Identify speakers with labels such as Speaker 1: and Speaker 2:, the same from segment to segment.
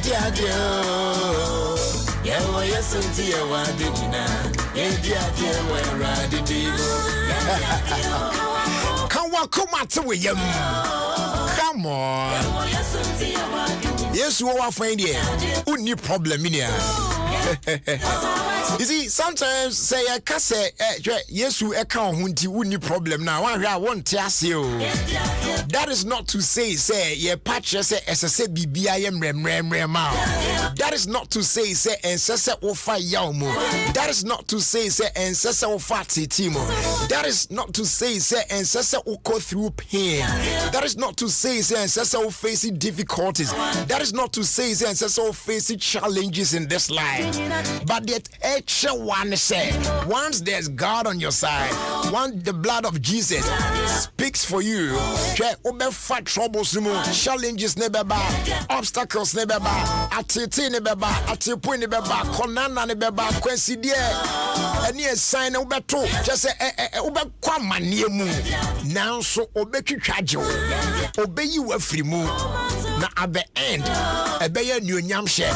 Speaker 1: Come on. Yes, you are find here. Who need problem in here? You see, sometimes say I can say, yes, you account who problem now. I want to ask you. That is not to say, yeah, patch say, as I said, BBIM rem. That is not to say, and Sessa Ofa Yaumo. That is not to say, and Sessa Ofati Timo. That is not to say, and Sessa Oko through pain. That is not to say, and Sessa facing difficulties. That is not to say, and Sessa facing challenges in this life. But that extra one say, once there's God on your side, once the blood of Jesus speaks for you, fight troubles, challenges never back, obstacles never back, atiti never back, atipu never back, konana never back, kwensi die, any sign ubeto, just say ube kwa maniemu, now so obe kichajo, obey you a free move. Now at the end, a bear new nyamshe,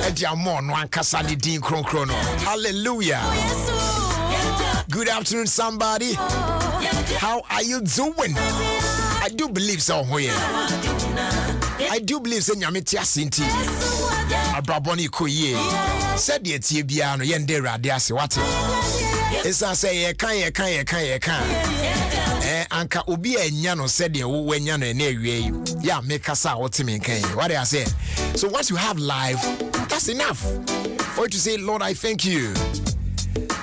Speaker 1: a diamond one kasani din chrono. Hallelujah. Good afternoon, somebody. How are you doing? I do believe so. I do believe so. Nyamitia Sinti. Abraboni Koye. Said the Tibiano Yendera Diasi. What? It's a say, ye can. Anka Ubi and Yano said, when Yano and yeah, make us out to me. What I say? So once you have life, that's enough for you to say, Lord, I thank you.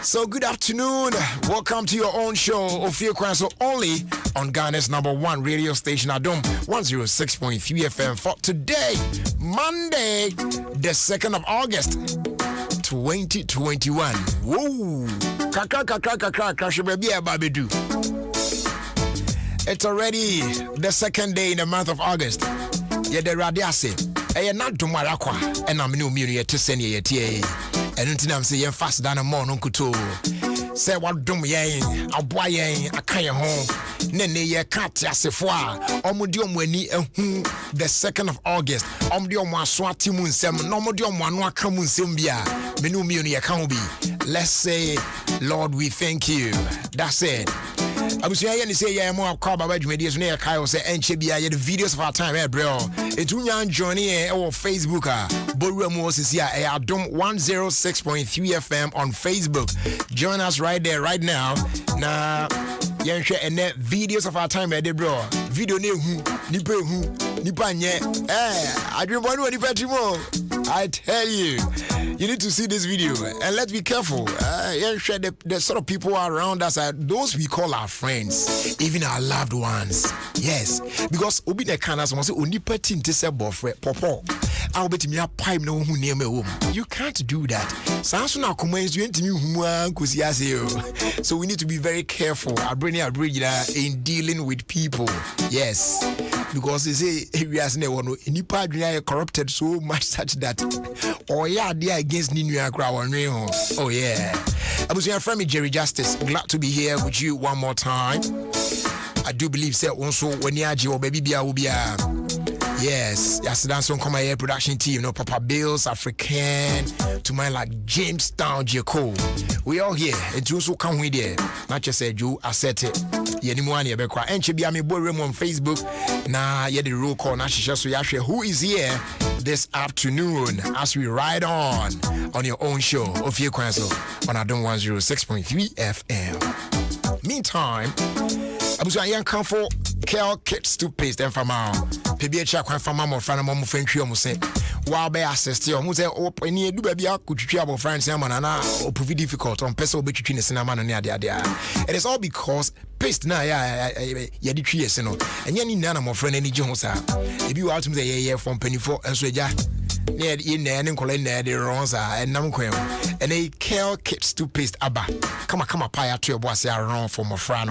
Speaker 1: So good afternoon. Welcome to your own show, Ofie Kwanso, only on Ghana's #1 radio station, Adom 106.3 FM for today, Monday, the 2nd of August, 2021. Woo! It's already the second day in the month of August. Yeah, the radiasi. I not do marakwa, and I'm new media to send you a TA. And until I'm saying fast than a mon uncle. Say what do me, a boy, a kaya home. Nene ye cat yasefwa. Omudium weni the 2nd of August. Omdium wa swati munsem. Nomodium wanwa kamunsimbia. Menu muni akambi. Let's say, Lord, we thank you. That's it. I was saying, say, yeah, more call by medias near Kyle say, and she be the videos of our time, bro. It's Unyan Johnny or Facebook. Boru Moses here, Adom 106.3 FM on Facebook. Join us right there, right now. Now, yeah, share and videos of our time, bro. Video nipa nye. I don't want to any more. I tell you, you need to see this video and let's be careful. The sort of people around us are those we call our friends, even our loved ones. Yes, because obi the kind of someone say only person to say boyfriend popo. I'll bet me a pipe no who near me home. You can't do that. So we need to be very careful. I bring in dealing with people. Yes. Because they say areas never know any part corrupted so much such that they are against Ninu crowd. Oh yeah. I was your friend Jerry Justice. Glad to be here with you one more time. I do believe that also when you are baby will be yes, yesterday some come here production team, no Papa Bills, African, to mine like Jamestown Jaco. We all here, and you also come with there. Not just said you, I said it. Yenimwani Abekwa, and she be a me boy room on Facebook. Nah, yeah, the roll call, Nashisha Suyashe, who is here this afternoon as we ride on your own show, OfieKwanso, on Adom 106.3 FM. Meantime, I was a young comfort. Kel Kids toothpaste and from our PBH quite from my friend and friend you say while be assist you who say oh any do baby could you about friends and or prove difficult on person between the cinnamon and there. It is all because paste na ya the 3 years no and any none of friend any Jones if you out to say yeah from penny for and so yeah near in there and calling there the wrongs and Namquem and a Kel Kids toothpaste abba come a pie to your boss wrong for my friend.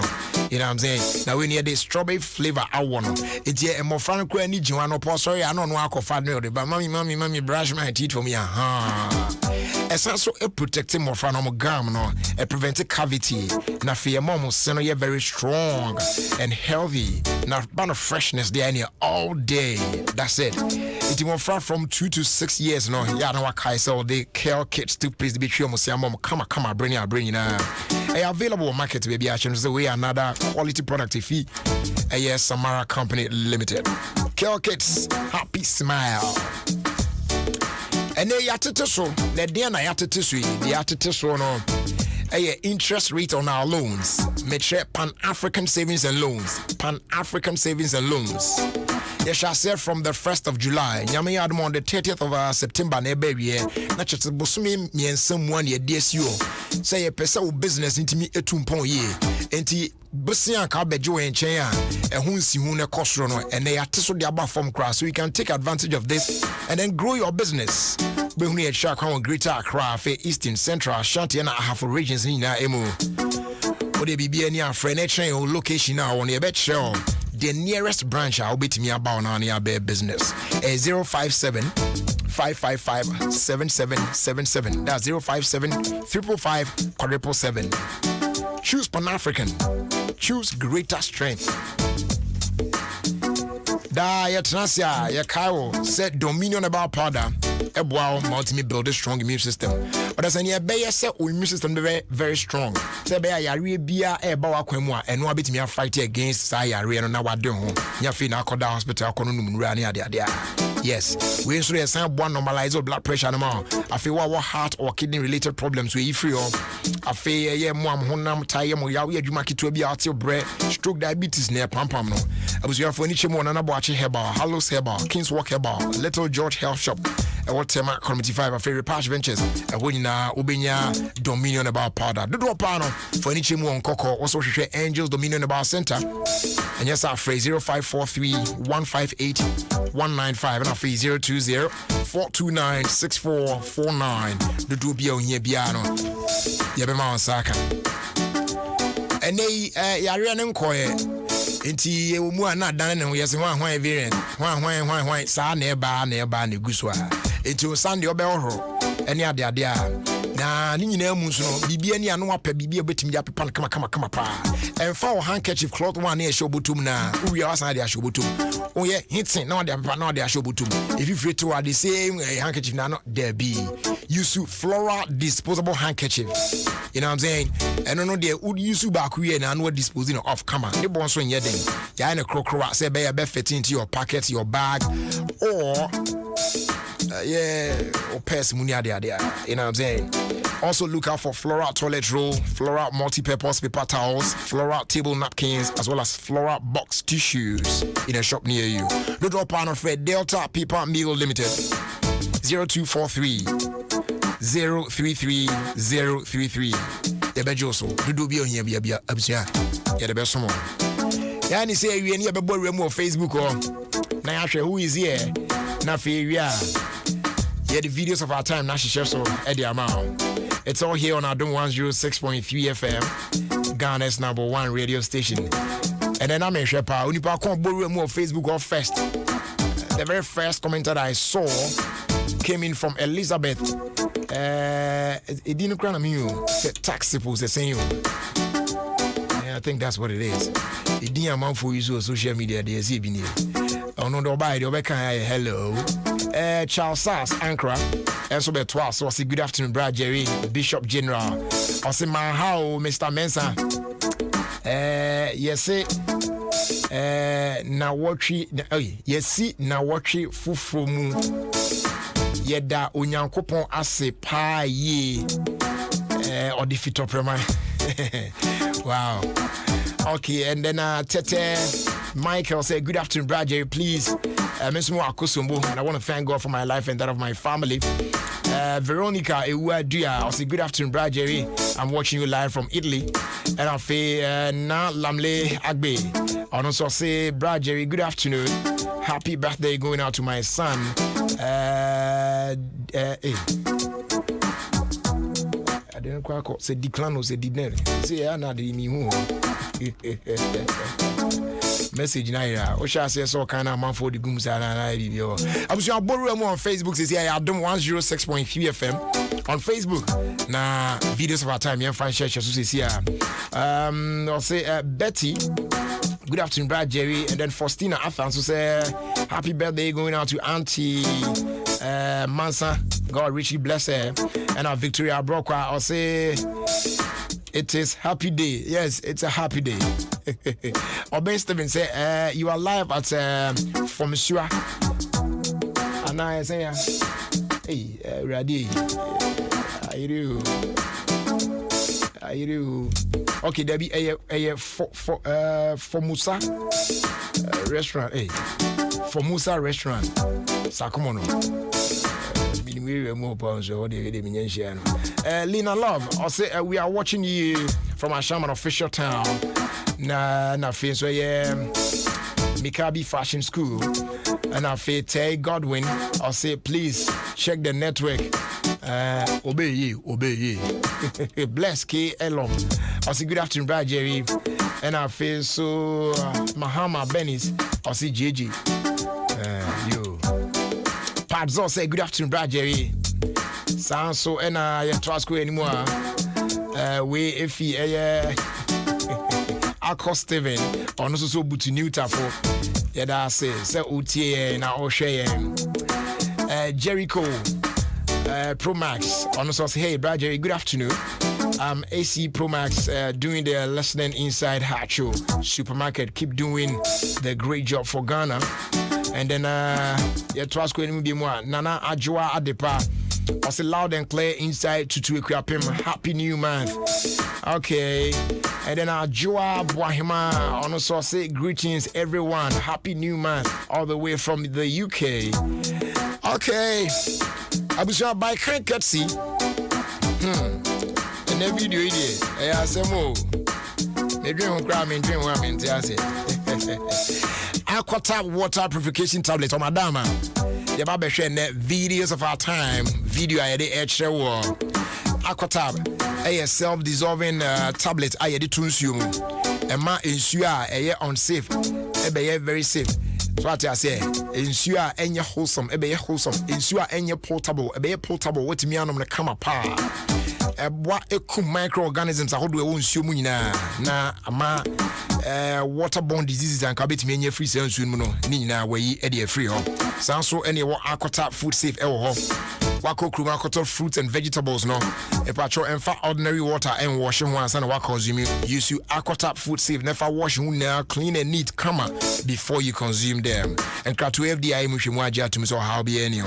Speaker 1: You know what I'm saying? Now we need the strawberry flavor I want. It's here and more fun need you want to sorry I don't know how to find it but mommy brush my teeth for me Esanso e protecting more from no gum no, e prevent cavity. Na for your mom seno you very strong and healthy. Na ban of freshness there near all day. That's it. It will from 2 to 6 years no. Ya na wakai so the care kits to please be sure mo mom come bring you na. Available on market baby action so we another quality product if he yes Samara Company Limited. Care kits happy smile. And they yatete so the day na yatete so the yatete so no interest rate on our loans. Metre Pan-African Savings and Loans. Pan-African Savings and Loans. Yes, shall say from the 1st of July. Nyame Adom on the 30th of September na ebe wie. Na chete bosome miensam one ye DSU. Say ye pesa wo business intimi etumpon ye. Enti Busian ka bejo enchen a ehun si hu ne kosoro no ene ya teso de aba form crash so you can take advantage of this and then grow your business. Behunu ye sha kwa Greater Accra, Eastern, Central, Ashanti na half regions ni na emu. Ode bibia ni afre na train o location na won ye be share the nearest branch I will be to me about na near business. 057 555 7777. That's 057 555 777. Choose Pan-African. Choose greater strength. Da yetnasia yakawo said dominion about powder. Ebwa multi build a strong immune system. But as any be say immune system very very strong. Say be yare bia eba wa kwemu a eno abetimi a fight against say yare no na wade ho. Nya fi na akoda hospital akono numura ne ade ade. Yes, we ensure some normalize your blood pressure no more. I feel what heart or kidney related problems we free of. I feel ye mo am honam taye mo yawo adwuma keto bi out your bread, stroke diabetes near pampam no. Abusu for any chemo na bo ache herbal, Hallows herbal, King's Walk herbal, Little George Health Shop. What tema community 5 of favorite patch ventures and when na ubenya dominion about powder do pano for any chimo on coco also share angels dominion about center and yes our phrase 0543 158 195 and our phrase 020 429 6449 the do be on here piano yabema saka and they yare an enquire enti emu ana dan ne ho yesi hwan variant hwan sa na eba ne guswa enti o sande obe ohoro ene ade a na ni nyina mu so no bibia ni ano apa bibia betimi ya pepa kama pa emfa o handkerchief cloth one na e shobotum na uwi asan de shobotum o ye hitting na de pepa na de shobotum if you free to the same handkerchief na no there be use floral disposable handkerchief, you know what I'm saying? And no de would use back we na no disposing of kama the bon so nyeden ya na krokro say be fit into your pocket, your bag, or or purse money there, you know what I'm saying? Also look out for floral toilet roll, floral multi-purpose paper towels, floral table napkins, as well as floral box tissues in a shop near you. The drop on of Delta Paper Meal Limited 0243 033 033. The bejoso do be on here be absia. Yeah, the best one. Yeah, and say we any be more Facebook or na who is here? Na feria. Yeah, the videos of our time na share so Eddie amount. It's all here on Adom 106.3 FM, Ghana's #1 radio station. And then I'm a shepherd. Unipa come borrow more Facebook or first. The very first comment that I saw came in from Elizabeth. It didn't cry on me. Taxi was the same. I think that's what it is. It didn't amount for you social media. There's even here. Oh no, don't buy it. Hello. Charles Sass, Ankara. And so betwa so say good afternoon, Brad Jerry, Bishop General. I say my how, Mr. Mensa. Yes, na watchi yes na watchi fufumu. Yeda onyankopon ase pa ye odifito prema. Wow. Okay, and then Tete Michael said, good afternoon, Brad Jerry, please. And I want to thank God for my life and that of my family. Veronica Ewuadia, I'll say, good afternoon, Brad Jerry. I'm watching you live from Italy. And I'll say, Na Lamle Agbe. I'll also say, Brad Jerry, good afternoon. Happy birthday going out to my son. I didn't quite call say decline or say didn't say I not the me message na o sha say so kind of man for the gums and I video. I was your borrow on Facebook says here Adom 106.3 FM on Facebook. Na videos of our time you find share so says here. I'll say Betty. Good afternoon, Brad Jerry, and then Faustina Athan so say happy birthday going out to Auntie Mansa. God richly bless her. And our Victoria Brokwa, I'll say it is happy day. Yes, it's a happy day. Oben Steven say you are live at from Shua. And I say hey ready. I do. Okay, there be a for Musa restaurant. Hey, for Musa restaurant. Sakumono. Lena Love, I'll say we are watching you from Ashaman official town. Na face so Mikabi Fashion School. And I feel Tay Godwin, I'll say please check the network. Obey ye. Bless K. Elom. I'll say good afternoon, Brad Jerry. And I feel so Mahama Bennis. I'll say JJ. Yo. Padzo say good afternoon, Brad Jerry. Sound so and I trust go anymore. We if he Akos Steven on so butu new tafo. Yeah, that's say OTA na o share Jericho Pro Max on say hey Brad Jerry, good afternoon. AC Pro Max doing the listening inside Hacho supermarket. Keep doing the great job for Ghana. And then yeah, trust going be more Nana Ajwa Adepa. I say loud and clear inside to equip him. Happy new month. Okay. And then Ajwa Bwahima on also say greetings everyone. Happy new month all the way from the UK. Okay. I was by Crank Cutsy. And the video is I say more. Me drink grab me drink one minute. I say Aquatap water purification tablet on Madama. The Baba share videos of our time. Video I did extra war. Aquatap a self-dissolving tablet I did tunsium. And ma ensure a unsafe. A very safe. So what I say, ensure any wholesome, a wholesome, ensure any portable, a portable, what me on the camera power. What microorganisms are holding on so na ama waterborne diseases and cabit many free cells nina way eddie free sound so any aquata food safe wako kruma fruits and vegetables no a patro and for ordinary water and washing once and what consume use you aquatap food safe never wash now clean and neat before you consume them and kratu FDI mushimwaja to so how be any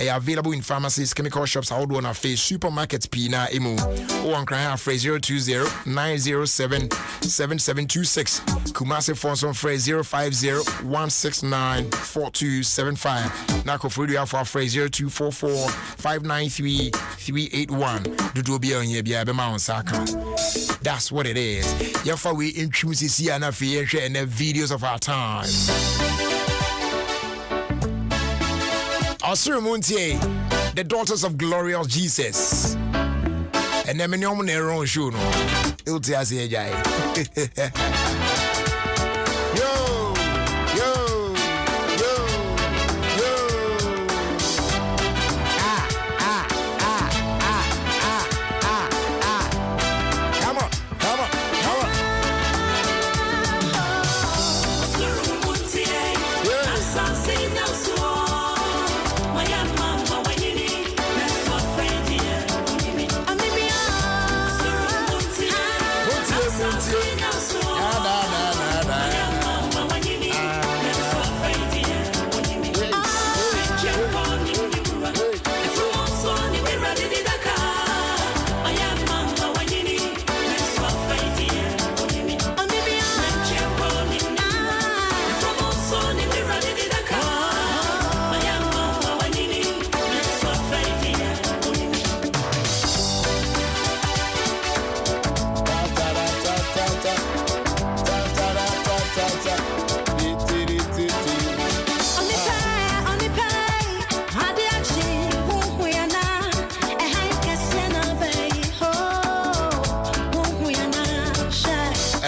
Speaker 1: available in pharmacies chemical shops how do on face supermarkets pina emu or on cry phrase 020-907-7726 Kumasi phones on phrase 050-169-4275 Nako Frudia for phrase 0244-593-381 Dudu be on ye be on Saka. That's what it is. Yafa we introduce here and the videos of our time. Osuru Muntie, the daughters of glorious Jesus. And then many on their own show no. Ilti jai.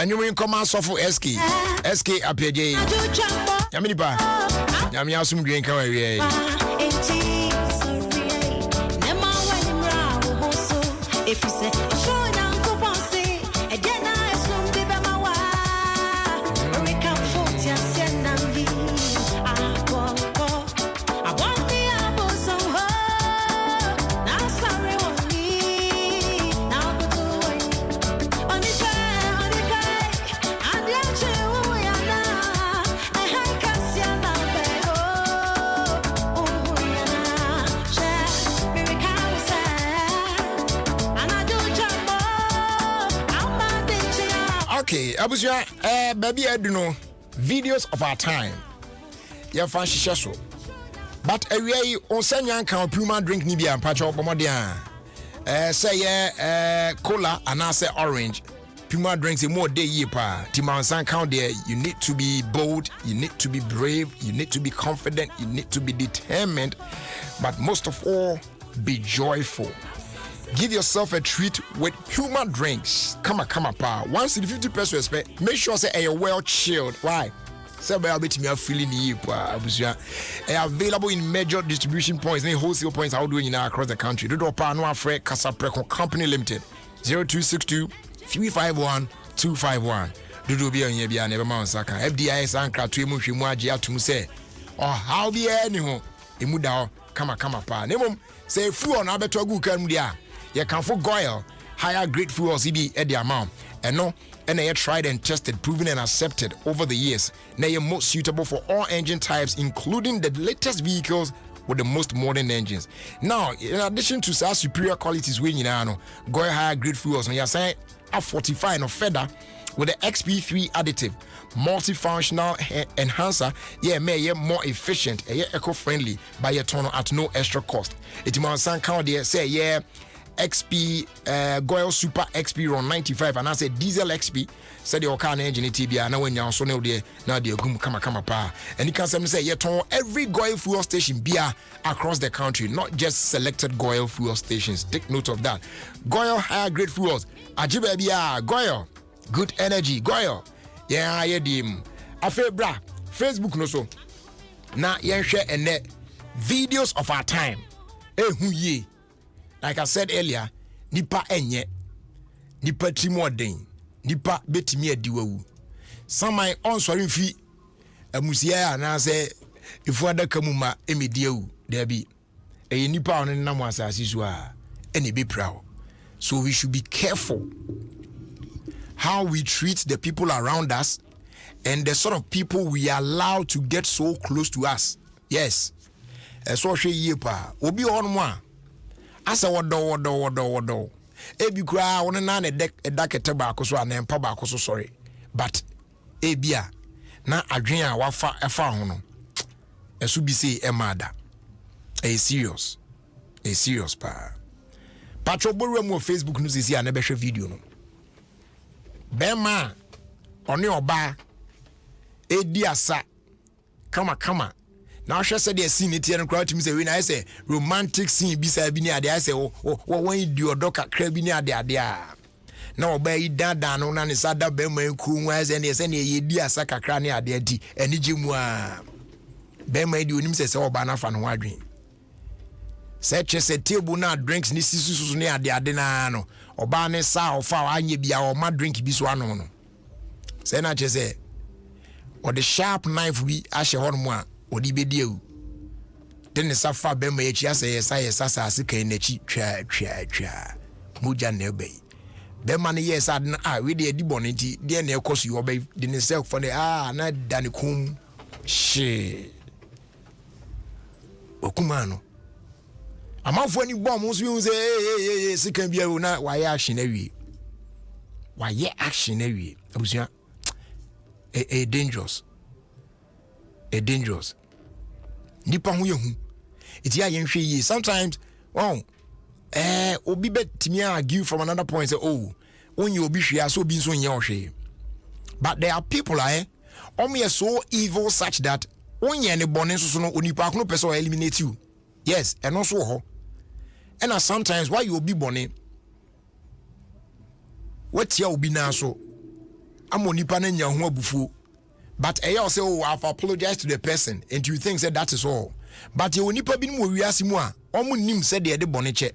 Speaker 1: and you will come out for SK APJ. Yaminipa. Yami asum drink away. If you say, show down Copansi, again, I assume the Bamawa. We come for Tiana. I want the apples so hard. Now, sorry, only. Now, go to on the pay, and the actual way I know. I had Cassiana. Oh, yeah, share, Miracle say. Okay, Abusia, baby, I don't know videos of our time. You find so, but we on Sanya can Puma drink Nibia and Pacho Bomodia. Say cola and I say orange. Puma drinks a more day yepa. Timansan count there. You need to be bold. You need to be brave. You need to be confident. You need to be determined. But most of all, be joyful. Give yourself a treat with Puma drinks. Come on, pa. Once in 50% respect, make sure say you're well chilled. Why? So I'll be feeling you, available in major distribution points and wholesale points out doing across the country. Do pa no afre Casapreco Company Limited 0262 351 251. Do be on here never man saka. FDIS ankra to emu hwemu age atum say oh how be any emu da kama pa. Nemom say fu on abeto agu kan dia. You can for Goyle, higher grade fuels EB at the amount. And no, and they are tried and tested, proven and accepted over the years. They are most suitable for all engine types, including the latest vehicles with the most modern engines. Now, in addition to such superior qualities, we know Goyle higher grade fuels, and you're saying a 45 and feather with the XP3 additive, multifunctional enhancer, may more efficient, eco-friendly by your tonne at no extra cost. It must count there, say, XP Goyle Super XP Run 95 and I said diesel XP said your car engine TBA now when you also know there now the gum kama pa and you can say you turn every Goyle fuel station beer across the country, not just selected Goyle fuel stations. Take note of that. Goyle higher grade fuels ajibe bia Goyle good energy Goyle dim afebra Facebook no so na yen share ene videos of our time ye. Like I said earlier, nipa enye, nipa trimodin, nipa betimi adiwawu. Some my own sorry fi amusia na say ifu adaka mu ma emediawu there be e nipa on na mo asase so a ene be proud. So we should be careful how we treat the people around us and the sort of people we allow to get so close to us. Yes. So she yepa obi on mo asa wodo ebi kura won na edakete ba akoso anempa ba akoso sorry but ebia na adwen a wafa efa ho no esu bi say emada serious pa patro boru mu Facebook no sisi na behwe video no bema oni oba edi asa kama now she said the scene it and crowd to me say when I say romantic scene beside bi I say when you do doka crab ni ade now obey dada no na ne sada be man ku nwa say ne ye di asa kakra ne ade adi eni gemu a be man di onim say oba na fa no adwen say che say table na drinks ni sisusu ne ade na no oba ne sa ofa anye bia o ma drink bi so ano no say na che say or the sharp knife we ashe hono a odi bediu den safa be ma echi asa yesa sase kan nachi twa muja na ebe be ma ne yesa na we de adi bonenti de na ekoso yo be de ne self for na dani kum she okumano amafo ani bom so yu say sikan bia na waye action awie abusia dangerous nipa hu yehu iti ya yenhwe yi sometimes obi betimi argue from another point say onye obi hwe so obi nso nye ohwe but there are people omo so evil such that onye ne bone nso no onipa kono pese o eliminate you yes and also ho and sometimes why you obi bone what ya obi na so I'm on nipa na nya ho abufuo. But I say, oh, I've apologized to the person, and you think that is all. But you nipa bi mu wiase mu a, omo nim say de boniche.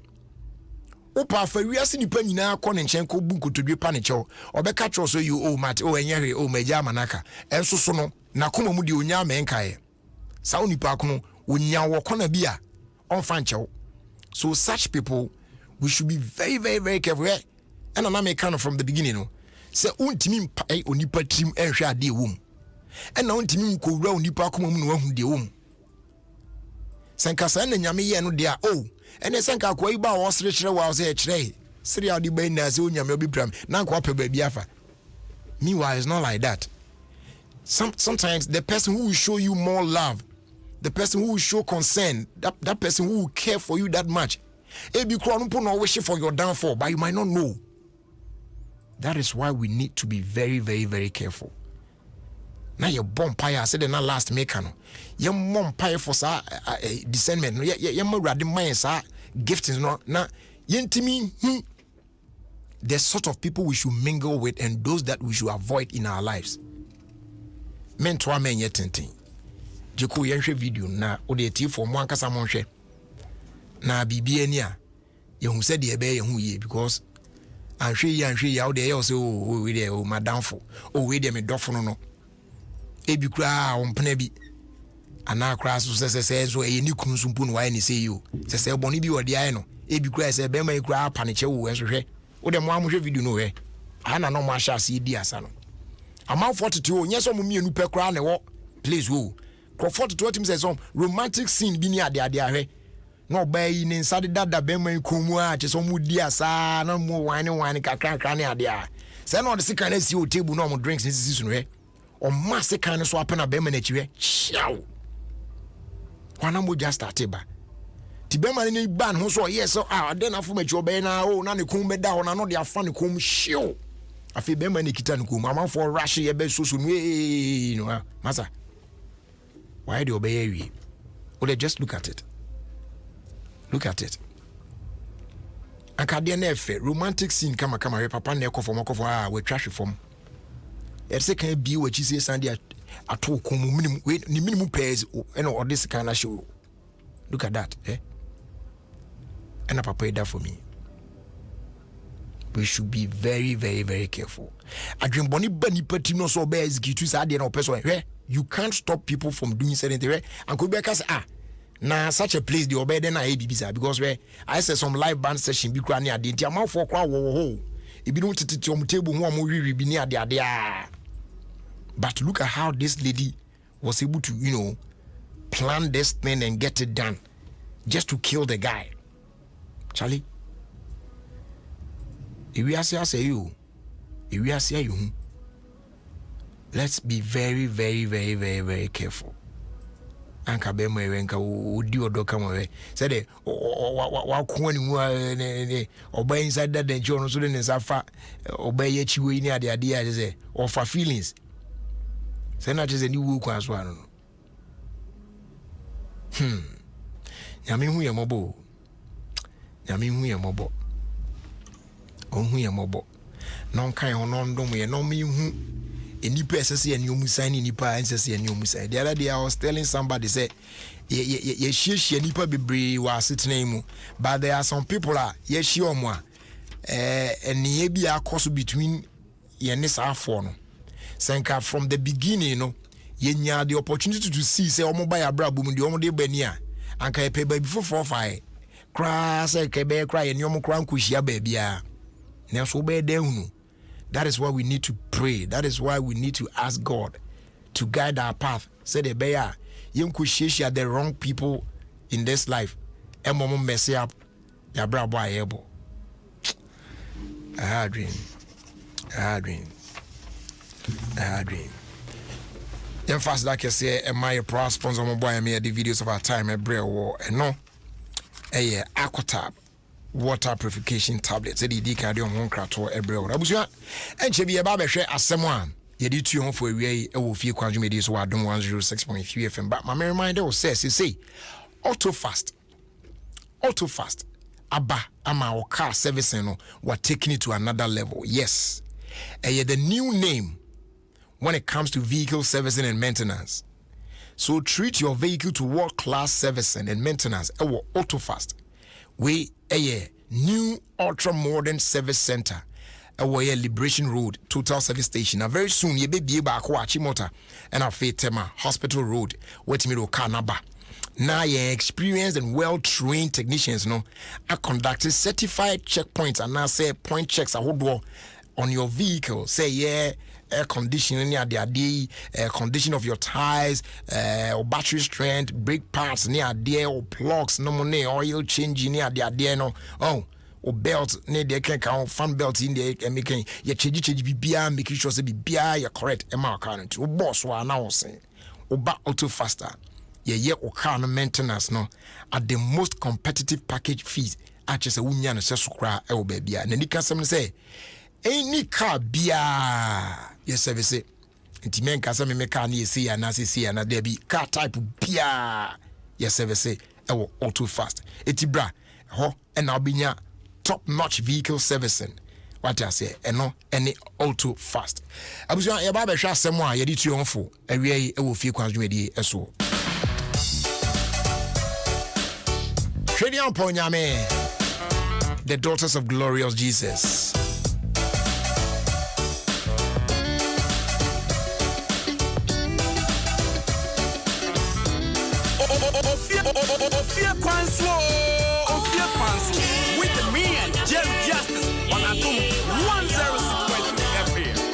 Speaker 1: Opa fa wiase nipa nyina akọ ne nchen ko bu nkotodwe pa ne chew. Obeka tro so you oh mat oh enye hwe oh maja manaka. Enso so no na koma mu de onya menkae. Sa nipa kono onya wo kona bi a on fan chew. So such people we should be very very very careful. And I'm not kind of from the beginning no. Say untimi pai onipa trim enhwe ade wom. And now untimi nkowura onipa koma mu no ahu de wom. Sanka sa na nyame ye no dia oh ene sanka kwa iba wo sere wa se kire sere ade ban na se onyame obi pram na kwa pe ba bi afa. Meanwhile it's not like that. Sometimes the person who will show you more love, the person who will show concern, that person who will care for you that much, ebi kro no po no wish for your downfall, but you might not know. That is why we need to be very very very careful. Now your bonfire said na last maker no. Your bonfire for sa discernment no. Your radi mind sa giftings no. Na yentimi the sort of people we should mingle with and those that we should avoid in our lives. Men to men yet tintin. Jeko yenhwe video na ode ti for mo ankasa mo hwe. Na bibia ni a ye hu said ye be ye hu ye because anhwe ya ode ye say oh we dey oh madamfo. Oh we dey me dofo no. Ebi kura ompena bi ana kura so se so e ni kunu so mpu no wa ni se yo se boni bi wodi aye no ebi kura se be ma kura apa ne che wo enso hwe wo de mo amhwe video no hwe ana no mo ahya se di asa no ama 42 onye so mo mienu pe kura ne wo please wo kro 42 tim say some romantic scene bi ni ade ahwe no ba yi ne nsade dada be ma komu a che so mo di asa na mo wane kakra ne ade a se no de sika na si o table no mo drinks ni sisi no hwe o masse kind so happen abema na chiwe chiao wana mo just started ba ti bema ni ban ho so yes so den afo ma chiwo be na o na ne kum be da ho na no de afa ne kum shiw afi bema ni kita ne kum ama for rush ye be so no masa why do obey you or just look at it akade na efe romantic scene kama we papa na ekofo we trash form. Ese kan bi wa chi se sande ato ko mu minimum we ni minimum pairs and or this kind of show. Look at that, and a papa that for me. We should be very very very careful. Adwen boni bani pati no so be execute say na person you can't stop people from doing certain things and could be cause na such a place the obey then na ABB because I said some live band session bi kra ne ade nti amafo kwa wo ebi no tete om table ho am wiwi bi ne ade but look at how this lady was able to plan this thing and get it done just to kill the guy. Charlie, if we say you let's be very very very very very careful. Anka be mo wenka odi odoka mo we say de wa ko ani mu oba inside that den no so de nsafa oba ye chiwe ni ade a say of feelings say na je ni wo kwa so anu nyame hu ye mobo hu ye mobo non kan ho non dom ye no me hu enipa esese eni omusan ni nipa esese eni omusan. The other day I was telling somebody say ye shie nipa bebre wa setena mu, but there are some people ye shie omo eni e bia course between ye ne safo no senka from the beginning ye nya the opportunity to see say omo ba ya brabo mu de omo de bani a anka ye pe ba before 4-5 kra say ke be kra ye ne omo kra nkohia ba bia na so be de hunu. That is why we need to pray. That is why we need to ask God to guide our path. Say the bear, you could share the wrong people in this life. And mom mess up your brother able. I had dream. Then fast like I say, am I a proud sponsor of my boy? I made the videos of our time at Braille War and no, Aquatab. Water purification tablets. Say the cardio on krato ebreo. Abusia enche bi e ba behwe asem a ye di tu ho for awie e wo Ofie Kwanso media so Adom 106.3 FM. But my reminder will say auto fast aba ama o car servicing no we're taking it to another level. Yes, the new name when it comes to vehicle servicing and maintenance. So treat your vehicle to world-class servicing and maintenance. Our AutoFast. We a new ultra-modern service center. Our Liberation Road Total Service Station. Now very soon you be back Achimota and our Tema Hospital Road. Wait me to Kanaba. Now your experienced and well-trained technicians are conducting certified checkpoints and now say point checks on your vehicle. Say air conditioning, condition of your tires, or battery strength, brake parts near there, or plugs, no money, oil change near there, or belt near the can fan belt in the making your change BBR, making sure say BBR you're correct. Emma current, or boss were announcing, or back auto faster. Or car maintenance at the most competitive package fees. I just a woman and sukra el baby. And then you can say, any car beer, yes, service it. And men can say, me can see and see and there be car type beer, yes, service it. Auto fast. Etibra, and I'll be top notch vehicle servicing. What I say, and no any auto fast. I was going to buy a shot somewhere, you did 2 on 4. A way I will feel quite ready as well. The daughters of glorious Jesus.
Speaker 2: Ofie Kwanso, Ofie Kwanso, with me and Jerry Justice on Adom 106.3 FM.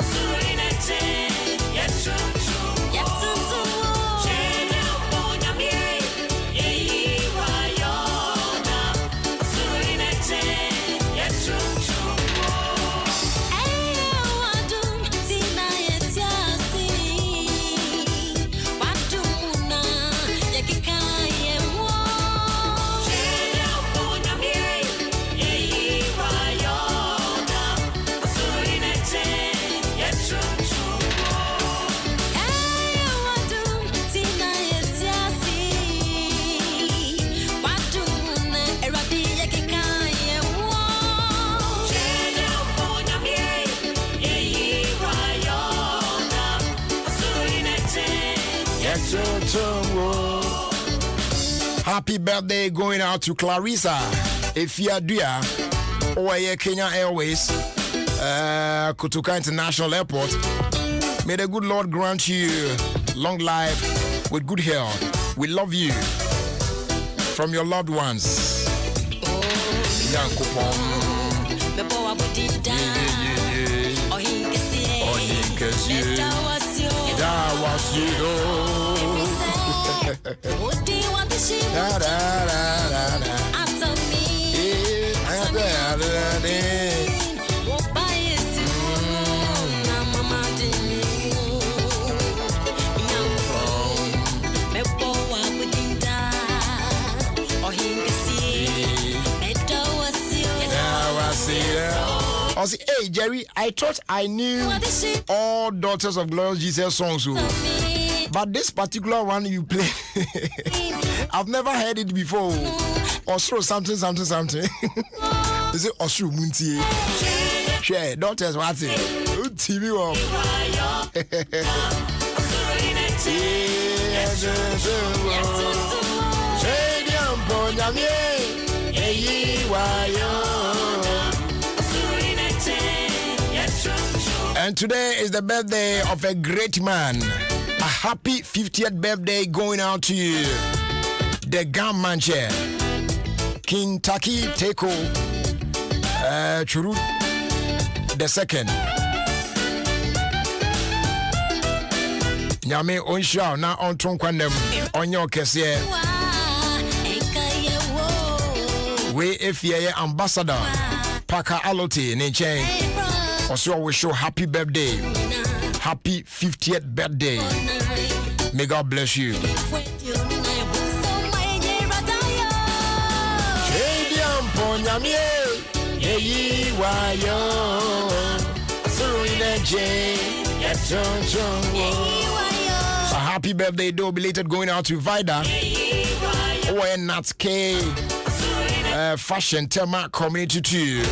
Speaker 1: Happy birthday going out to Clarissa. If you are dear, or Kenya Airways, Kutuka International Airport. May the good Lord grant you long life with good health. We love you from your loved ones. I say, hey Jerry, I thought I knew all Daughters of Glorious Jesus songs, but this particular one you play, I've never heard it before. Osro something. Is it Osro Munti? Share Daughters, what's it? TV off. And today is the birthday of a great man. A happy 50th birthday going out to you. The Gam Manche, King Taki Teko Churu the second. Nyame onsha na ontron kwandem onyo kese. We Ofie ambassador Paka Alote ne chen. Also we show happy birthday. Happy 50th birthday. May God bless you. A happy birthday, though belated, going out to Vida. When Nats K Fashion Tema Community too.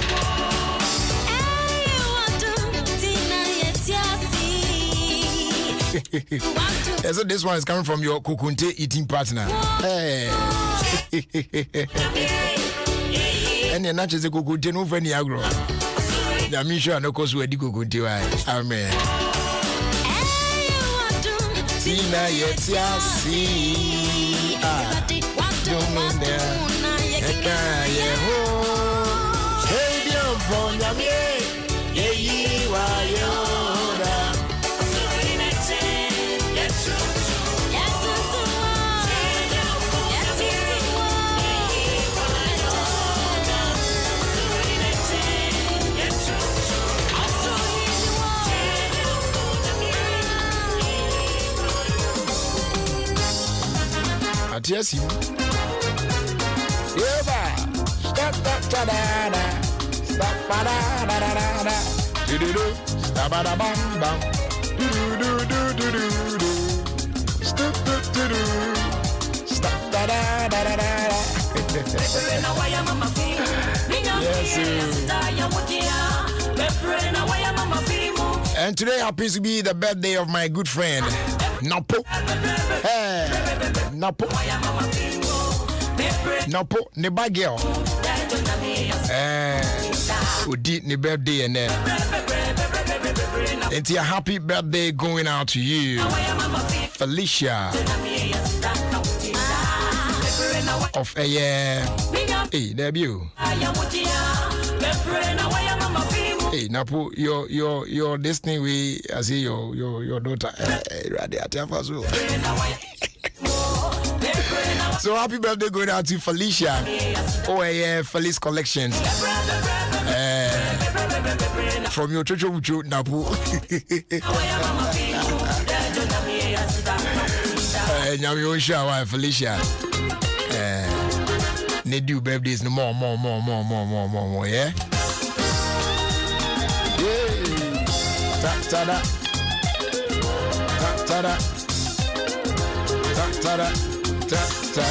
Speaker 1: So this one is coming from your Kukunte eating partner. Hey. And you're not just a Kukunte, no friend, agro. I'm sure no cause we Kukunte. Amen. Sina yetia si don't there. Eka yeho. Hey, dear, from Yamie. Ye wa yoda. Yes, you. Yeah, stop, stop, da da da, stop, da da da da da, do do do, stop, da bam bam, do do do do do do, stop, do do do, stop, da da da da da. Yes, and today happens to be the birthday of my good friend Napo. Hey, Napo. Napo, ne bad girl. Who did the birthday and then. It's a happy birthday going out to you, Felicia. Of a year. Hey, debut. Hey, Napo, your destiny we I see your daughter. So happy birthday going out to Felicia. Oh yeah, Felice Collections. From your church Ucho Napo. Nyami Osha Felicia. They do birthdays no more, yeah. Ta-ta-da. Ta-ta-da. Ta-ta-da. Ta-ta.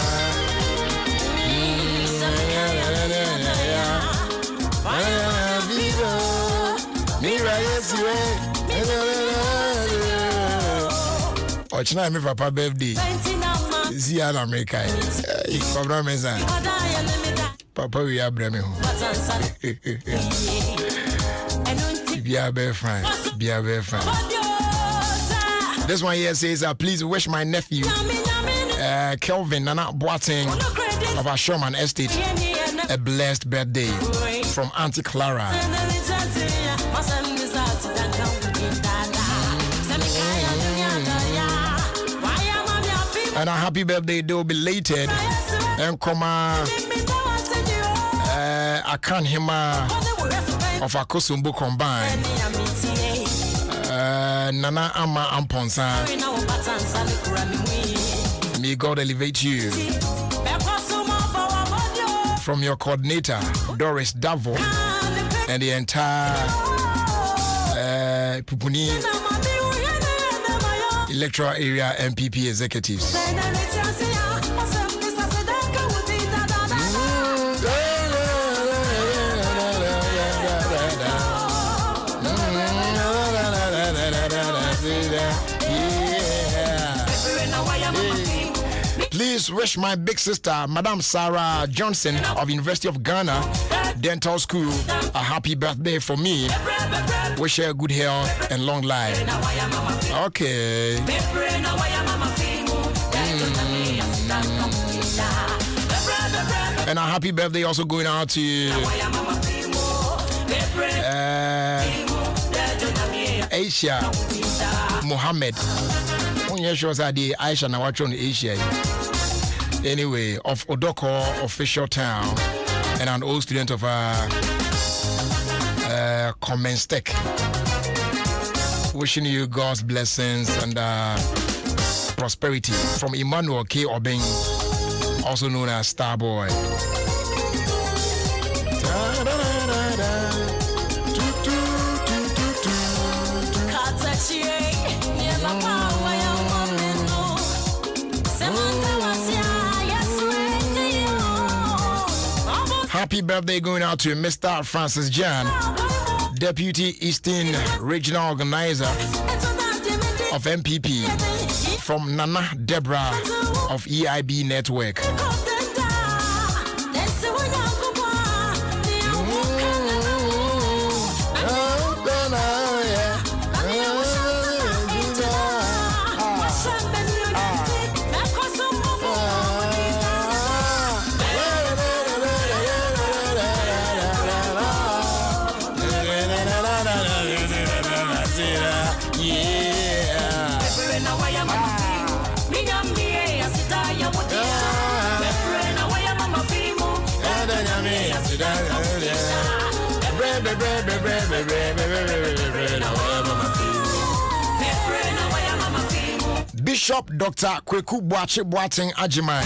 Speaker 1: Ochina me papa birthday. See an America. Papa we are breme ho. Be a very fine. This one here says, please wish my nephew, Kelvin Nana Boateng of our Sherman Estate, a blessed birthday from Auntie Clara. And a happy birthday, they will be belated. And come Akan Hima of Akosumbu combined. Nana Ama Amponsa. May God elevate you. From your coordinator, Doris Davo, and the entire Pupuni Electoral Area MPP executives. Please wish my big sister, Madam Sarah Johnson of University of Ghana Dental School, a happy birthday for me. Wish her good health and long life. Okay. And a happy birthday also going out to Aisha Mohammed. Aisha Nawachon Asia. Anyway, of Odoko official town and an old student of Commence Tech. Wishing you God's blessings and prosperity from Emmanuel K. Obeng, also known as Starboy. Happy birthday going out to Mr. Francis Jan, Deputy Eastern Regional Organizer of MPP, from Nana Deborah of EIB Network. Bishop Dr. Kweku Boateng Ajimai,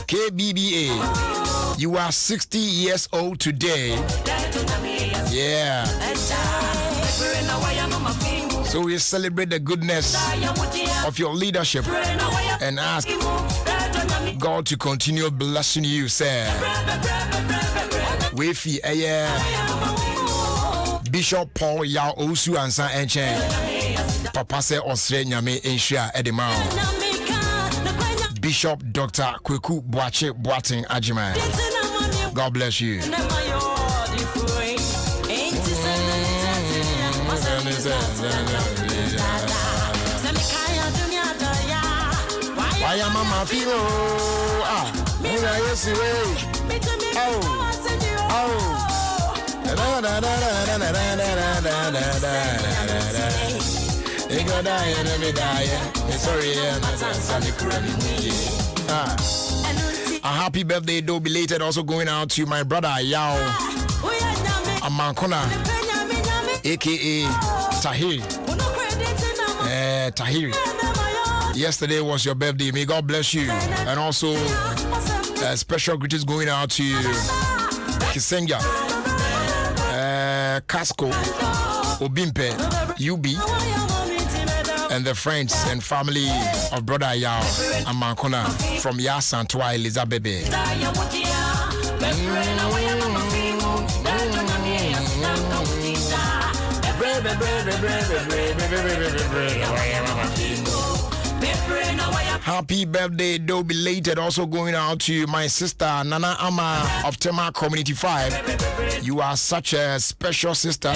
Speaker 1: KBBA, you are 60 years old today. Yeah. So we celebrate the goodness of your leadership and ask God to continue blessing you, sir. Wefi Bishop Paul Yao Osu Ansa Enchen Papa se Osre Nyame Enshia Edemao Bishop Dr. Kweku Boateng Ajimai. God bless you. Why am I feel? A happy birthday, though belated, also going out to my brother Yao Amankona, aka Tahiri. Tahiri. Yesterday was your birthday. May God bless you. And also, special greetings going out to Kisenga, Casco, Obimpe, UB, and the friends and family of brother Yao Amankona from Yasantwa Elizabeth. Happy birthday, though belated, also going out to my sister Nana Ama of Tema Community 5. You are such a special sister.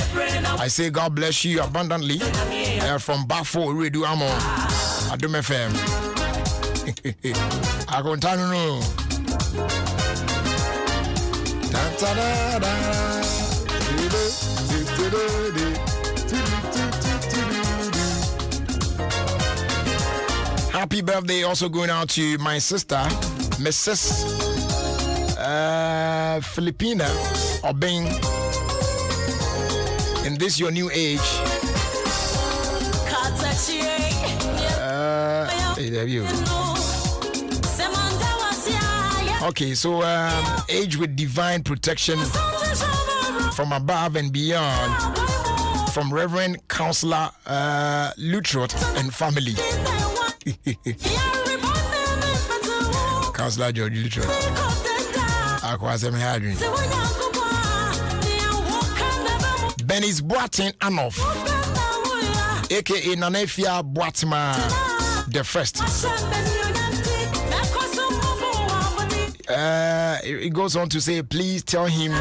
Speaker 1: I say God bless you abundantly. From Bafo Radio Amo Adom FM. I continue no. Happy birthday also going out to my sister, Mrs. Filipina Obeng. In this your new age. Okay, so age with divine protection from above and beyond, from Reverend Counselor Lutrot and family. Counselor George Lutrot. Benny's Boateng Anof, aka Nanefia Boatma the First. It goes on to say, please tell him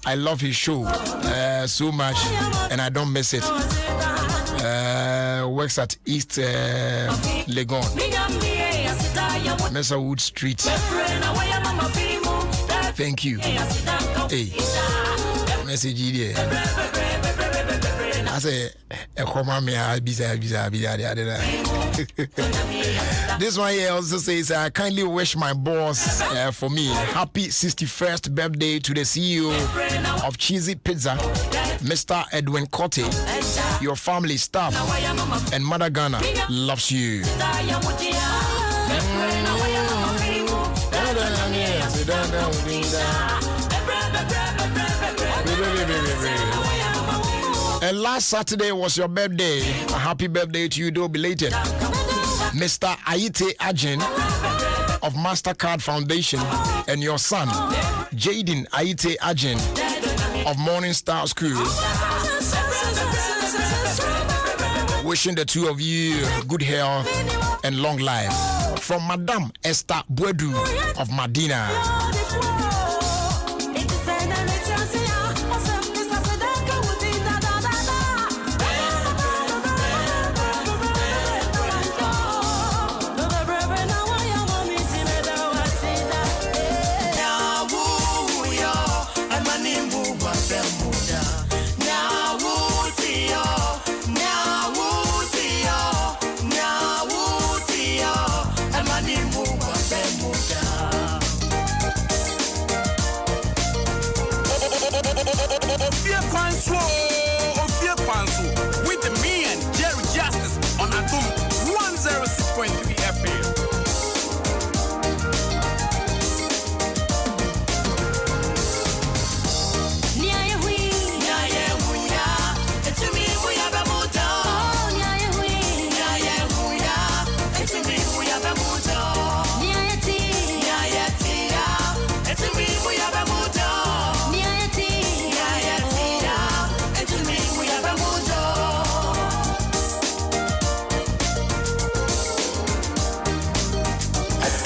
Speaker 1: I love his show so much and I don't miss it. Works at East Legon, Messerwood Street. Thank you. Hey, message here. I say, this one here also says, I kindly wish my boss for me happy 61st birthday to the CEO of Cheesy Pizza, Mr. Edwin Cote. Your family, staff, and Mother Ghana loves you. And last Saturday was your birthday. A happy birthday to you, though belated. Mr. Aite Ajin of MasterCard Foundation and your son, Jaden Aite Ajin of Morning Star School. Wishing the two of you good health and long life. From Madam Esther Bwedu of Madina.
Speaker 2: Ofie Kwanso with me and Jerry Justice on Adom 106.3 FM.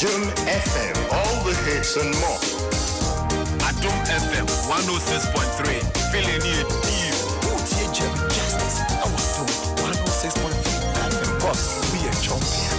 Speaker 3: Adom FM, all the hits and more.
Speaker 2: Adom FM 106.3, feeling it deep.
Speaker 1: Dear Jerry Justice, I was doing 106.3 FM. Boss, we a champion.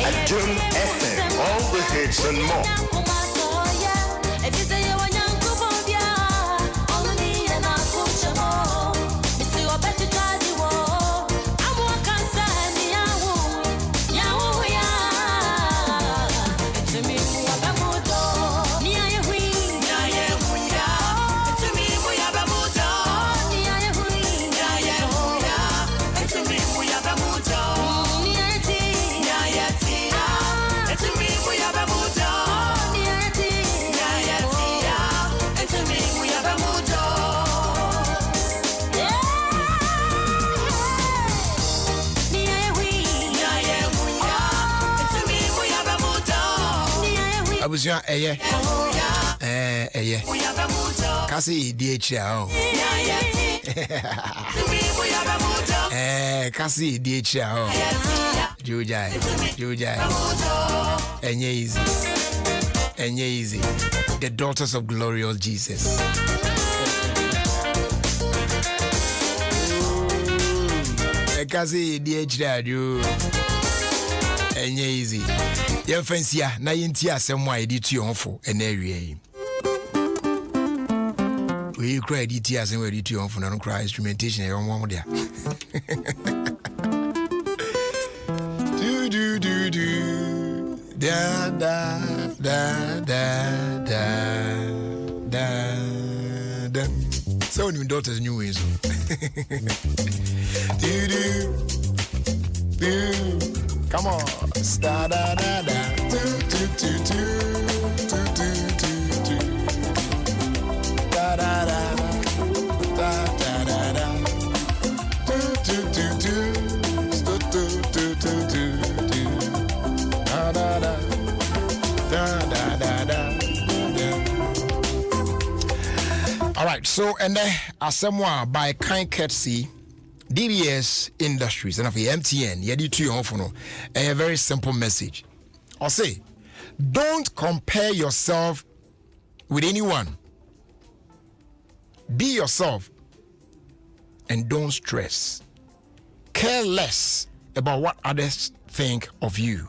Speaker 3: Adom FM, all the hits and more.
Speaker 1: Abusua eye kasi DHA kasi DHA Jujai enye easy the daughters of glorious Jesus kasi DHA enye easy ye fansia na yenti asem a edi tu yonfo ena awie we cry edi ti asem we edi tu yonfo na no cry instrumentation e yomo dia do da da da da da da so new daughters new ways do come on, da da da da, do do do do do do do, da da da da da da da, do do do do do do do do do, da da da da da da da. All right, so and then Asemwa by kind courtesy, DBS Industries and of the MTN, yedi to your phone. A very simple message. I'll say, don't compare yourself with anyone. Be yourself and don't stress. Care less about what others think of you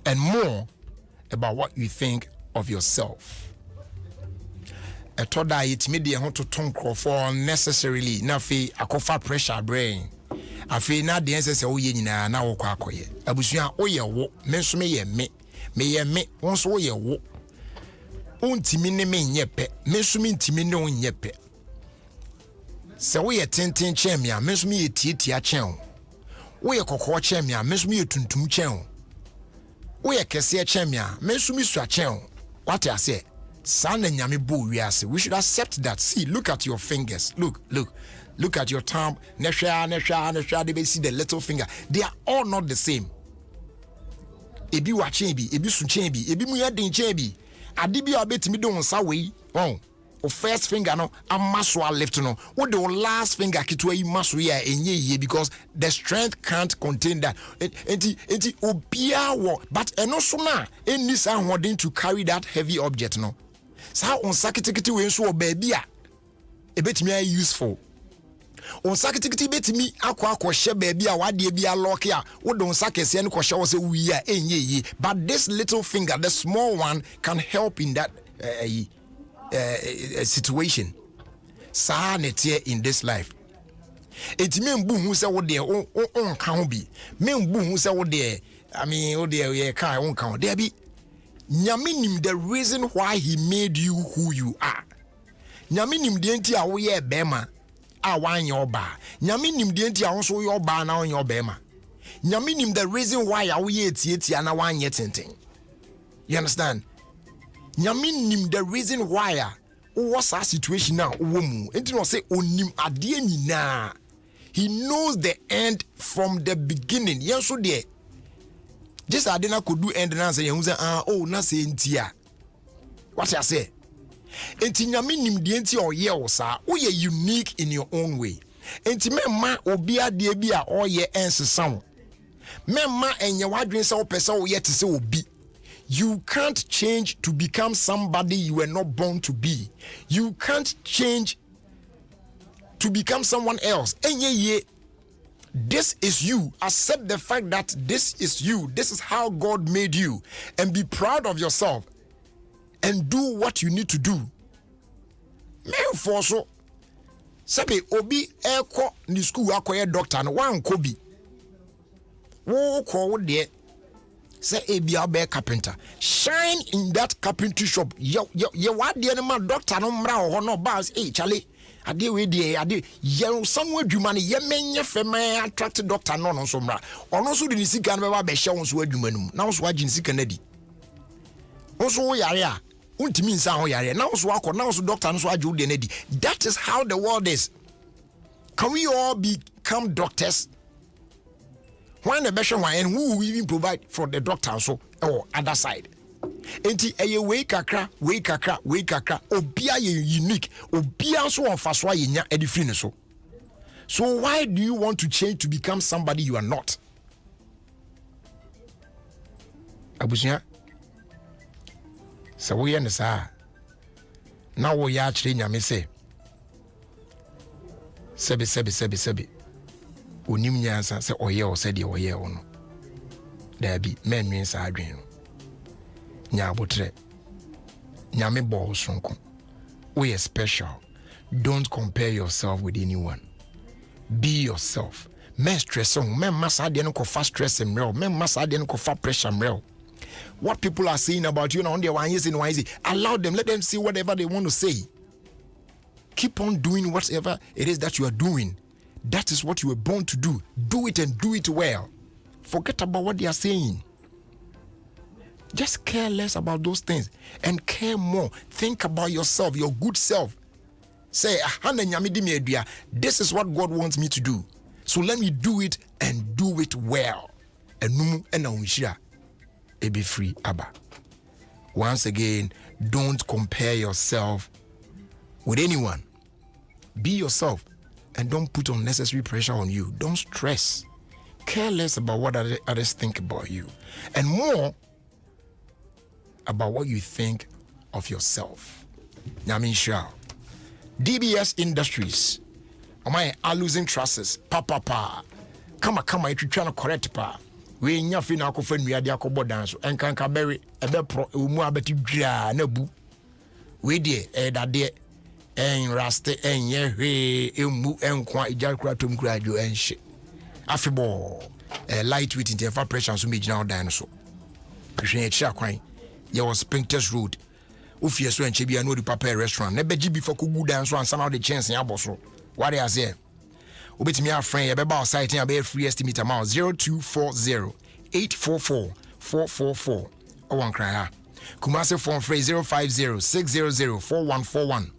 Speaker 1: and more about what you think of yourself. I thought that it made the to tongue for unnecessarily. Nafi akofa pressure brain. Afi na the answer say oye nyina na wo kwa akoye. Abusua oye wo menso me ye me wonso oye wo. Untimi ne me nyepe menso me ntimi ne on nyepe. Se wo ye tenten chen me a menso me ye tietia chen. Wo ye kokko chen me a menso me ye tuntum chen. Wo ye kese chen me a menso me sua chen. What I say? We should accept that. See, look at your fingers. Look at your thumb. They see the little finger. They are all not the same. Ebi wachenbi, ebi suchenbi, ebi muyadin chenbi. Adibi abetimi do onsa we. Oh, o first finger no amaswa left no. What the last finger kitwe maso ya enye because the strength can't contain that. Enti obia wo, but eno so na eni sa holding to carry that heavy object no. Sa on sakitikiti we nso baby a ebetimi are useful. On sakitikiti betimi akwa hye baby a wade bia lock a wo don sakese no hye wo se wi a enye yi, but this little finger, the small one, can help in that situation. Sa netie in this life. Eti membu hu se wo de on kan ho bi. Membu hu se wo de wo de ye kan on kan. There be Nyaminim the reason why he made you who you are. Nyaminim the enti a wo ye bema a wan your ba. Nyaminim the enti a wo so your ba na on your bema. Nyaminim the reason why a wo ye tietia na wan ye tenten. You understand? Nyaminim the reason why what's our situation now wo mu. Enti no say onim ade nyina. He knows the end from the beginning. Yen so there. Just I didn't could do end and answer you say na say ntia. What I say? Enti nyame nim de enti oye wo sa. Wo ye unique in your own way. Enti memma obi ade bi a oye ensesa wo. Memma enye wadwen se wo pese wo ye te se obi. You can't change to become somebody you were not born to be. You can't change to become someone else. Enye ye. This is you. Accept the fact that this is you. This is how God made you. And be proud of yourself. And do what you need to do. Men for so. Sabi obi eko ni school akoye doctor no wan kobi. Wo ko de say ebia be carpenter. Shine in that carpentry shop. Ye wa de no ma doctor no mra ho no ba Charlie. Ade we dey ade ye somewhere adwuma ne ye menye fema attract doctor no so mra ono so de sika no be ba hye won so adwuma num na so agin sika na di won so yare a untimi nsa ho yare na so akọ na so doctor no so age wo de na di. That is how the world is. Can we all become doctors? When the best one, and who will even provide for the doctor so or other side? Enti eye we kakra obia ye unique obia so on faswa ye nya edifri ne so. So why do you want to change to become somebody you are not? Abusia so we ne sa na wo ya kire nyame se sebe onim nyansa se oye o se de oye o no da bi menwen sa adwen no nya abotre nyame bo sonko we are special. Don't compare yourself with anyone. Be yourself. Men stress on men massa de no ko fast stress and real men massa de no ko fast pressure and real. What people are saying about you now on their one years in wise, allow them, let them see whatever they want to say. Keep on doing whatever it is that you are doing. That is what you were born to do. Do it and do it well. Forget about what they are saying. Just care less about those things and care more. Think about yourself, your good self. Say, this is what God wants me to do. So let me do it and do it well. And be free, Abba. Once again, don't compare yourself with anyone. Be yourself and don't put unnecessary pressure on you. Don't stress. Care less about what others think about you and more about what you think of yourself. Sure. DBS Industries. Are losing trusses. Pa. Come, you trying to correct pa. We nyafi na akofan wi ade akobo dance and kanka berry ebe pro umu abeti dra na bu. We de dade en raste en ye hwe emu enkwa ijakura tom kura jo enhye. Afebo lightweight interfa pressure so me gina dan so. Hwe e chia kwan. Ye was Spinkters Road. Ofie so enche bia no di papa restaurant. Na beji before kugu dan so ansa na the chance ya boso. What I say? Obetimi a friend yebeba site and be free estimate amount 0240 844 444 owan kran ha Kumasi phone phrase 050 600 4141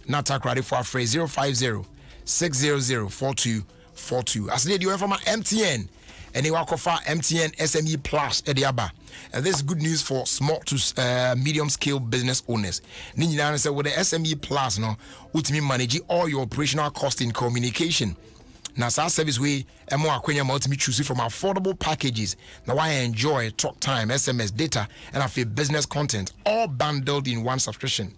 Speaker 1: Nata credit for phrase 050 600 4242 as they do from MTN and they walk off MTN SME Plus ediaba. And this is good news for small to medium scale business owners. Ninja say with the SME Plus no ultimately manage all your operational costs in communication. Now, our service way, more akwenya ultimately choose from affordable packages. Now, I enjoy talk time, SMS data, and I feel business content all bundled in one subscription.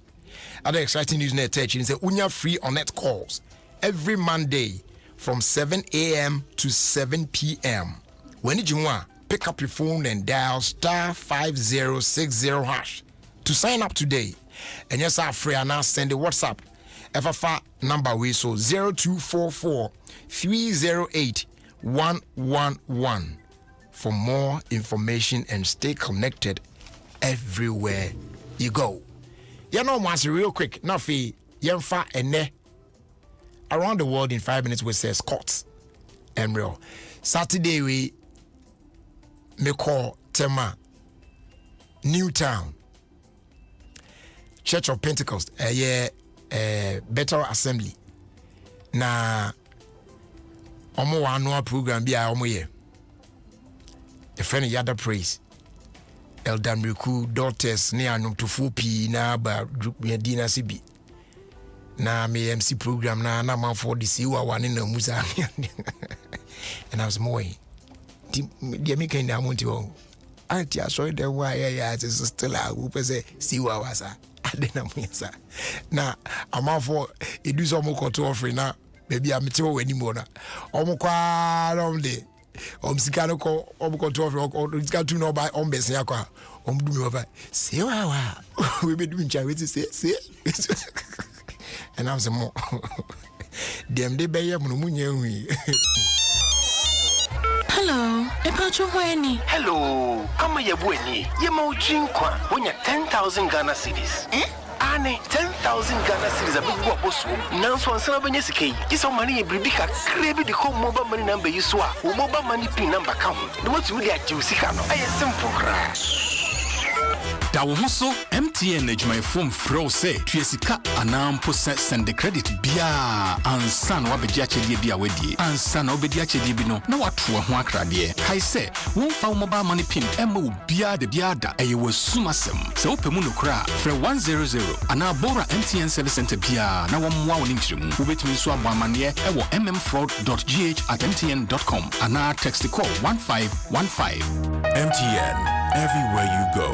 Speaker 1: Other exciting news net touch is unya free on net calls every Monday from 7 a.m. to 7 p.m. When did you want? Pick up your phone and dial *5060# to sign up today. And yes, our free and now send a WhatsApp. FFA number we so 0244 308 111 for more information and stay connected everywhere you go. You know, once real quick, now for Yemfa and around the world in 5 minutes we say Scots and real. Saturday we me call Tema Newtown Church of Pentecost Better Assembly na omo annual program bi a omo ye the friend Yada Praise Elder Mriku daughters ne anum to full p na ba group me dina sibi na me MC program na man for the siwa one na musa and I was more the me kind of monty o auntie I saw the why is still a who say siwa wasa adena musa na am for e do some to offering na baby am te o animo na omukwa romde sika no ko omko to offering sika tu no buy bese yakwa omdu me over siwa wa we be do ncha we say and I was more dem de be ye munya hui.
Speaker 4: Hello,
Speaker 3: Hello, I'm a Yabueni. Yemojinqua, when you're 10,000 Ghana cedis. Ane, 10,000 Ghana cedis a big waposu. Nanso and Sanabanesiki. This money a bribica, crabby the home mobile money number you saw, or mobile money pin number count. The what's really at Jusicano. I am simple crash.
Speaker 2: Dawohuso MTN ejumai phone fro say tuesika anampo send the credit bia ansa na wabedi achedie bia wedi ansa na obedi achedie bi no na watu ho akrade kai say won fa mobile money pin ema bia de bia da eye wasumasem se opemu no kra frɛ 100 ana bora MTN service center bia na womwa woni nkyiremu wobetumi so abamane ewo mmfraud.gh@mtn.com ana text call 1515
Speaker 5: MTN, everywhere you go.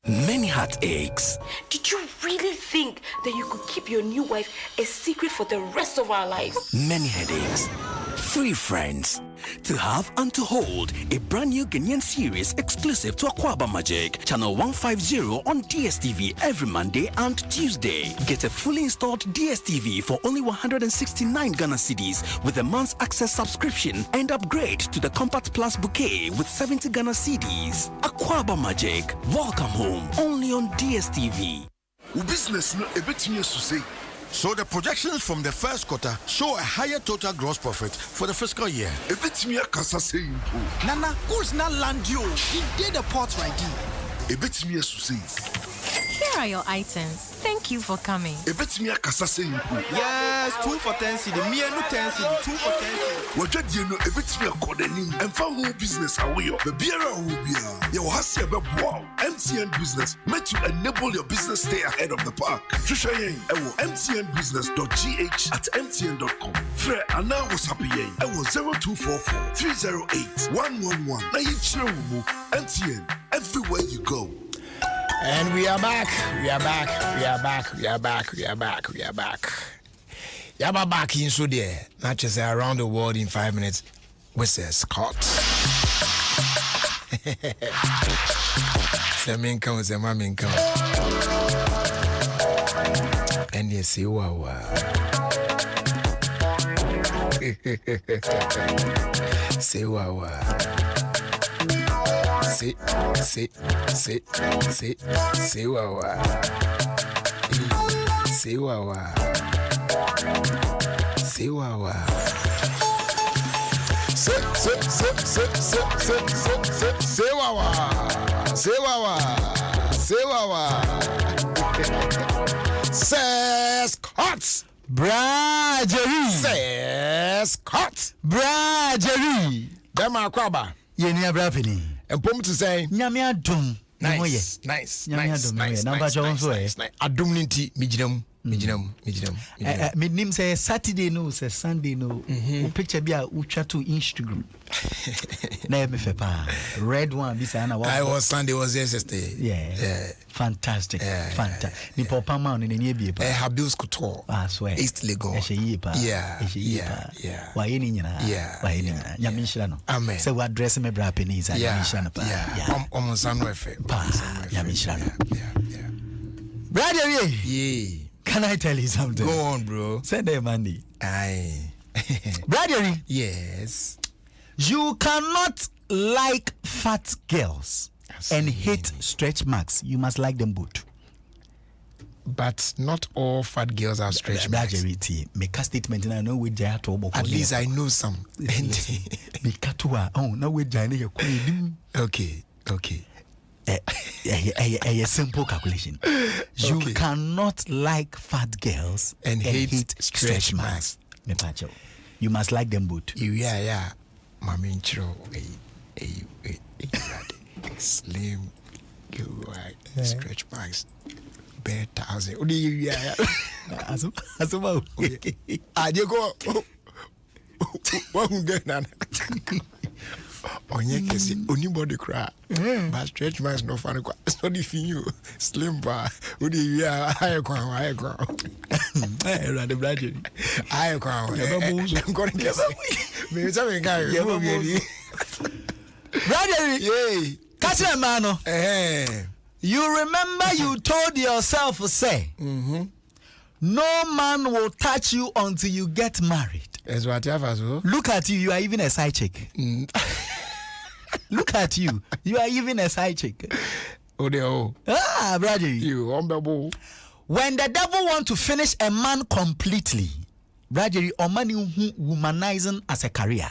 Speaker 6: Many heartaches.
Speaker 4: did you really think that you could keep your new wife a secret for the rest of our lives?
Speaker 6: Many headaches. Free friends. To have and to hold a brand new Ghanaian series exclusive to Aquaba Magic, channel 150 on DSTV every Monday and Tuesday. Get a fully installed DSTV for only 169 Ghana cedis with a month's access subscription and upgrade to the Compact Plus bouquet with 70 Ghana cedis. Aquaba Magic. Welcome home. Only on DSTV.
Speaker 7: Business no a bit to say. So the projections from the first quarter show a higher total gross profit for the fiscal year. A bit me a kasa saying,
Speaker 8: Nana, who's not land you? He did a port right.
Speaker 7: A bit me a say.
Speaker 9: Here are your items. Thank you for coming.
Speaker 7: A bit me a kasa saying,
Speaker 8: yes, 2 for 10 cedi, me no 10 cedi, 2 for 10 cedi.
Speaker 7: What you know, a bit me a coding and found business away. The beer will be a wow, MTN Business meant to enable your business stay ahead of the pack. mtnbusiness.gh at mtn.com. Fre Anna was happy. I was 0244 308 111. Now you chill, MTN everywhere you go.
Speaker 1: And we are back. Yaba back in so there. Not just around the world in 5 minutes. With Scott. Semin come, Semamin come. And you see wow. Say wow. Say wow. Say wow. Say wow. Says Scott.
Speaker 10: Brajery.
Speaker 1: Them are crabber.
Speaker 10: Yeni abrapini.
Speaker 1: And pom to say,
Speaker 10: Nyame adom.
Speaker 1: Nice. Adom ninti mijinam.
Speaker 10: Me name say Saturday no, say Sunday no. Picture be a ucha to Instagram. Na me fepa. Red one be say na
Speaker 1: I was Sunday was yesterday.
Speaker 10: Yeah. Fantastic. Fantastic. Ni papa man ni nie bi pa.
Speaker 1: Habil's Couture.
Speaker 10: I swear.
Speaker 1: East Lego. Yeah.
Speaker 10: Wa yeni nyina. Wa yeni nyina. Nyame nhyira no.
Speaker 1: Amen.
Speaker 10: Say we address me bra penisa nyame nhyira no pa.
Speaker 1: Yeah. Omo wefe.
Speaker 10: Nyame nhyira no. Yeah. Brother,
Speaker 1: yeah.
Speaker 10: Can I tell you something?
Speaker 1: Go on, bro.
Speaker 10: Send them money.
Speaker 1: Aye.
Speaker 10: Brother,
Speaker 1: yes.
Speaker 10: You cannot like fat girls and hate stretch marks. You must like them both.
Speaker 1: But not all fat girls are stretch marks.
Speaker 10: Make a statement and I know we jaya to.
Speaker 1: At least I know some. Okay.
Speaker 10: A simple calculation. You cannot like fat girls
Speaker 1: and hate stretch marks.
Speaker 10: You must like them both.
Speaker 1: Yeah. Mami Chro, slim, stretch marks, bare 1,000. Yeah. Onye kesi anybody cry. But stretch marks no fun. It's not if you slim bar. Udi ya high crown. Eh, rather black. High crown. I'm going to guess. Me something guy.
Speaker 10: Brother, yay. Catch a mano. You remember you told yourself say, no man will touch you until you get married.
Speaker 1: As what
Speaker 10: Look at you are even a side chick. Look at you are even a side chick.
Speaker 1: Brother.
Speaker 10: You humble. When the devil want to finish a man completely, brother, or man womanizing as a career.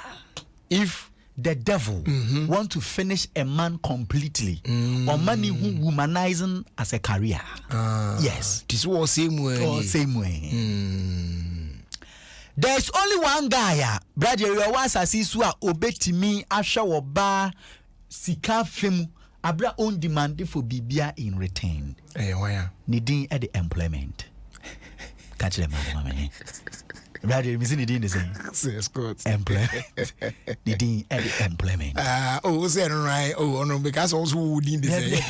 Speaker 10: If the devil want to finish a man completely, or man womanizing as a career. Yes.
Speaker 1: This was same way.
Speaker 10: There's only one guy, brother. You was asiswa obetimi asha woba sika femu abra on demand for bibia in return.
Speaker 1: Why?
Speaker 10: Needing at the employment. Catch them, mama. Brother, you see the same.
Speaker 1: Yes, good.
Speaker 10: Employment. Needing at the employment.
Speaker 1: Say right. No, because also wouldn't the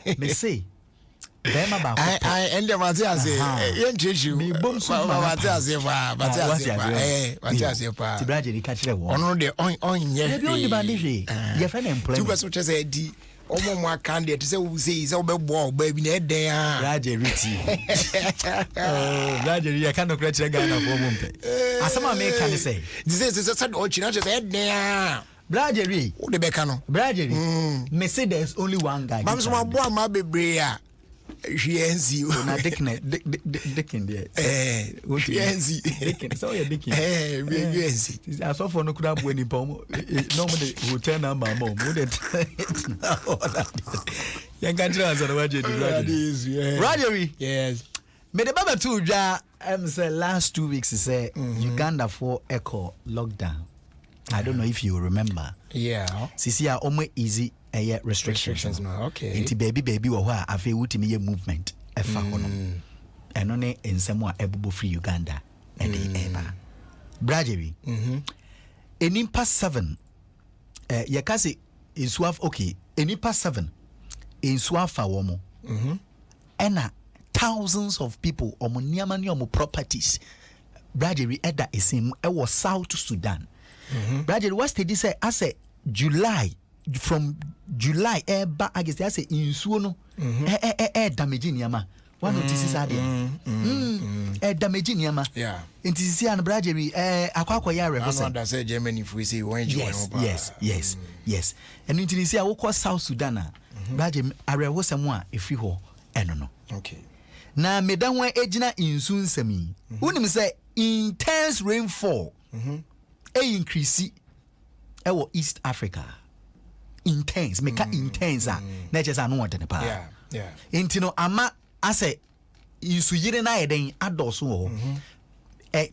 Speaker 1: same.
Speaker 10: Me say.
Speaker 1: I end the Matias. Me boom so Matias.
Speaker 10: Brother, catch the one.
Speaker 1: On the on
Speaker 10: yeah. Your friend employment.
Speaker 1: Two person just said D. Omo more candidate say we say is obe ball baby na dey ah.
Speaker 10: Brother Riti. Brother, you can't catch the guy na for mumpe. Asama me can say.
Speaker 1: This is said o china just head there.
Speaker 10: Brother Ri.
Speaker 1: Who the beka no?
Speaker 10: Brother Ri. Me say there's only one guy.
Speaker 1: Mam so ma boa ma bebre a. Hwienzi o
Speaker 10: na dicken there.
Speaker 1: Hwienzi.
Speaker 10: Dicken. So you dicken.
Speaker 1: Hwienzi.
Speaker 10: I saw for no could have when no the hotel number mom wouldn't. You can tell us what you do. Radiory.
Speaker 1: Yes.
Speaker 10: Me the baba too ja say last 2 weeks say Uganda for echo lockdown. I don't know if you remember.
Speaker 1: Yeah.
Speaker 10: Sisi a omo easy restrictions
Speaker 1: no. Okay.
Speaker 10: Inti baby wo ho a afi wutimi ye movement efa ho no. Eno ne ensemo a ebobo free Uganda and eba. Brajeri. Enimpa 7 yakase insuaf okay. Enimpa 7 insuafa wo mo. Ena thousands of people omo niama ni omo properties. Brajeri eda esim was South Sudan. Brajeri what study say as a July from July eba agist I say insuo no damage niama. One notices are there. Damage niama.
Speaker 1: Yeah.
Speaker 10: Intisi an Brajeri akwa ya represent.
Speaker 1: I say Germany if we say when you
Speaker 10: yes. And intisi a South Sudan. Brajeri are wo semwa efi ho eno.
Speaker 1: Okay.
Speaker 10: Na medanwa ejina insu nsami. Unim say intense rainfall increase ewo East Africa. Intense, meka intense na chesa no wante ne pa.
Speaker 1: Yeah.
Speaker 10: Intino ama ase insu yire na eden adoso ho.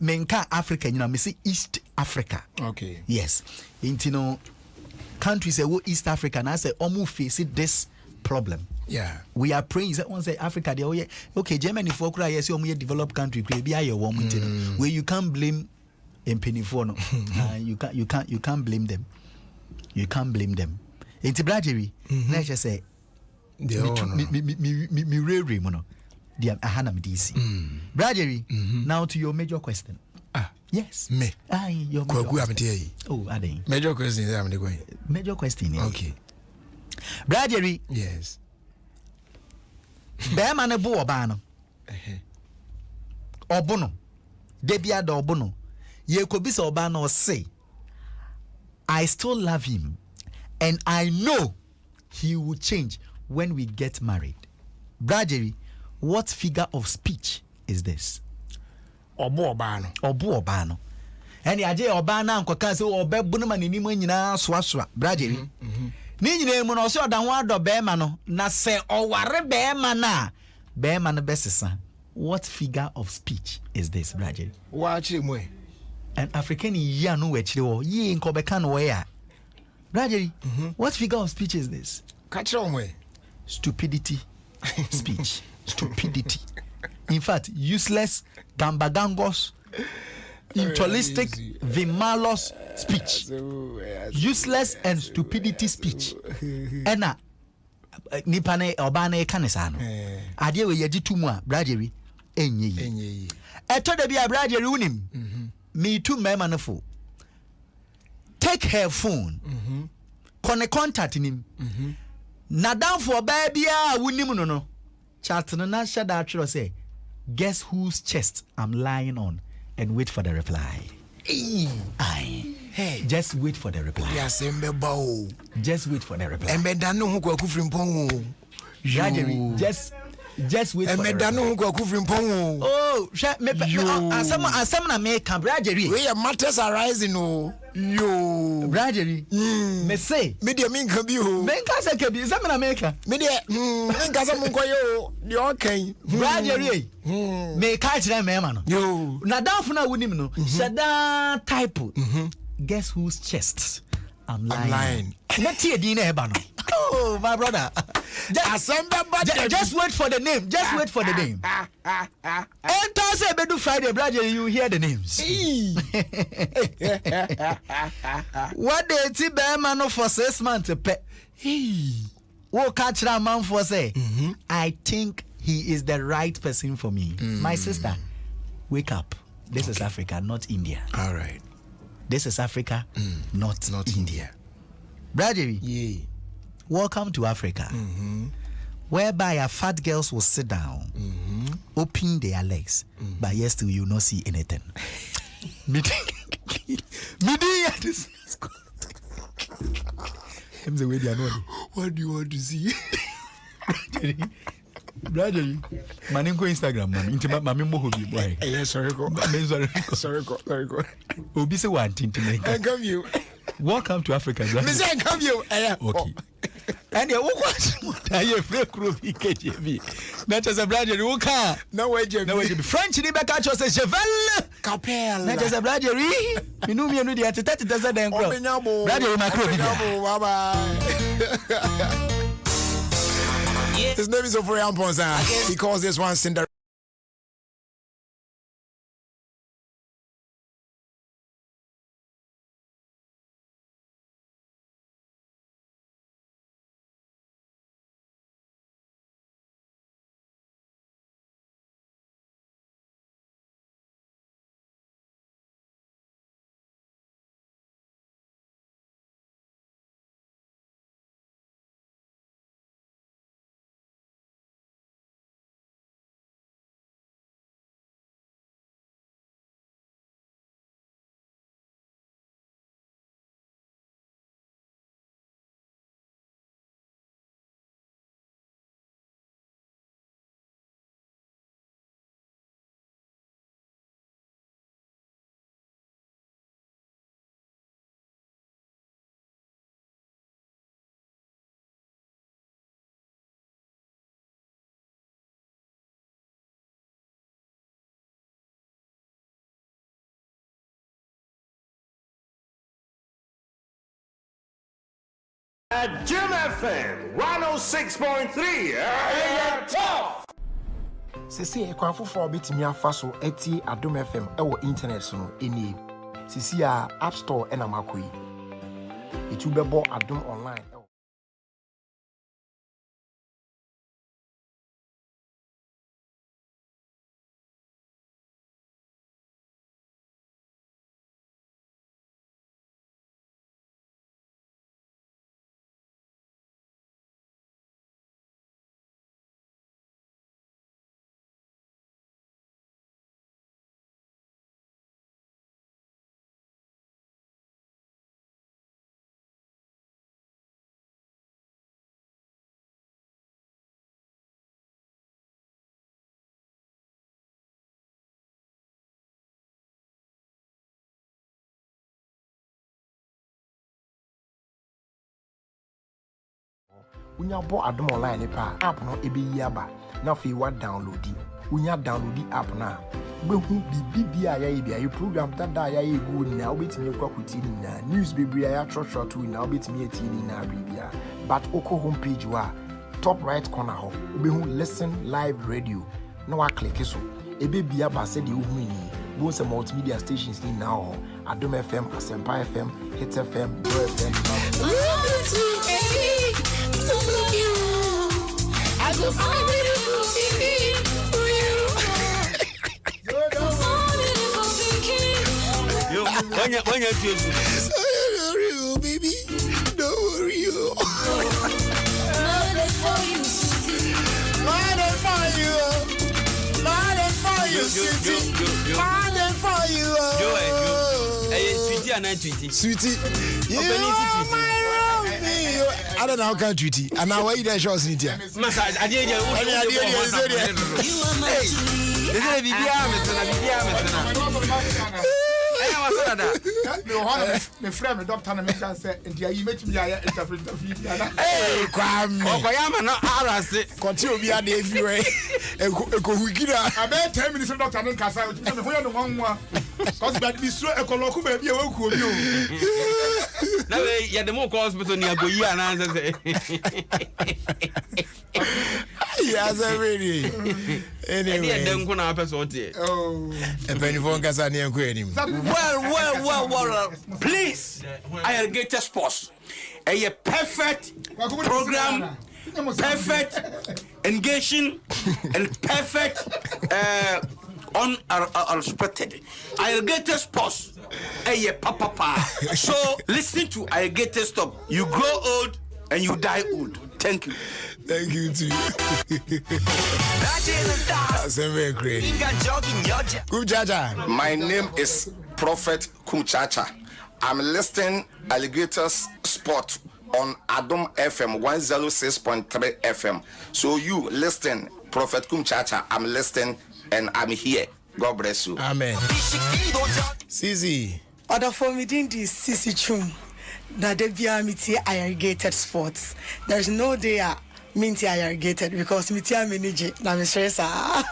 Speaker 10: Menka Africa nyina me say East Africa.
Speaker 1: Okay.
Speaker 10: Yes. Intino countries ewo East Africa na say omu face this problem.
Speaker 1: Yeah.
Speaker 10: We are praying that once Africa they okay Germany for kura yes you developed country be your woman where you can't blame penny no. You can't blame them. You can't blame them. It's Brajeri. Let's just say me rare mono. The Ahanam DC. Brajeri. Now to your major question. Yes.
Speaker 1: Me.
Speaker 10: Your major question. Oh, Adom.
Speaker 1: Major question I'm going.
Speaker 10: Major question.
Speaker 1: Okay.
Speaker 10: Brajeri.
Speaker 1: Yes.
Speaker 10: Bema ne bo oba no. Obono. Debia da obono. Ye kobisa oba no say I still love him and I know he will change when we get married. Brajeri, what figure of speech is this?
Speaker 1: Obo oba no.
Speaker 10: Eni aje oba na nkoka se obebunu ma nini nyina soasoa. Brajeri. Ni nyina mu no se oda ho ado bema no na se oware bema na bema no besesa. What figure of speech is this, Brajeri?
Speaker 1: Wa chire mu
Speaker 10: an African ya no we chire wo ye nko beka no we ya. Brajeri, what figure of speech is this?
Speaker 1: Ka chire mu
Speaker 10: stupidity speech. Stupidity. In fact, useless gambagangos intolistic vimalos speech. Useless and stupidity speech. Ena nipane obane kanisa no. Ade we yedi tumu a Brajeri enye. Eto de bia Brajeri unim. Me too mema no fo. Take her phone. Contact him. Na down for baby unim no. Chat no na shada atro say guess whose chest I'm lying on and wait for the reply. Hey, just wait for the reply.
Speaker 1: Just
Speaker 10: wait for the reply. Just wait for the reply. Oh, asam na me can Brajeri.
Speaker 1: Where matters are rising yo
Speaker 10: Brajeri. Me say
Speaker 1: media min can be ho.
Speaker 10: Men ka say kebi asam na me ka.
Speaker 1: Media men ka say munko yo. The okay.
Speaker 10: Brajeri. Me ka kire me ma no.
Speaker 1: Yo.
Speaker 10: Na danfo na wonim no. Shada type. Guess whose chest I'm lying. Let here din e ba no. Oh, my brother. Just wait for the name. Just wait for the name. And Thursday, Bedu Friday, brother, you hear the names. What they see man for 6 months to pay. What catch that man for say? I think he is the right person for me. My sister, wake up. This is Africa, not India.
Speaker 1: All right.
Speaker 10: This is Africa, not India. Brajeri, welcome to Africa, whereby our fat girls will sit down, open their legs, but yes, still you not see anything.
Speaker 1: What do you want to see?
Speaker 10: Brother, maninko Instagram man. Intima mami mo hobi boy.
Speaker 1: Yes, sorry go. Sorry go.
Speaker 10: Obi se one thing to make.
Speaker 1: I come you.
Speaker 10: Welcome to Africa.
Speaker 1: Me say I come you.
Speaker 10: Okay. And you what? Are you free group KJV? Not as a brother who can. No way, French ni be catch us Cheval.
Speaker 1: Capel.
Speaker 10: Not as a brother. Me no the 30,000 den. Brother, my crew.
Speaker 1: Bye bye. His name is Ofie Kwanso. He calls this one Cinderella.
Speaker 11: At Jim FM 106.3, top.
Speaker 1: Sisi ekwan fofo obetimi afa so eti Adom FM ewo internet so no eni. Sisi a App Store ena makoyi. Etu bebo Adom online. Unya bo Adom online pa app no ebe yi aba na fe wa download unya download app na be hu bibi a ya bia program dada ya ye go na obetimi kwakuti ni na news bebre ya short na obetimi eti ni na bibia but oko homepage wa top right corner ho obe hu listen live radio na wa click so ebe bia ba se de hu ni bo se multimedia stations ni na ho Adom FM, Asempa FM, Hit FM, Bro FM.
Speaker 11: I go find beautiful baby for you. When you don't worry, baby. Don't worry, you. Money for you, city. Money for you. Money for you, city. Money for you. Hey, sweetie, and I tweety.
Speaker 1: Sweetie, you are my Romeo. I don't know how can tweety. And now why you there shows in here?
Speaker 11: Massage. I did. You are my Julie. This is a video. I was that.
Speaker 12: My friend, doctor, and I said, and you met me. I interpret the video.
Speaker 1: Hey, Kwame.
Speaker 11: I am not Aras.
Speaker 1: Continue be at the everywhere.
Speaker 12: I bet 10 minutes of Doctor and Casa. We are the one more. Because that be so a colloquial baby.
Speaker 11: Now, you had the more calls, but only a good year and answer.
Speaker 1: Yes, already. Anyway,
Speaker 11: don't go up as what it.
Speaker 12: Oh,
Speaker 1: a penny phone Casani and Queen.
Speaker 6: Well. Please, Alligator Sports. A perfect program, perfect engaging, and perfect unexpected. Alligator Sports. A papa. So listen to Alligator Stop. You grow old and you die old. Thank you.
Speaker 1: Thank you too. That's very great. Kumchacha.
Speaker 13: My name is Prophet Kumchacha. I'm listening Alligators Sport on Adom FM 106.3 FM. So you listen, Prophet Kumchacha. I'm listening and I'm here. God bless you.
Speaker 1: Amen. Sisi.
Speaker 14: Other for me didn't this Sisi Chum. That they be a irrigated sports. There's no day minty irrigated because miti a manage na me stress
Speaker 15: over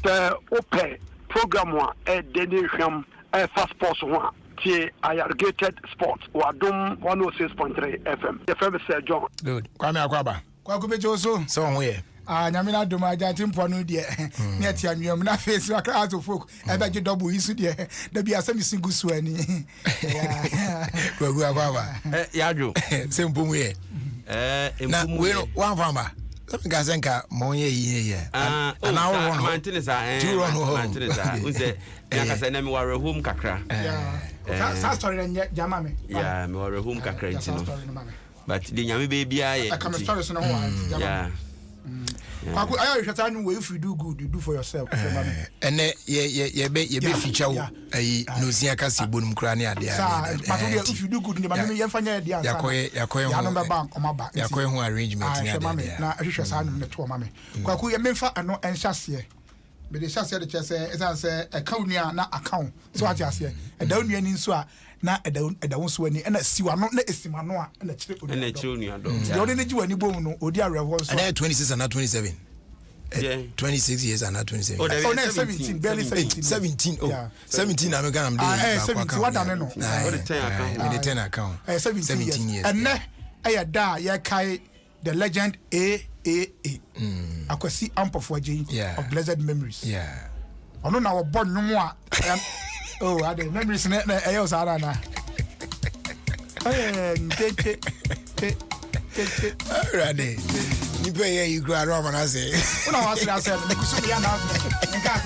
Speaker 15: the open program one e dey hwam e fast sports one tie irrigated sport or Adom 106.3 FM. The famous John.
Speaker 1: Good. Kwame Akwaba.
Speaker 12: Kwaku so.
Speaker 1: So here.
Speaker 12: Nyamina do my jatim ponu de net ya nwam na face wa crowd of folk e be double isu de da bia sami single su ani
Speaker 1: Kwaku Akwaba.
Speaker 11: Yadwo.
Speaker 1: Say mpumu here.
Speaker 11: Mpumu
Speaker 1: we no one farmer. Some guys think money here. And now run home.
Speaker 11: You run home. Unse yakasa na me ware home kakra.
Speaker 12: Sa story na jama me.
Speaker 11: Yeah, me ware home kakra ntino. But the nyame baby aye.
Speaker 12: I come stories no one.
Speaker 11: Yeah.
Speaker 12: Kwaku ayo hweta nu if you do good you do for yourself.
Speaker 1: And ye be feature no zia ka si bonum kra ne ade
Speaker 12: ade. If you do good ni ma me ye fanya ade ansa.
Speaker 1: Yakoye
Speaker 12: ya no be bank o ma ba.
Speaker 1: Yakoye ho arrangement ni ade.
Speaker 12: Na hwehwe sa nu ne to ma me. Kwaku ye memfa ano enhyase. Me de hyase de chese esan se account ni na account. So what you say? E da onua ni nso a na eda won so ani na siwa no na esima no a na chire
Speaker 11: onua. Na chire onua do.
Speaker 12: The only ni jiwa ni bom no odi arewo so.
Speaker 1: And 26 and not 27. Yeah. 26 years and not 27.
Speaker 12: Oh, no, 17, barely 17.
Speaker 1: 17. Oh, yeah. 17. I'm going
Speaker 12: to 17. What I know.
Speaker 1: The 10 account. 17 years.
Speaker 12: And now, ya kai the legend AAA. Akwasi ampo for J of blessed memories.
Speaker 1: Yeah.
Speaker 12: I know now born no more. Oh, I the memories na ayo sara na.
Speaker 1: Already. You pay you grow around and I say.
Speaker 12: When I was there, because you now and can't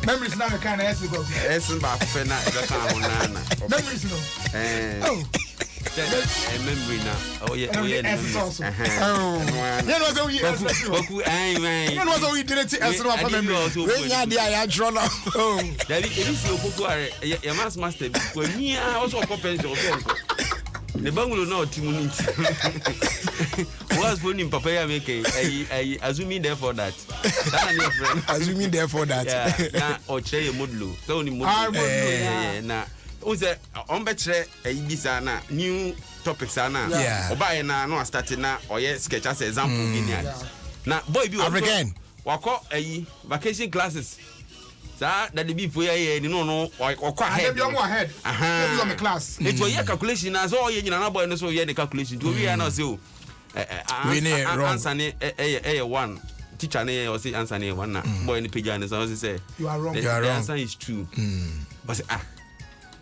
Speaker 12: memories now kind of as you go.
Speaker 11: It's about fena
Speaker 12: memories no.
Speaker 11: Oh. Memory now. Oh yeah. Oh yeah.
Speaker 12: Oh. You know so we. You know so we did it as no memory.
Speaker 1: When you dey I draw now. Oh.
Speaker 11: That is your book are your master when me also compensation. The bangolo no timuniti. Was winning papaya making I assuming therefore that. That's your friend.
Speaker 1: Assuming therefore that.
Speaker 11: Yeah. Na oche modlu. So ni modlu. Na uze on betre ibisa na new topics na. Oba na no start na oye sketch as example gini. Na boy bi
Speaker 1: African.
Speaker 11: Wako vacation classes. That the before you no or
Speaker 12: ahead. Be ahead. Be on the class.
Speaker 11: It was your calculation as all you na boy no so the calculation. To we are not so.
Speaker 1: We need
Speaker 11: answer a one. Teacher ne or say answer ne one na. Boy in the page so say
Speaker 12: you are wrong.
Speaker 11: The answer is true. But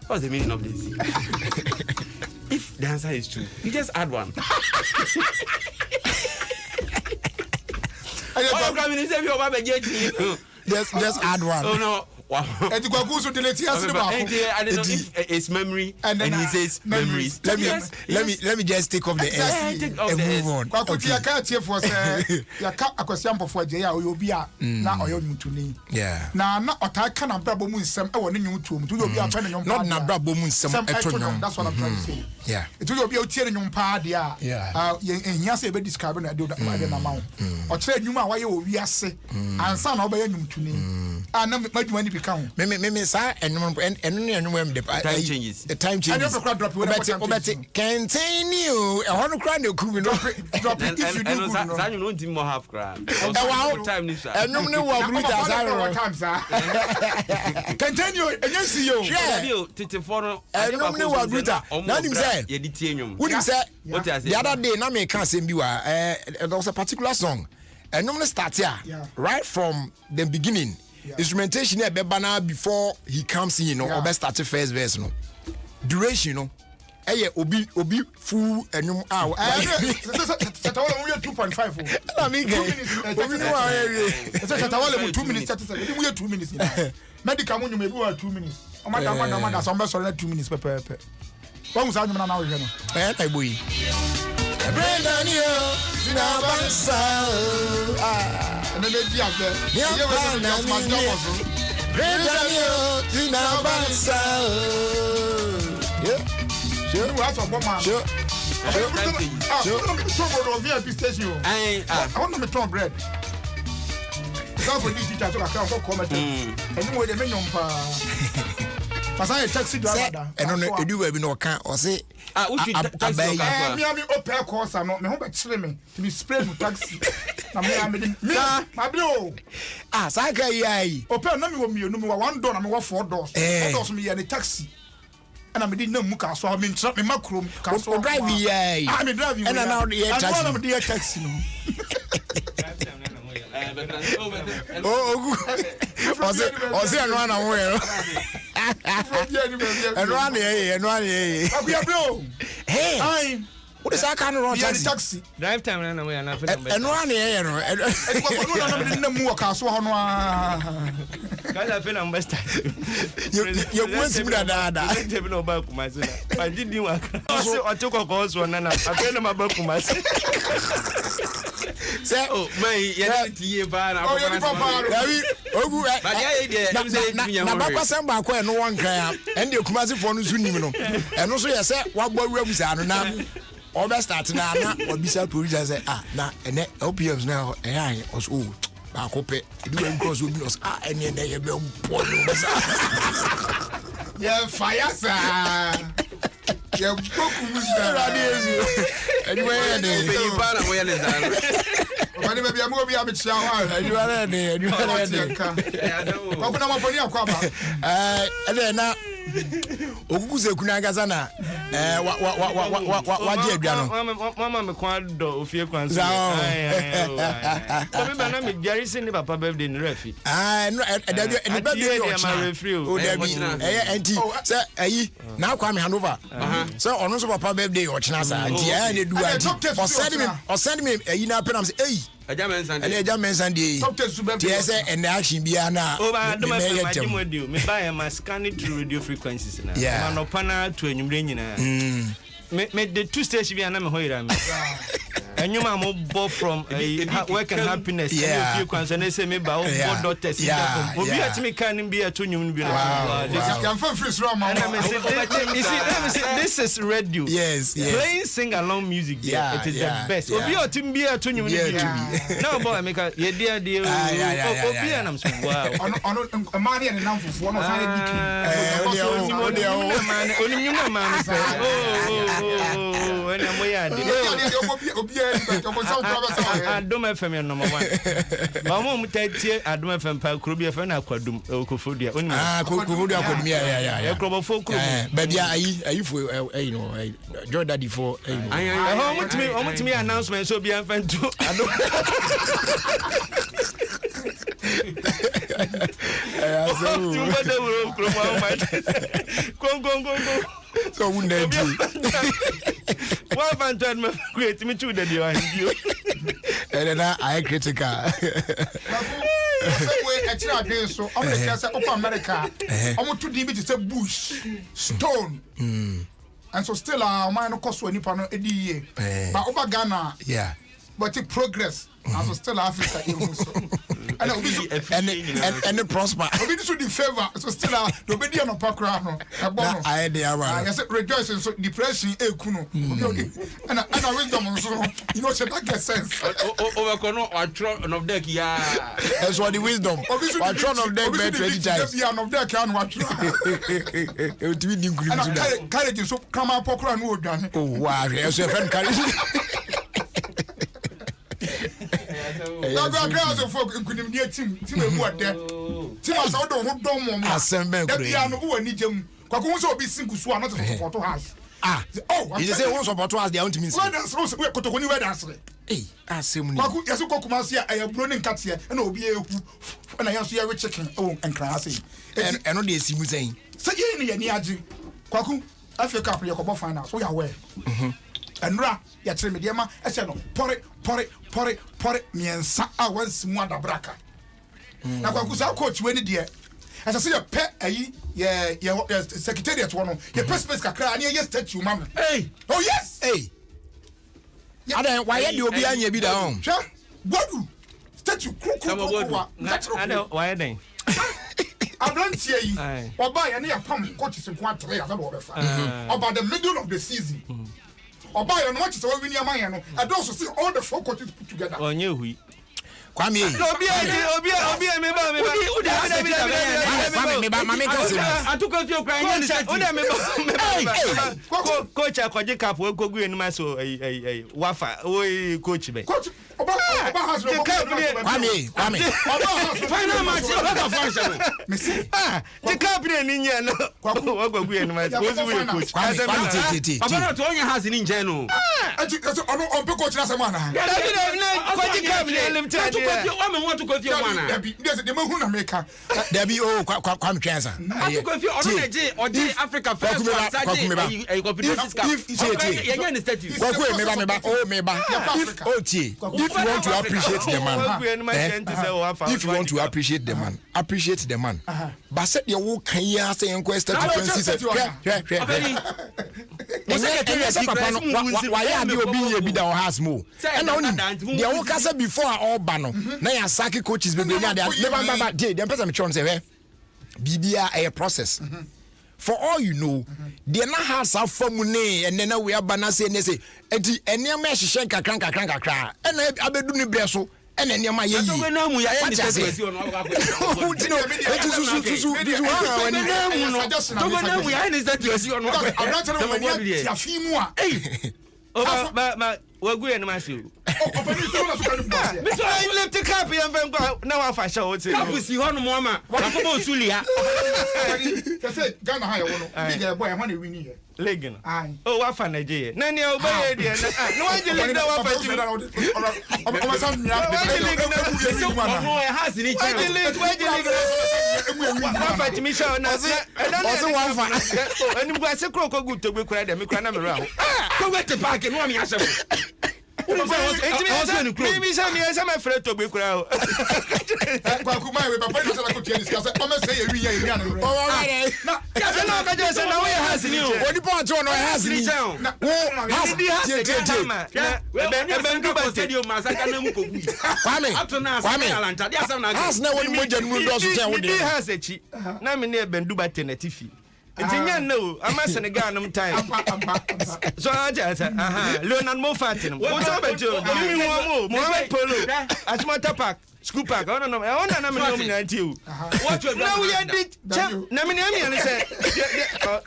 Speaker 11: what's the meaning of this? If the answer is true, you just add one.
Speaker 1: Just add one.
Speaker 11: Oh no. Wow.
Speaker 12: And you go so delete
Speaker 11: it's memory and he says memories.
Speaker 1: Let me just take off the S and move on.
Speaker 12: Okay. You can't hear for say you can't akwasiam for je ya oyobia na oyomutuni.
Speaker 1: Yeah.
Speaker 12: Na otai kana brabo mu nsem e woni nyumtu mu. Tu obi afa ne nyumpa.
Speaker 1: Not na brabo mu nsem etonyo.
Speaker 12: That's what I'm trying to say.
Speaker 1: Yeah.
Speaker 12: It will be otie ne nyumpa de a. Ehia say be describe na do that na ma wo. O kire nyuma wa ye owi ase. Ansa na oba ye nyumtuni. Na madwuma ni become.
Speaker 1: Me sa enum the
Speaker 11: time changes.
Speaker 1: The time changes.
Speaker 12: I drop
Speaker 1: continue. I want to cry no ku drop it if you do good.
Speaker 11: That you don't more half cry. Time ni sha.
Speaker 1: Enum ne wa bruta
Speaker 12: continue and you see you.
Speaker 11: Yeah. Tete for no.
Speaker 1: Enum ne wa bruta. Na nim say.
Speaker 11: Ye di tie nwum.
Speaker 1: Who say?
Speaker 11: What you say?
Speaker 1: The other day na me can say bi wa there was a particular song. Enum ne start here right from the beginning. Instrumentation here bebana before he comes in, or best start the first verse, no. Duration, no. Obi full enum hour.
Speaker 12: 2.5.
Speaker 1: I mean, 2
Speaker 12: minutes. 2 minutes. Medical when you may go 2 minutes. Oh my God, somebody sorry 2 minutes per. What was I now?
Speaker 1: I boy. Brenda Neo, Zinabansa.
Speaker 12: And then they have the
Speaker 1: Brenda Neo, Zinabansa. Yeah, sure. Sure.
Speaker 12: I want to make bread. Stop with this teacher so I can't comment. Anyway, they make Parce que taxi driver
Speaker 1: and on the do we no can or say
Speaker 11: me
Speaker 12: open course no me ho be kire me to be spray to taxi na me my bro
Speaker 1: saka yi
Speaker 12: open na me wo mienu me wa one door na me wa four doors doors me ya the taxi and I'm in no muka, so I'm in macrum.
Speaker 1: Drive here.
Speaker 12: I'm driving. And now the taxi.
Speaker 1: Was there one aware? And one here. Hey, what is that kind of wrong taxi?
Speaker 16: Drive time and away and
Speaker 1: one here.
Speaker 12: And
Speaker 16: I feel I'm best.
Speaker 1: You're going to be
Speaker 16: about myself. I didn't work. I took a course one and I feel about myself.
Speaker 1: Say, oh, my, yeah, no one can, and the Kumasi phone is winning. And also, I said, what boy was now? All that starting now, or be self producer. Now, and OPMs now, and I was old. I hope it didn't cross with us. And then they have been poor.
Speaker 12: Yeah, fire, sir. Yeah,
Speaker 1: anyway,
Speaker 12: maybe I'm going to be a shower.
Speaker 1: You are there. You are there. Now, Okuze kunagazana waje aduano
Speaker 16: mama me kwado OfieKwanso ko me bana me jarisi ni papa birthday ni refi
Speaker 1: no e birthday o
Speaker 16: ma refi
Speaker 1: o dabi enti say ayi na kwa me handover so ono so papa birthday o china sa enti ne du anti o send me ayi na penam say hey
Speaker 16: Ajamen
Speaker 1: Sunday. Yes, and action be ana.
Speaker 16: Me buy a scan it through radio frequencies now. Yeah. Man opana to enyumre nyina. Me the two stations be ana me hoira me. Enyuma mo bo from work and happiness. Yeah. OfieKwanso na say me ba o doctors. Yeah. Obi atimi kan be ato nyum bi na.
Speaker 12: Yan fan free from man.
Speaker 16: This is radio.
Speaker 1: Yes.
Speaker 16: Playing sing along music. Yeah. It is the best. Obi atimi be ato nyum bi. Now boy make a ye dia obi anam so wow.
Speaker 12: Ono man here na fufu no say diki.
Speaker 16: Oni nyuma man say. Oh, and am we are. Adom FM number 1. Mama mutatie Adom FM pa kuro bi FM na Kwadum Kofodia. Oni
Speaker 1: Kofodia Kwadum ya.
Speaker 16: Ekrobo fo kuro.
Speaker 1: Baby ayi fo you know Joy Daddy for you know.
Speaker 16: Omutimi announcement so bi anfa nto Adom.
Speaker 1: So we need
Speaker 16: one fan turn me create me to the video.
Speaker 1: And then I critical.
Speaker 12: Extra days so I'm the case of America. I'm to deep to say bush stone. And so still mine cost when you pano edi but over Ghana.
Speaker 1: Yeah.
Speaker 12: But it progress. And so still Africa even so. And
Speaker 1: and prosper.
Speaker 12: We need to the favor. So still nobody on pakra no.
Speaker 1: I dey awa.
Speaker 12: I say rejoice so depression kuno. And wisdom so you know that get sense.
Speaker 16: Over kono or tron of deck ya.
Speaker 1: That's what the wisdom. Or tron of deck bet 20 times.
Speaker 12: Be of deck can watch.
Speaker 1: It will be good.
Speaker 12: And carry so come up pakra no dwan.
Speaker 1: Oh wow. So your friend carry.
Speaker 12: Now go girls of folk couldn't be a team emu there. Team as all don't dom
Speaker 1: assemble.
Speaker 12: That piano who any gem. Kwakunso be single so not to support house.
Speaker 1: You say one support house they want me.
Speaker 12: Where dance we kotokoni where dance.
Speaker 1: Hey, asem ni.
Speaker 12: Kwaku yeso kokumasi I am running cat here and obi ehu. And I am so here chicken and classy.
Speaker 1: And no dey simu saying.
Speaker 12: Say ye ni agi. Kwaku Africa play ko finals. We are where. Enra ya tire me diema e se no pore miensa a wansi mu adabraka na kwa kusa coach we ni de asa se ye pe ayi ye secretariat wono ye pe space kakra na ye statue mam
Speaker 1: hey
Speaker 12: oh yes
Speaker 1: hey ada why ye obi anya bi da hon
Speaker 12: hwe bodu statue kukuru
Speaker 16: ada why den
Speaker 12: abrantie yi oba ye na ye pam coach se ko atre ya do obefa about the middle of the season Oba you know what is we win your man no. I don't see all the four coaches put together.
Speaker 16: Onye hui.
Speaker 1: Kwame.
Speaker 16: Obi me ba.
Speaker 1: Kwame me ba mama ka se.
Speaker 11: Atuko fi okran nya ni set.
Speaker 16: Coach akwaje cap we kogu enuma so wafa we coach be.
Speaker 12: Coach Oba has no
Speaker 1: Kwame.
Speaker 11: Final match what of function.
Speaker 12: Messi.
Speaker 16: The captain ni nya no. Wa kogu enuma so we coach.
Speaker 1: Kwame.
Speaker 11: Oba to onya has ni nje no.
Speaker 12: Ono on pe coach na se mo na.
Speaker 16: Kwaje captain limited.
Speaker 11: Atuko fi o me want to go fi o mana.
Speaker 12: Debi de mahu na meka.
Speaker 1: Debi o Kwame Kwanso.
Speaker 11: Atuko fi ono na je odi Africa first one saje e competition cup. Yenya ni status.
Speaker 1: Kwaku me ba if you want to appreciate the man, if you want to appreciate the man. But said you wo kan ya say enquest frequency say papa no wa ya bi obi ye bi da o has mo e na oni de wo kasa before all ba no na ya saki coaches be nya de ba dem person me chon say bibia a process. For all you know, they na has a formune and then we are banana say enti enia me hihye kakran and abedu ni breso and enia ma ye yi
Speaker 11: to na mu ya ye ni status on wa
Speaker 1: to
Speaker 11: na mu ya ni status on wa
Speaker 12: I'm not telling you ya fi mu a
Speaker 16: ma wagu ya ma si Mr. I left the cap here and now I fashion what say.
Speaker 11: Cap si ho no mo ma. Wa ko bo sulia.
Speaker 12: Say Ghana ha ya wono. Big boy when we need.
Speaker 16: Legend. Oh, wa fa Nigeria. Na ni o ba ye dia na. No wa je leg na wa fa ti.
Speaker 12: O ma sam nya.
Speaker 11: No e has ni chan.
Speaker 16: Wa je leg. Wa fa ti mi sha na.
Speaker 1: Ozo wa fa.
Speaker 16: Ani bu ase kro ko gu to gbe kura de me kura na me ra ho.
Speaker 11: Ko we te park no am ya se.
Speaker 16: Maybe some years I'm afraid to be crowd.
Speaker 12: Kwakuma we papa no say ko tie discuss o me say e wi ya e wi
Speaker 16: na just no ka just na we has ni o
Speaker 1: odi point no has ni
Speaker 16: na has
Speaker 11: ben do ba stadium masaka na mu kogu Kwame Alanta dia sam na
Speaker 1: has na woni moja nu do so chen wo de
Speaker 16: has echi na me na ben do ba tenatifi Etinya no, I'm a Senegal no time. So I just Leonard Moffat. What's up with you? Mohamed Polo. Ajmata Park. School Park. I don't know. I want to nominate you. What you now we did nominate me and say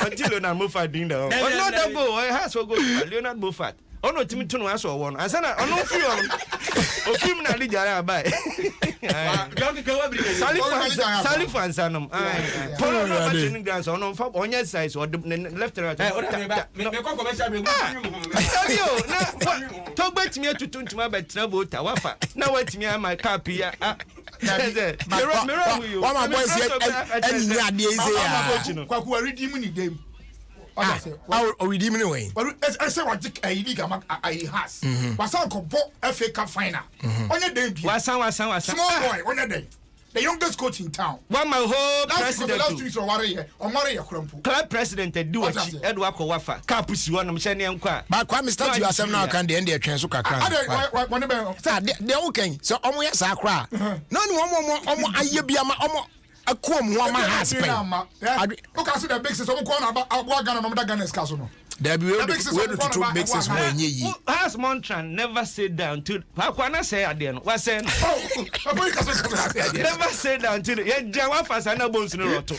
Speaker 16: until Leonard Moffat did now. But not the go. I has to go Leonard Moffat. Ono timi tunu aso won asana ono fi on o film na lijara bai Salif Ansanom polo no training grounds ono fa onye size or left right
Speaker 11: me ko commercial me
Speaker 16: na to gbetimi atutu ntuma betra vota wafa na watimi ama cap ya
Speaker 1: One my boys here and you are the
Speaker 12: Kwaku redeem ni dem.
Speaker 1: How redeem ni way?
Speaker 12: I say what a league I has. Was uncle FA Cup final. On your day.
Speaker 16: Wasan.
Speaker 12: Small boy, on your day. The youngest coach in town.
Speaker 16: One my whole
Speaker 12: president. Last 2 weeks or Maria Crumpo.
Speaker 16: Club president do it. Edward Wafa. Capusi one mchani yankwa.
Speaker 1: But Kwame start you asem now can the end trenso kakra. They okay. So omo ya sakra. No ni omo aye bia ma omo akom ho ma has pen.
Speaker 12: O ka see the big sis omo ko na abo Ghana no da Ghana escaso no.
Speaker 1: There be way to two big sis mo enye yi.
Speaker 16: Has Montran never sit down to Hakwana say ade no. What say? Never sit down to ye jawa fasa na bonsu no roto.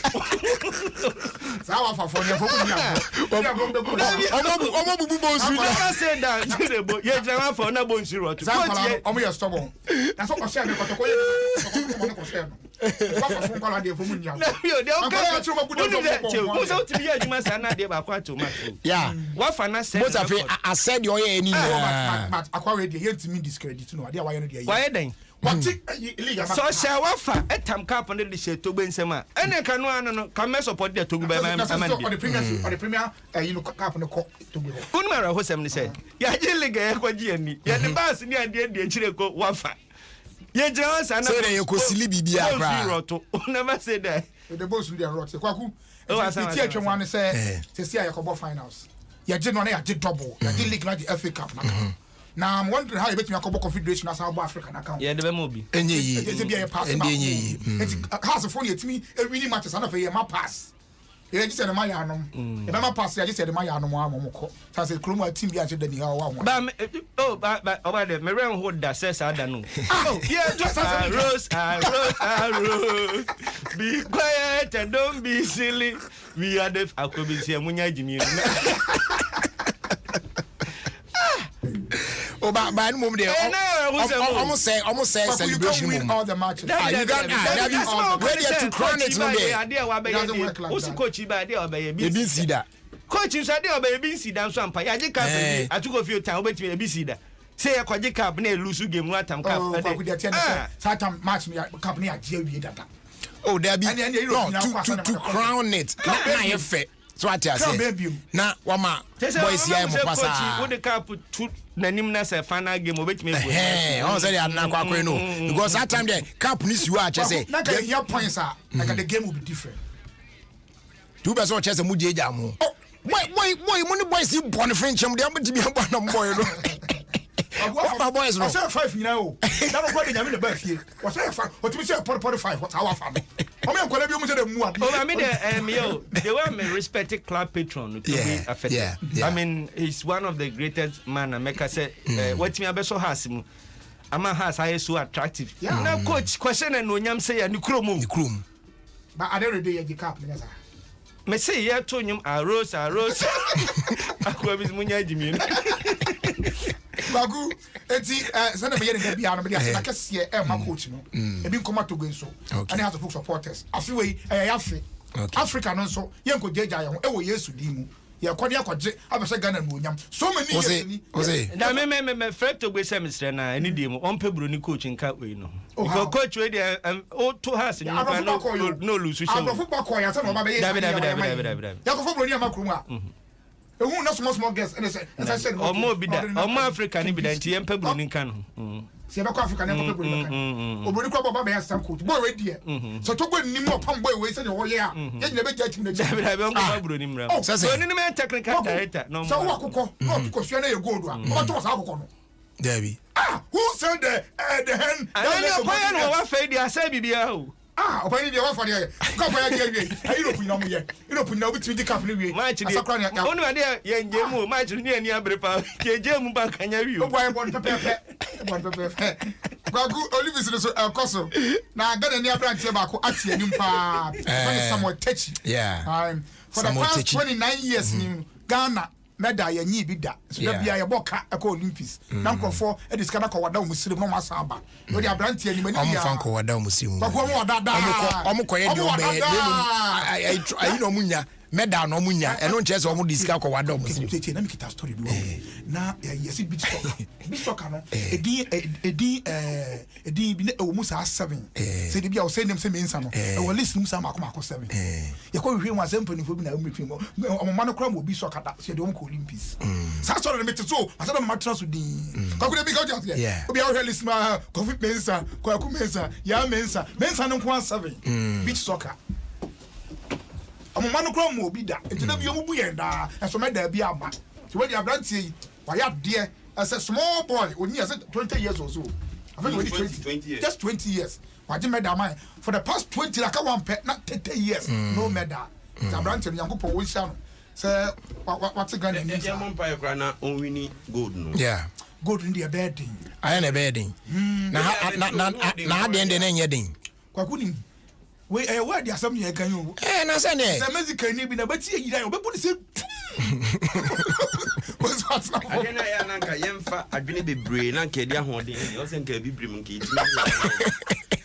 Speaker 12: Sa wa fa for ne
Speaker 1: Omo bubu bonsu.
Speaker 16: Never sit down to the bo ye jawa for na bonsu roto.
Speaker 12: Omo ye stubborn. That's what I say me ko ko ye no.
Speaker 1: Yeah.
Speaker 16: What fana said?
Speaker 1: Most of it, I said you're any.
Speaker 12: But acquire the yet to me discredit. No, idea why you're
Speaker 16: why then? So shall wafa a tam cap on the shade to Bensema. And I can support the Togo by my
Speaker 12: the premier, you know, cap on the court to go.
Speaker 16: Unmara Hosem said, Yajilega, Quagiani, Yan Bass near the Chirico wafa. Ye Jones and
Speaker 1: say you could silly be
Speaker 16: never said that.
Speaker 12: The boss with their rocks. Kwaku, the teacher want to say, to see your finals. You did one, I did double. You did league like the FA Cup. Now I'm wondering how you bet me a couple confederation as South African account.
Speaker 16: Yeah, the movie.
Speaker 1: And
Speaker 12: ye, pass. It has a phone to me, a winning matches, and a my pass. You just said the Mayanum. If I'm a pass, I just said the Mayanum. So I said, Kruma team be actually the Niawa.
Speaker 16: But over the Marian Hood that says, I don't know. Oh, yeah, just Rose. Be quiet and don't be silly. We are the Akobisi and Munya Jimmy.
Speaker 1: Oh, but by the moment they almost say celebration.
Speaker 12: You can't win all the matches.
Speaker 1: You can't ready to crown it today.
Speaker 12: Doesn't work like
Speaker 16: that. Coach by the obey.
Speaker 1: You didn't see that.
Speaker 16: Coach inside the obey see down some pay. I took a few times wait to be see that. Say a quadric cup near lose game what time cup.
Speaker 12: Satam match me company at JV data.
Speaker 1: Oh, there be to crown it. Not my effect. So what I say. Now, Wama, boys here mo pasa.
Speaker 16: What the cup to Nanimna say final game wait me.
Speaker 1: I say I'm not quite no because that time the cup needs you are just say.
Speaker 12: Your points are like the game will be different.
Speaker 1: Two person chess a muji jamu. Why money boys you born French they am to be a boy. What boys no.
Speaker 12: I say 5 now. That was what they the birth here. What say 5? What we say 45 what our family. I
Speaker 16: mean they were me respected club patron to be affected. I mean he's one of the greatest man America said what me abeso has him. Ama has I so attractive. Now coach question and no nyam say ya ni krom.
Speaker 12: But I don't dey the cap me
Speaker 16: me say ya to nyum arose akwa bis munya jimi.
Speaker 12: Bagu enti send me here bia no be ase na kese e ma coach no e bi nkoma to gwenso and has to supporters afi we yafe Africa no so ye nko jeja ye ho e wo Yesu di mu ye kwade akwaje abese Ghana mu onyam so many years ni
Speaker 16: na me Fred to gwe semester na ani di mu on pebro ni coach nka we no because coach we dey o to has ni no lose shame
Speaker 12: abro football ko ya se no ba be
Speaker 16: David
Speaker 12: ya ko football ni amakuru a ehun na small guys and I said
Speaker 16: omo bi da omo Africa ni bi da nti yem pebro ni nka no
Speaker 12: se be ko Africa ni pebro ni nka obodi ko baba be ya stand coach boy we die so to go ni mo pam boy we se wo ye a ye nyina be ja tim na
Speaker 16: David on pebro ni mra so ni me technical director no
Speaker 12: so wa kokko no ko so na ye gold a o to sa kokko no
Speaker 1: Debbie
Speaker 12: who said the hen
Speaker 16: and boy no wa fe dia say bibia o
Speaker 12: opani dia wa for there go boy dia we Europe ni no mo ye Europe ni obi ti di cap ni we
Speaker 16: asakra ni onu ade ye njemu match ni ani abrepa ke jemu ba kanya wi o
Speaker 12: boy bon pepe Gagu Olivis no so koso na Ghana ni abrantie ba ko atie ni mpa Samuel Techi for the past 29 years ni Ghana meda ya nyi bi da so da bia ya boka eko Olympics na nkofo e diskana ko wada muslim no masa ba no di abrantie ni mani ya
Speaker 1: am fan ko wada muslim
Speaker 12: ba ko mo wada da
Speaker 1: am ko ye di obe ayi no munya meda no munya eno nche se omo diska ko wada muslim
Speaker 12: na mi kita story bi na yesi beach soccer no edi bi na o musa 7 se di bia o say nem se mensa no e wo list musa mako 7 ye ko hwe wa sempani fo bi na umretwi mo o ma no kra mo bi soccer da se de o ko Olympics sa story na meti so asa na matra so din ko ko bi ka just obi a hwe list ma ko fi mensa ko aku mensa ya mensa no ko 7 beach soccer amama no kro mo bi da entina bi omu bu yen da eso me da bi aba so we di abrantie yi wa ya de as a small boy only as 20 years or so I think 20 years just 20 years wa di medal man for the past 20 like one pet not 30 years no medal the abrantie no yankopon wo sha no say what Ghana ni
Speaker 8: ya mon pa kra na on wini gold no
Speaker 12: gold in the bedding
Speaker 1: I na bedding na de na nye den
Speaker 12: kwakuni we word ya some ye kan you
Speaker 1: na say ne
Speaker 12: say music ni bi na bati yi dan obebu say what's what's now
Speaker 8: agena ya na nka yemfa adwene bebre na nka dia hoden o se nka bibrim nka itimi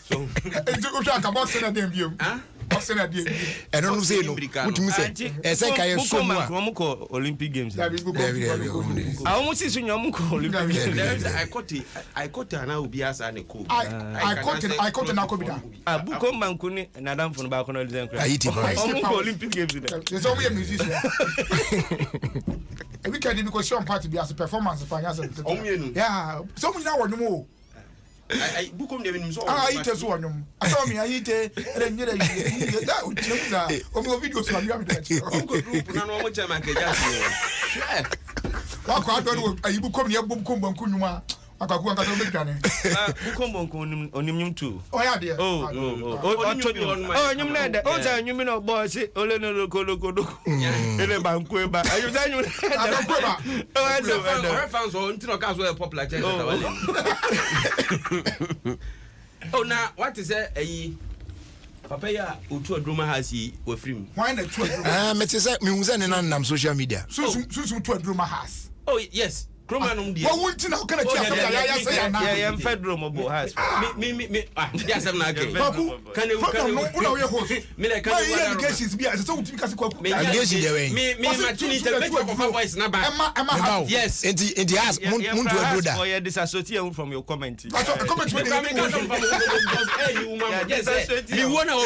Speaker 8: so
Speaker 12: go talk about say na dem biom box na dem
Speaker 1: e no say no mutumi say e say ka ye so mu a
Speaker 16: mo ko Olympic games
Speaker 1: a
Speaker 16: mo si so nyom ko Olympic games
Speaker 8: I caught na obi asa ne ko
Speaker 12: I caught na ko bi da
Speaker 16: buko manku ni na dan fo no ba ko no lizen kra mo ko Olympic games da
Speaker 12: so we are musician we can because show party be as performance for anya say yeah so we now wonum
Speaker 8: I bukom de benim so
Speaker 12: ite so wonum aso me ite renyere yi da o chimza o me video so na mi da chi
Speaker 8: o ko group na no mo chama ke jasi
Speaker 12: wa ko adon ayi bukom ne bukom banku nyuma Akaku anka be tane.
Speaker 16: Kombo onimnyum too.
Speaker 12: Oh yeah there.
Speaker 16: Oh nyum na da. O za nyum na boy say ole no loko. Ele banku eba. Ayu za nyum.
Speaker 12: Banku eba.
Speaker 8: Our fans on ntino ka so popular church. Oh now what is that Papa ya utu adroma hasi we free.
Speaker 12: Why na tu adroma?
Speaker 1: Me say me hu say na social media.
Speaker 12: So tu adroma has.
Speaker 8: Oh yes. Kroma no dia.
Speaker 12: What won't na kana chia ya say na.
Speaker 16: Yeah, federal mo has.
Speaker 8: Me dia sem na ke.
Speaker 12: Can you una we host. Me like can you allegations bi as so uti kasi kwa.
Speaker 1: Allegations dey wey.
Speaker 8: Me matini te bet for voice na ba.
Speaker 12: Emma
Speaker 8: yes.
Speaker 1: In the house muntu adroda.
Speaker 16: For your disassociate from your comment.
Speaker 12: Comment we dey.
Speaker 8: Me wanna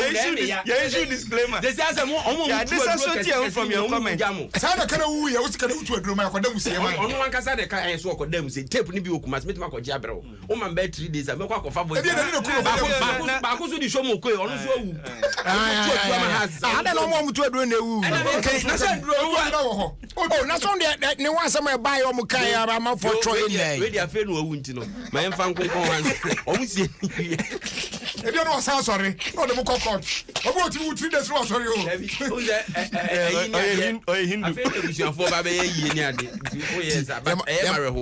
Speaker 16: yeah, issue disclaimer.
Speaker 8: They say say omo
Speaker 16: disassociate from your comment.
Speaker 12: Say na kana wu ya uti kana utu adroma ya kwa damu se man.
Speaker 8: Ono wankasa de ka so akodam say tape ni bi okumas metima ko gia brɛ o man be 3 days abekwa kofa voice ba ko so di show mo ko ono so awu
Speaker 1: ada no mo mutu adro na ewu
Speaker 8: na say dro
Speaker 1: oh na so de ne wan sama e buy o mo kan ya ma for tro in there
Speaker 8: we dia fe no awu ntino ma em fa nkon wan o mu sie
Speaker 12: ebi no sa sorry no de mo kokot o bo ti wu 3 days no sorry o
Speaker 8: hindu afi de busuafo ba be yie ni ade o yes aba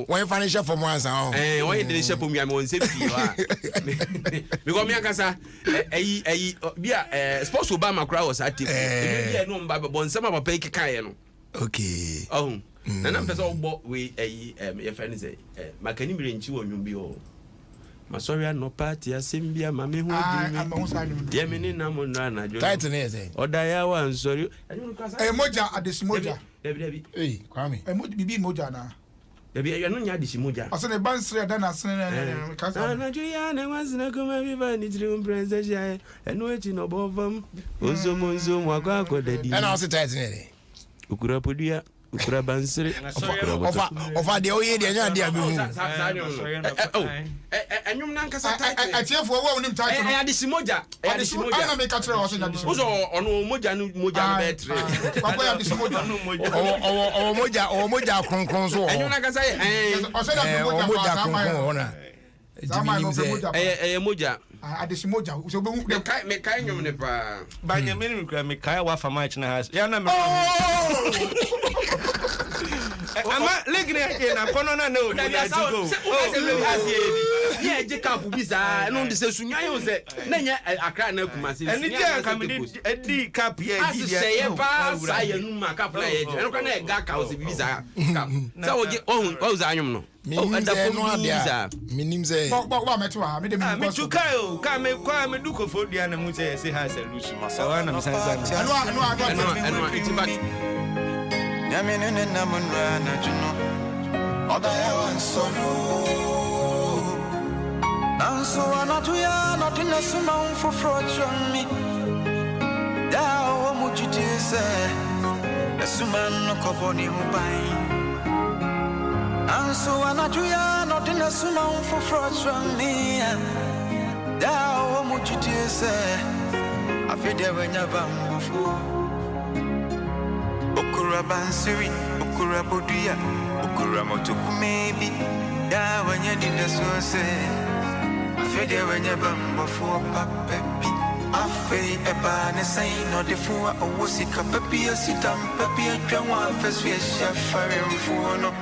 Speaker 1: when financial for once
Speaker 8: when you didn't share for me I'm on safety because me akasa bia sports Obama crowd was active bia no mba bon sama papa ikikaye no
Speaker 1: okay
Speaker 8: na mpesa ogbo we your friend say makani mire nchi wo nwum bi o masori no party asembia mame hu di ye mini na mo na jo
Speaker 1: title ne say
Speaker 8: odaya wan sorry
Speaker 12: moja adesimoja
Speaker 8: debi
Speaker 1: kwame
Speaker 12: moja bibi moja na
Speaker 8: Debi ya no nya disi moja.
Speaker 12: Asa ne bansre da na sene na kasa.
Speaker 8: Na juya na wasna kuma bi ba ni tiri princess ya. Eno echi no bovam. Ozo mo akwa dadi.
Speaker 1: Na asa tight ne.
Speaker 8: Ukura podua, ukura bansre.
Speaker 1: Ofa de oye de nya de abi hu.
Speaker 8: Enyum na nkasa tight.
Speaker 12: Atiefo wo wonim tight no.
Speaker 8: Ya disi moja. Ya disi moja.
Speaker 12: Ana me ka tire wo so nya disi.
Speaker 8: Ozo ono moja no betre.
Speaker 12: Papa ya disi moja.
Speaker 1: Moja kronkron so.
Speaker 8: Enyum na nkasa
Speaker 1: moja kronkron ona.
Speaker 8: Moja.
Speaker 12: Adisi moja. So be
Speaker 8: me kai nyum ne pa.
Speaker 16: Ba nya me kai wa fa match na has. Ya na me. Ama legre ke na kono na no na go.
Speaker 8: Yeah, Jacob Bisa, no de se sunya yo se na nya akra na kumase.
Speaker 16: Eni dia ka me di cap ye
Speaker 8: di dia. Say pa sa ye nu ma cap na ye. Eno ka na e ga ka o se Bisa. Sa wo je o za anyum no.
Speaker 1: Minim say
Speaker 12: ba meto ha me de me
Speaker 16: go. Ka me du ko fo dia na mu say ha solution. Sa wa na me san san.
Speaker 8: Eno itiba.
Speaker 11: Yaminene na munra na juno Odaya wansonu Nanso anatuya Notina suma umfufro chumi Dao mujitise Esuma nukoboni mubai Nanso anatuya Notina suma umfufro chumi Dao mujitise Afide wenyaba mbufu Okura bansiri, okura poduya, okura motoku maybe. Da wanya dinda sose. Afede wanya bamba for papepi. Afe eba ne say no de fuwa owosika pepi asitam pepi atwa afesu ya shafare mfuono.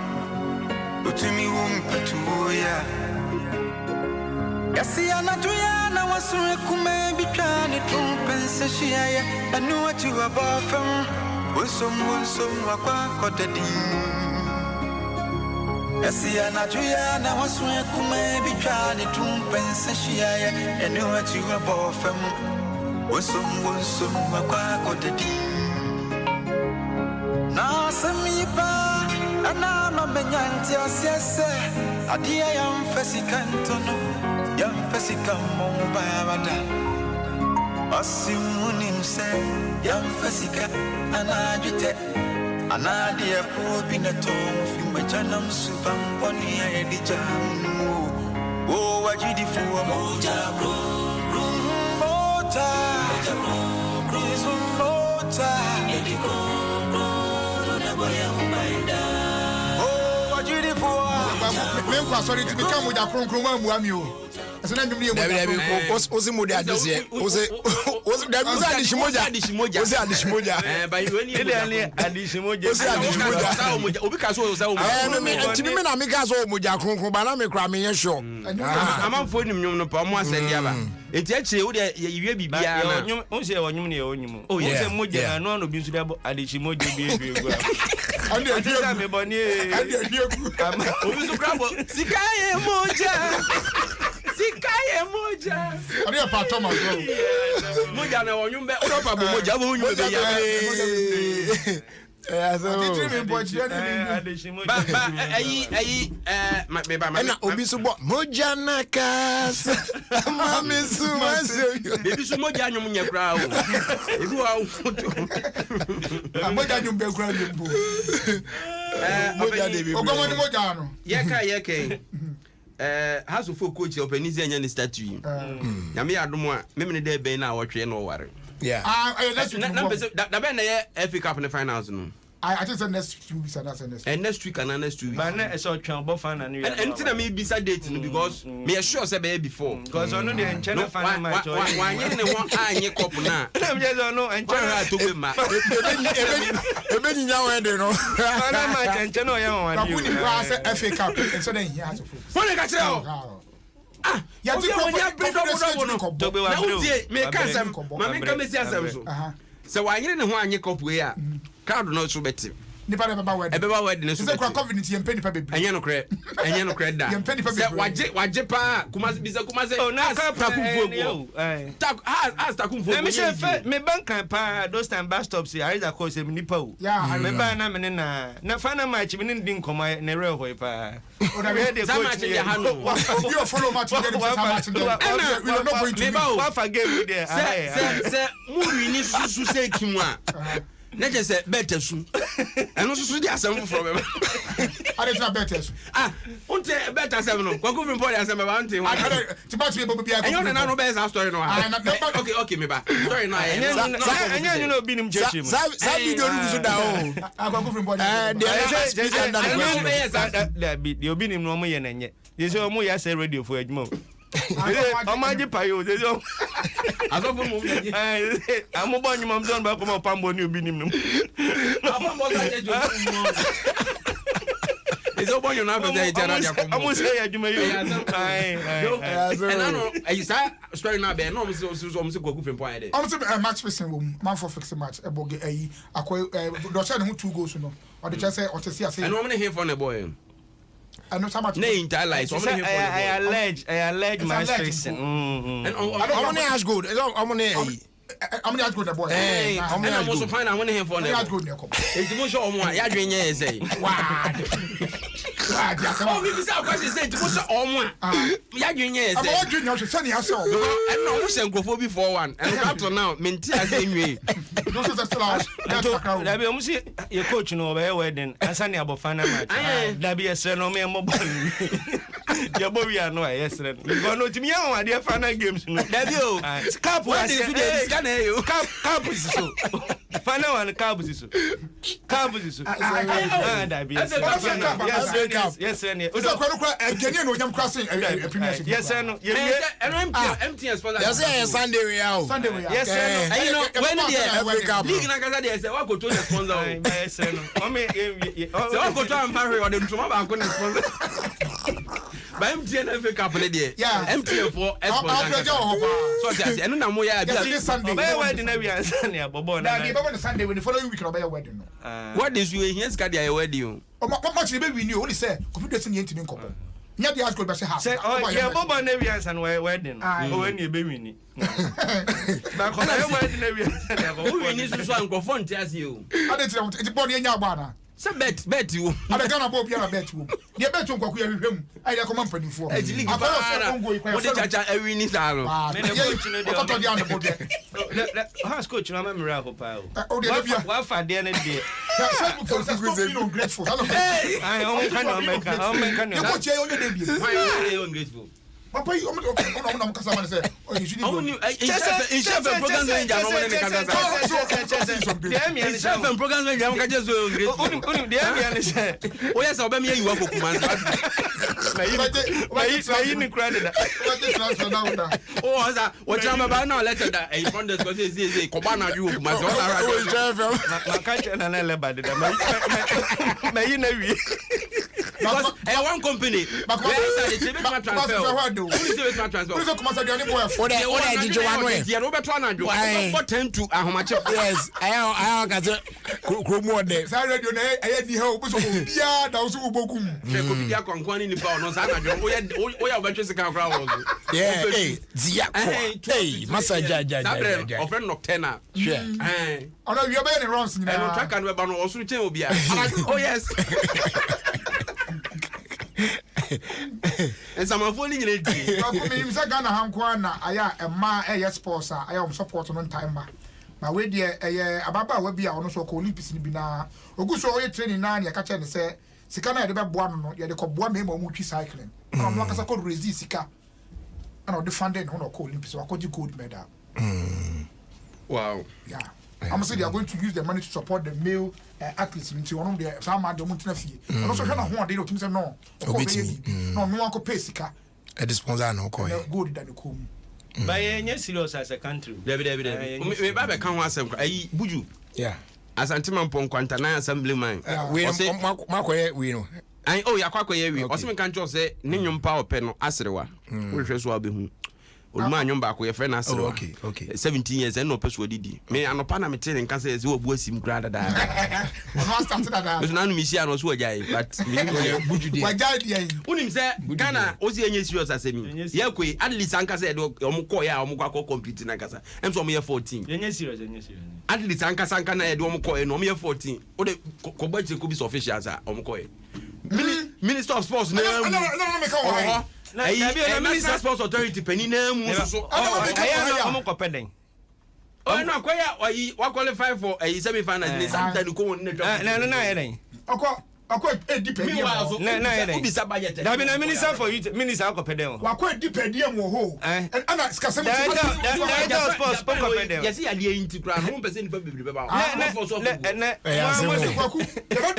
Speaker 11: Utumi wumpetuya. Yasi anatuya na wasure kume bitani trumpense shiaya. Anu watu abafam. Wonsum wakwa kotedi Esi anajuya na waswe kume bitwani tumpense shiaya eni wati wabofem Wonsum wakwa kotedi Na samipa ana mamenyanti asiese Adia yamfesika ntono yamfesika momba yabada Asimunimse yamfesika anajute anadia probina tom fimba chanam subam poni edijamu o wajidi fuwa moja bro moja ediko bro na boya umbaida o wajidi fuwa
Speaker 12: kwa sorry to become with a kronkron mu ami o. Ese na nwumre mu.
Speaker 1: Ozi mo de adese. Ozi da mu za adishimoja. Ozi adishimoja.
Speaker 8: Ba you any
Speaker 16: adishimoja.
Speaker 1: Ozi adishimoja.
Speaker 8: Sa omoja. Obi ka so sa
Speaker 1: omoja. Me na me ka so omoja kronkron ba na me kra me ye sure.
Speaker 8: Amanfo nim nwum no pa mo asende aba. Eti akire wo de yiwe bibia na.
Speaker 16: Nwum on se wo nwum ne wo nwum. O se moja na no bi nso de adishimoja bi egu.
Speaker 12: Ande
Speaker 16: adishimoja me boni.
Speaker 12: Ande egu.
Speaker 8: Obi so krabo sikaye moja. Sikaye moja.
Speaker 12: Ade pa Thomas go.
Speaker 8: Moja na wo nwum be o pa bo moja bo nwum be ya.
Speaker 1: Obi so bo moja na kas mami su maso
Speaker 8: baby so moja nyum nya kra o ebi wa foto
Speaker 12: moja nyum be kra lembo
Speaker 1: moja de bi
Speaker 12: ogomo ni moja no
Speaker 8: yeka haso fo coach openize anya ni statue nyame adom a memene de ben na wotwe no ware
Speaker 1: yeah
Speaker 8: that ben na FA Cup in finals no
Speaker 12: I think the next 2 weeks and that's
Speaker 8: next week and next 2 weeks.
Speaker 16: But na so twan bo fan and
Speaker 8: until me bisa date no because me sure say be before.
Speaker 16: Because ono de enchena fan match.
Speaker 8: Wanye ne won anye cup na.
Speaker 16: Na me just ono enchena
Speaker 8: to be ma.
Speaker 1: Ebe nya we de no.
Speaker 16: Fan match enchena o ya won
Speaker 12: wani. Ka kuni kwa say FA Cup and so then he has to focus.
Speaker 8: Wọ́n ka kire o. Ya ti ko ya break up no. Na utie me ka sam. Ma me ka me si asam so. Se wanye ne ho anye cup we a. Crowd no so better.
Speaker 12: Nipa na baba word.
Speaker 8: Baba word na so better.
Speaker 12: Say kwa covenant ye mpeni pa bebre.
Speaker 8: Enye no kre da.
Speaker 12: Ye mpeni pa bebre.
Speaker 8: Se waje pa kumase.
Speaker 16: Oh na ka
Speaker 8: takumfo. Tak as takumfo.
Speaker 16: Na me chef me bank pa those time bus stops here is cause me nipa o.
Speaker 12: Yeah,
Speaker 16: me ba na me na final match me ndi nkoma na re hoi pa.
Speaker 12: O da we dey
Speaker 8: coach me.
Speaker 12: You follow match get this match. We are not going to.
Speaker 16: What for game there?
Speaker 8: Se muri ni susu se kimwa. Na je say better su eno susu di asem for me
Speaker 12: are try better su
Speaker 8: unte better asem no kwa kufin poli asem ba unte wa
Speaker 12: ti ba ti be bia
Speaker 8: enyo na no be sa story no okay me ba story no
Speaker 16: enyo no bi nim chechi mo
Speaker 1: sa video no so da o
Speaker 12: akwa kufin poli
Speaker 16: the obi nim no mo ye na nye ye so mo ya say radio for adwuma Omaji payo de so.
Speaker 8: Asofo mo meji.
Speaker 16: Amubo nyuma mzon ba ko mo pambo ni obi nim num.
Speaker 8: Apambo ga je jo mo. Ezo bonyo na be dey tera ja ko.
Speaker 16: Amu say adwuma yo.
Speaker 8: Enano ayisa story na be no mo so ko kufin po ayde.
Speaker 12: Am say match fixing wo man for fixing match e boge ayi akoy do say no 2 goals no. O de say o te see ase.
Speaker 8: And wo me here for na boy.
Speaker 12: I know so much.
Speaker 8: Nay, entire life.
Speaker 16: I allege my fixing.
Speaker 8: And how many
Speaker 1: has good? How many
Speaker 12: has good the boy?
Speaker 8: How many has good? Find out when he for them.
Speaker 12: Has good.
Speaker 8: It's mo show omo ya dwen ye say.
Speaker 12: Wow.
Speaker 8: Oh, we be say question say mo show omo ya dwen ye say.
Speaker 12: About dwen you say ya so.
Speaker 8: And no mo say nkofo bi for one. And up to now, menti as enwe.
Speaker 12: Those are still out.
Speaker 16: Da be omo say your coach no be wedding. Asani abofana match. Da be esre no me mo ball. Ya bo wi ano esre. Because no timi ya wan dey final games no. Da be o. Cup
Speaker 8: what is you dey you?
Speaker 16: Cup is so. Final one cup is so. Cup is so. Da be yes sir.
Speaker 12: Ozo kwa Ghanaian no nyam crossing premiership.
Speaker 16: Yes sir no.
Speaker 8: Empty sponsor.
Speaker 1: Yes sir Sunday we out.
Speaker 12: Sunday we out.
Speaker 16: Yes sir.
Speaker 8: And you know when the league na kasa dey say wa go to the sponsor.
Speaker 16: Yes sir no. O me
Speaker 8: so wa go to am fa o dey ntoma ba ko the sponsor. Ba MTN FA Cup le dey. MTN for sponsor. So just eno na mo ya bia.
Speaker 12: Sunday.
Speaker 16: Obey wedding na we answer na bobo na.
Speaker 12: Na be on Sunday when the following week obey wedding no.
Speaker 8: What is you here ska dey wedding?
Speaker 12: O match be win you only say Covid dey see ntimi nkopo. Nya dey ask go be say ha.
Speaker 16: Say oh yeah bobo na we answer na wedding. O when you be win. Na ko na wedding na we answer na bobo.
Speaker 8: Who win so nkofo ntiase o.
Speaker 12: Ade tire mo ti body nya agba na.
Speaker 8: Say bet you.
Speaker 12: Ade Ghana bo bia na bet wo. Dey bet nkwaku ya hwehwem. Ai dey come mpanifo.
Speaker 8: E league ba. Mo dey chacha ewi ni sa no.
Speaker 16: Me dey coach no dey.
Speaker 12: O to dey on the board.
Speaker 16: Has coach no memory ako pa o.
Speaker 12: O dey bia.
Speaker 16: Wa fa dey na dey.
Speaker 12: Say for stop being ungrateful.
Speaker 16: Hey, I o me kan o me kan.
Speaker 12: You coach you only dey bia.
Speaker 8: Why you ungrateful?
Speaker 12: Papa, you don't kasa man say. Oh, you should
Speaker 8: program manager no one kasa. Chef and program manager am kaje so great.
Speaker 16: Unim dey am yan say.
Speaker 8: O yes oba me you for Kumasi.
Speaker 16: Na yi ni credit da.
Speaker 8: Oh, asa, what am about now letter that in front of us say ko ba na you Kumasi.
Speaker 12: Oh, chef.
Speaker 16: Na ka na na leba de da. Na yi na wi.
Speaker 8: Because one company where is the transfer. Who is the transfer?
Speaker 12: Who is the Kumasi the boy?
Speaker 1: What did you want to?
Speaker 8: Yeah, Robert Ronaldo. What tend to how much?
Speaker 1: Yes, I got Kromo there.
Speaker 12: Say radio na e di ha obi so bia da so ubogum.
Speaker 8: Che ko bia kwankwan ni pa no sa na jo. O ya obetwe sika kra wo.
Speaker 1: Yeah, zia ko. Hey, masaja ja.
Speaker 8: Ofren nocturnal.
Speaker 1: Sure.
Speaker 12: Ona wi obe ni runs ni.
Speaker 8: E no track and we ba no osu chen obi a. Oh yes. And some of only in it.
Speaker 12: Ghana Hankwana, aya, a ma, a sports, I am support on time. My way, dear, a baba will be on so called Olympics in Bina. Oguso training 9, ya catch and say, Sikana, the Babuano, ya the Cobuan or multi cycling. I'm not as I could resist Sika. And I'll defend it on a call Olympics, so I could you good medal.
Speaker 8: Wow.
Speaker 12: Yeah. I'm saying they are going to use the money to support the male athletes into one of their some of the multinational. And also, they don't say no. No one could pay Sika.
Speaker 1: A disposer no coin.
Speaker 12: Good than the comb.
Speaker 16: By any serious as a country.
Speaker 8: Me baba kan wa asem ayi buju.
Speaker 1: Yeah.
Speaker 8: Asantima pon kwanta na assembly man.
Speaker 1: We makoye we no.
Speaker 8: Ai oh yakwakoye we. Oseme kan cho say ne nyompa ope no aserewa. Wo hwe so abehu. Oluma nyomba ko ye friend aserewa.
Speaker 1: Okay.
Speaker 8: 17 years and no person didi. Me anopa na me tell nka say wo bu asim grada da.
Speaker 12: Ono start da.
Speaker 8: Because nanu mi sia no so ajai but me buju dey.
Speaker 12: Wajai dey.
Speaker 8: Unim say Ghana osi enye serious asemi. Ye kwe at least anka say do omko ya omko compete na kasa. Em so ye 14.
Speaker 16: Enye serious.
Speaker 8: At least anka na ye do omko no ye 14. O de ko ba che ko bi officials a omko ye. Minister of Sports na
Speaker 12: no me ka
Speaker 8: na Minister of Sports Authority penina mu so.
Speaker 16: Aya no kopeden.
Speaker 8: Oh no kwaya wa qualify for a semi final in sometimes ko won
Speaker 16: na yeren.
Speaker 12: Akọ dipedi mo.
Speaker 16: Na
Speaker 8: ubisa budget.
Speaker 16: Da be na minister for youth, minister akopeden.
Speaker 12: Wa akọ dipedi mo ho. Ana skasem.
Speaker 16: Da sports akopeden.
Speaker 8: Yes ya dey integral no person ni bebre be ba.
Speaker 12: Na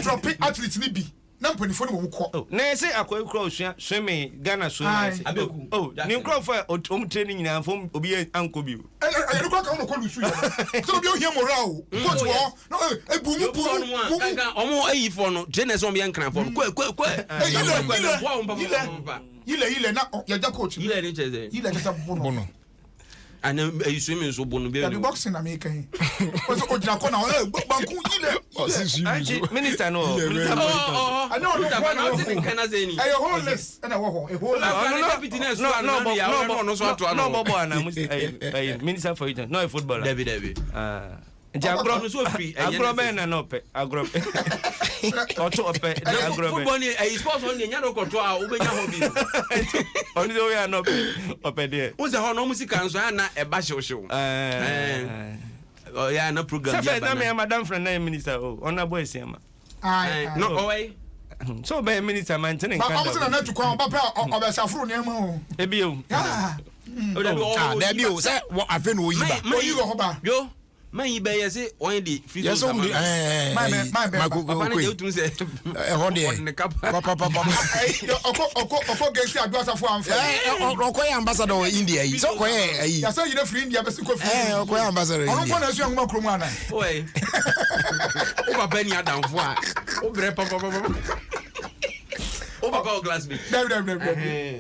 Speaker 12: drop athletes ni bi. Na mpanifo ni mo kọ.
Speaker 16: Na say akoy kro swimming Ghana swimming. Oh, ni kro for training nyina fo obi anko bi.
Speaker 12: E kro ka ko lusu ya. So bi o hia moral. Coach wo. No ebumu
Speaker 8: kanga omo ayi fo no trainers on be nkran fo.
Speaker 12: Ile na ya ja coach.
Speaker 8: Ile ni cheze.
Speaker 12: Ile cheze bono.
Speaker 8: And you swimming so bono be.
Speaker 12: The boxing na make hin. Oso ojina ko na banku ile.
Speaker 16: Minister no.
Speaker 12: I know
Speaker 8: no kana zeni.
Speaker 12: Ayo homeless na wo ho. E whole
Speaker 16: no minister for it. No footballer.
Speaker 8: David.
Speaker 16: Agro no so free. Agro be na no pe. Agro. Oto pe. Agro be.
Speaker 8: Football ni sports on nya no koto a obenya ho bi.
Speaker 16: Oni do we are no pe. Ope there.
Speaker 8: Wo se ho no musika nso na e ba hwehwew. Oh yeah, no program.
Speaker 16: Say na me madam friend na minister oh. Ona boy say ma.
Speaker 8: No away.
Speaker 16: So be minister man tin kan.
Speaker 12: Ba na tu kwa ba pa obesafuru ne ma o.
Speaker 16: Ebi o.
Speaker 1: Da bi o say afi no yi ba.
Speaker 12: Oyi go ho ba.
Speaker 8: Yo. Man yi be yesi on the free zone.
Speaker 1: Yes o mi my
Speaker 8: ko you tun say
Speaker 1: e ho de. Papa.
Speaker 12: Oko gesi adwasafo amfa.
Speaker 1: Oko ya ambassador of India yi. So ko ye yi.
Speaker 12: Ya say you dey free India be ko free.
Speaker 1: Oko ya ambassador.
Speaker 12: Ono ko na su ngoma kromu ana.
Speaker 8: Oi. O papa ni adamfo a. O bre papa. O papa glass me.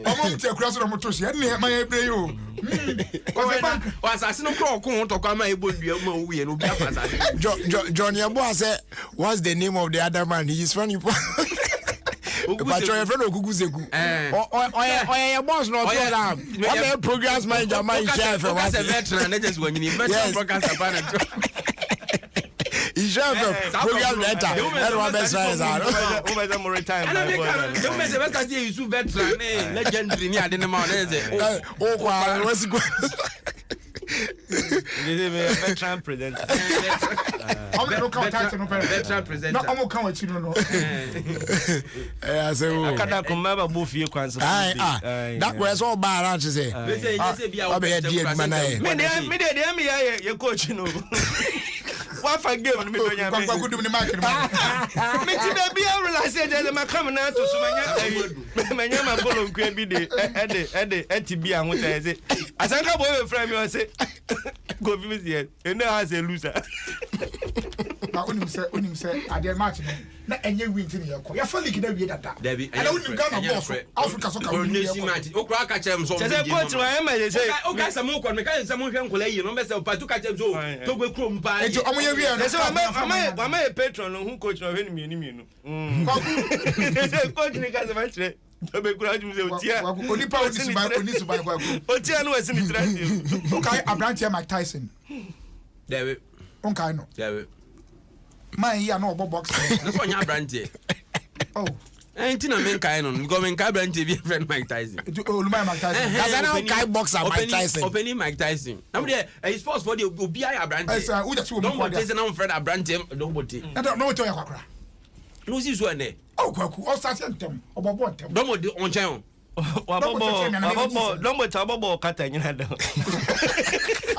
Speaker 12: Omo mti akura so no motoshi. Ene ma ye bre yo.
Speaker 8: Was I no call to come my boy we no be
Speaker 1: John Yabo said, what's the name of the other man? He is funny. But your friend Okuguzeku. Oh, boss not down. What programs manager my chef was
Speaker 8: a veteran just when you veteran broadcast about
Speaker 1: He's a program letter. Everyone best friends are.
Speaker 16: Over the more time.
Speaker 8: You may say that you su veteran legendary near the man.
Speaker 1: Oh, what's good?
Speaker 16: Veteran presenter.
Speaker 12: Veteran presenter. No, I'm coming to know.
Speaker 16: I can't come back about Ofie Kwanso.
Speaker 1: That was all bad, I say. I'll be a dear man.
Speaker 16: Me, your coach, you know. What I give me? Me to be able to say that I'm coming out to so many follow every day. TB and what I say. As I come away from you, I say, go visit, and now has a loser.
Speaker 12: Now, when you say, I dare match, and you win to the airport. You're fully going to be that.
Speaker 8: Debbie,
Speaker 12: I don't got a boss. Africa, so come
Speaker 8: match. Oh, crack at them. So, I say, okay, some more can someone can play you, no matter what to catch them. So, to go chrome by.
Speaker 16: I'm a patron who coach of enemy. Coach Nikas eventually. Okay,
Speaker 12: I branch here Mike Tyson.
Speaker 8: David.
Speaker 12: Okay, no.
Speaker 8: David.
Speaker 12: My here no box.
Speaker 8: That's one your branch.
Speaker 12: Oh.
Speaker 8: Ain't in a man kind on going branch to be friend Mike Tyson.
Speaker 12: Mike Tyson.
Speaker 1: That's an guy boxer Mike Tyson.
Speaker 8: Opening Mike Tyson. I'm there. It's supposed for the OBI branch. Don't want to say no friend a branch. Nobody. I
Speaker 12: don't know what you're talking.
Speaker 8: No, this one there.
Speaker 12: Oh, Kwaku, all such them.
Speaker 8: Don't want to on channel.
Speaker 16: Don't want to about Catan. I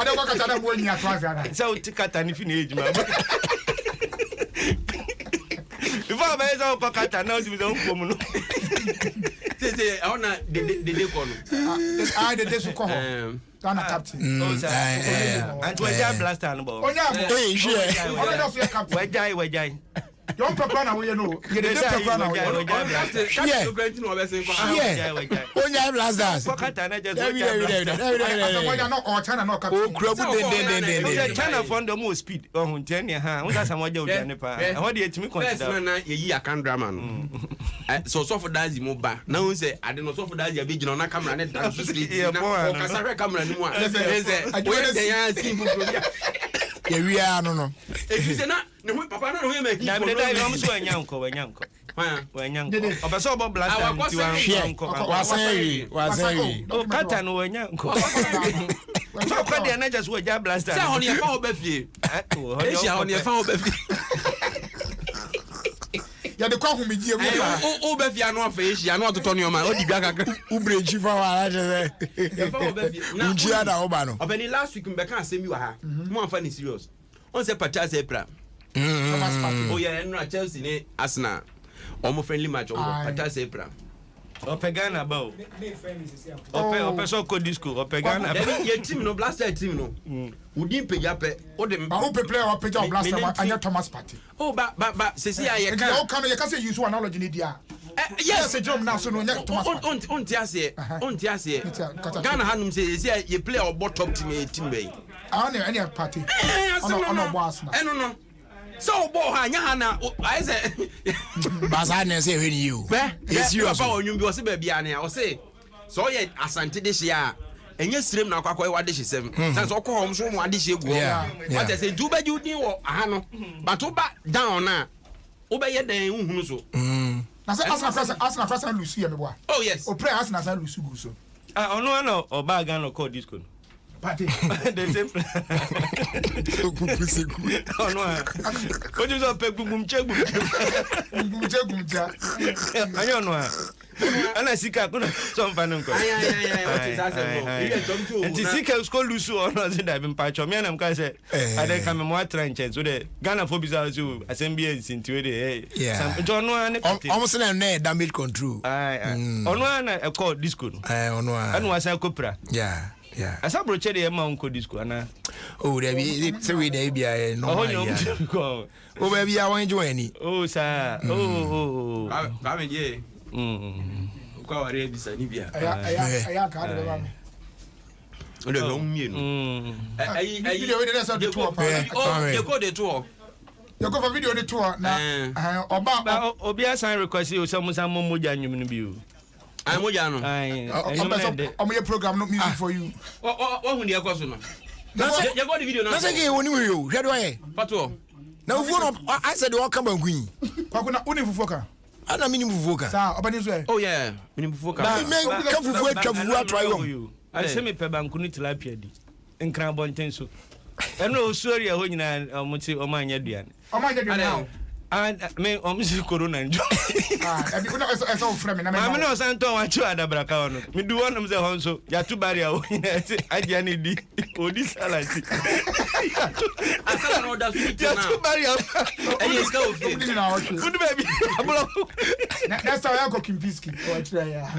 Speaker 12: don't want to tell when you are
Speaker 16: so to Catan if you need, if I may say, Catan, now you don't come.
Speaker 8: Say, I want the
Speaker 12: I did this call. Dana captain.
Speaker 16: And to a blast and ball. Oh, yeah.
Speaker 12: Don't prepare now, you know. You didn't prepare now.
Speaker 1: Yeah. When you have last dance.
Speaker 16: China found the most speed. Oh, Jenny, that's what you're doing. What do you consider?
Speaker 8: You can't drama. So for that, you move back. Now, say, I don't know, so for that, you're big on a camera and dance to street. Casara camera.
Speaker 1: We are no.
Speaker 8: If you say not, no, Papa, no, we make
Speaker 16: I'm so young. Of a sober blast. Oh, Catan, when young. So, I just were jab blast on your phone, Beffy. On your phone,
Speaker 12: Yeah, the call me, dear.
Speaker 8: Oh, Beffy, I know face. You are not to turn your mind.
Speaker 1: Ubre chief of our
Speaker 8: last week, I can't say you are more funny serious. On the Pachas April. Oh, yeah, and not Chelsea, Asna. Almost friendly match over Pachas April.
Speaker 16: Or Pagana bow. Or Peso Disco, or Pagana.
Speaker 8: Your team no blaster team no. Would you pay up or the
Speaker 12: player or page of blaster and your Thomas party?
Speaker 8: Oh, but Cecilia, you
Speaker 12: can't use one knowledge in India. Yes, a job now, so no,
Speaker 8: on Tiasia. Ghana Hanum says, yeah, you play or bottom team.
Speaker 12: I don't any party.
Speaker 8: No. So, Bohana, I say,
Speaker 1: Bazana say with you.
Speaker 8: Yes, you are about you was a baby, I say. So, yet, Asante this year, and you stream now, what dish is 7. That's all home, so one dish. Yeah, what I say, do bad you knew, Hano, but over down now. Obey your day, so.
Speaker 12: Ask my first and Lucy.
Speaker 8: Oh, yes.
Speaker 12: Or pray ask Nasa Lucy.
Speaker 16: I know, or Bagan or call this good.
Speaker 12: Party.
Speaker 16: The same. Oh no! What is up? I don't know. And I see some fun. And to see school Lusu or not, I've been patch on me and I'm going to say, I don't come more trenches. So the Ghana for bizarre zoo, assembly into it. Yeah, John one
Speaker 1: almost a name damage control.
Speaker 16: On one I call this good.
Speaker 1: On one,
Speaker 16: and was a copra.
Speaker 1: Yeah.
Speaker 16: As I broached a monk disco, and
Speaker 1: oh, there be 3 days. No, oh, baby, I won't join any.
Speaker 16: Oh, sir. Oh,
Speaker 8: come in, go ahead, Sanibia.
Speaker 12: I got it.
Speaker 8: On the home, you go the tour.
Speaker 12: You go for video the tour now.
Speaker 16: Obia sign request you some Moja you.
Speaker 8: I'm Mojano.
Speaker 12: I'm your program, not music for you.
Speaker 8: What when you are question? You got the video now.
Speaker 1: That's again when you head away.
Speaker 8: Pato.
Speaker 1: Now, I said, you all come and queen.
Speaker 12: Only for Foka.
Speaker 1: I don't mean Voka.
Speaker 8: Oh, yeah. Minimum Foka.
Speaker 16: I send me Peban Kunit Lapia. nkran bonten so eno sorry a ho nyina omuti omanya duane me omsi corona njo
Speaker 12: e bi una eso frame na me
Speaker 16: no santo wa chu adabraka ono me du wonum ze honso ya tu bari a wo nyina se adia ne di odi salati
Speaker 8: asala no da fi
Speaker 16: ya tu bari a
Speaker 8: e ska o fi
Speaker 16: food baby abulo
Speaker 12: that's how I go kimpiski o try ya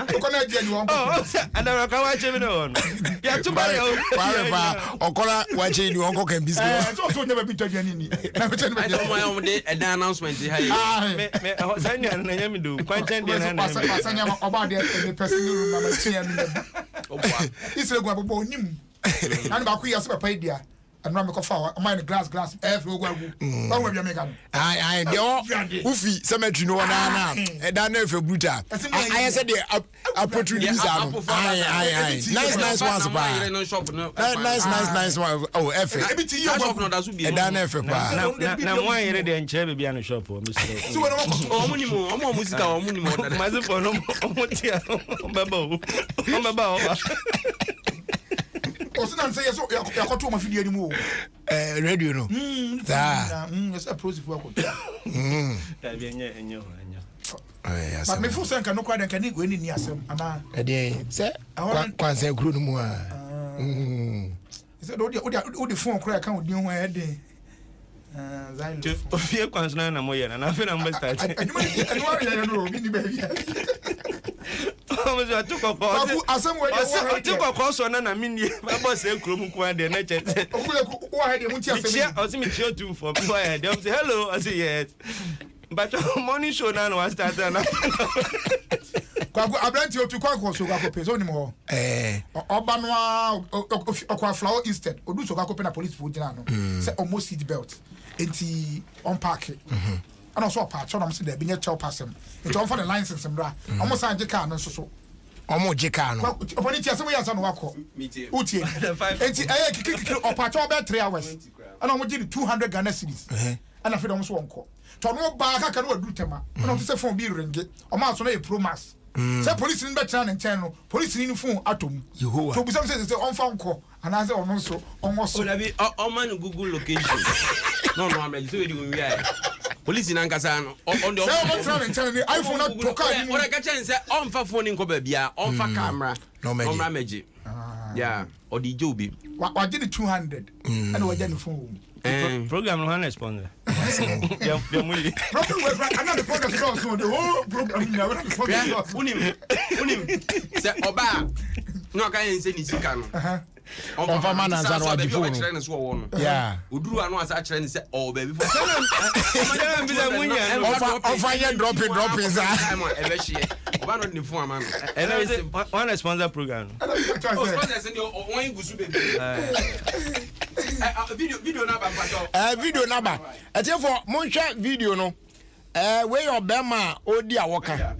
Speaker 12: ko na dia ni won ko
Speaker 16: adabraka wa che me no ono ya tu bari a
Speaker 1: pa okola wa che ni won ko kimpiski
Speaker 12: so nyeba bi to dia ni na ko che ni
Speaker 8: I'm the announcement here.
Speaker 16: Me Sanya na nyame do kwanchen dia na.
Speaker 12: Sanya oba dia the person room na ma tia mi na. Oba. Isre gwa bobo onim. Na ba ku ya se papa dia. And I'm going to mine glass, every one. Oh, we are making.
Speaker 1: I Ofie cemetery no na. That never brutal. I said the opportunity. Nice ones. Nice one. Oh, F.
Speaker 8: Shop no that should be.
Speaker 1: That never.
Speaker 16: Na mo yere de nche be bia no shop o Mr.
Speaker 12: So when
Speaker 8: omo musica omo ni mo da.
Speaker 16: Mas for no omo tia o baba o.
Speaker 12: Osunan say so yakoto ma fidie ni mu
Speaker 1: radio no
Speaker 12: yes approach for yakoto
Speaker 16: da bi enyo
Speaker 12: but me feel say kan no kwa den kan ni go ni asem ana
Speaker 1: e dey say kwanse guru no mu a
Speaker 12: say do the phone kra kan odin ho e dey
Speaker 16: Ofie Kwanso na mo ye na fe na mo start
Speaker 12: no mi ni ba bia
Speaker 16: o mo atu kokko
Speaker 12: asem we dey
Speaker 16: atu kokko so na mi ni ba boss e krom kwa de na che
Speaker 12: okuleku wo ha de mu ti asem
Speaker 16: o si mi chi otu for people here dem say hello I say yes but morning show na no start na
Speaker 12: kwa abranti otu kwa so kwa kope so ni mo oba no okwa flower instead odu so kwa kope na police for gina no say almost seat belt enti on park and also park so na mo say there be nya chow passem enti on for the license mbra omo san je car no so
Speaker 1: omo je car no
Speaker 12: opportunity asem we yansa no wako utie enti kiki opacho obe 3 hours and omo je 200 Ghana cedis and afi dem so wonko to no ba ka no adu tema and omo say phone bi ringe omo aso na e pro max say police ni betra na nchen no police ni phone atom to busam say on fa nko ana say ono so onwo so
Speaker 8: o bi o man Google location no am so we di we ya police na nkasa no on the
Speaker 12: say o betra na nchen ni iPhone na to car ni
Speaker 8: o ka chen say on fa phone nko ba bia on fa camera no meji yeah o di jobi
Speaker 12: wa di 200 and wa jani phone
Speaker 16: program no han sponsor ya muli
Speaker 12: another program so the whole program na we sponsor
Speaker 8: unim say oba no ka yen say ni sika no
Speaker 1: on fa man answer no abi phone yeah
Speaker 8: oduru anu asa kire ni say oh baby for
Speaker 1: on fa ye dropping za
Speaker 8: e be hie oba no ni phone ama no
Speaker 16: one sponsor program
Speaker 8: sponsor say on gusu baby video na ba
Speaker 1: video na ba for monhwa video no we your bema odi awoka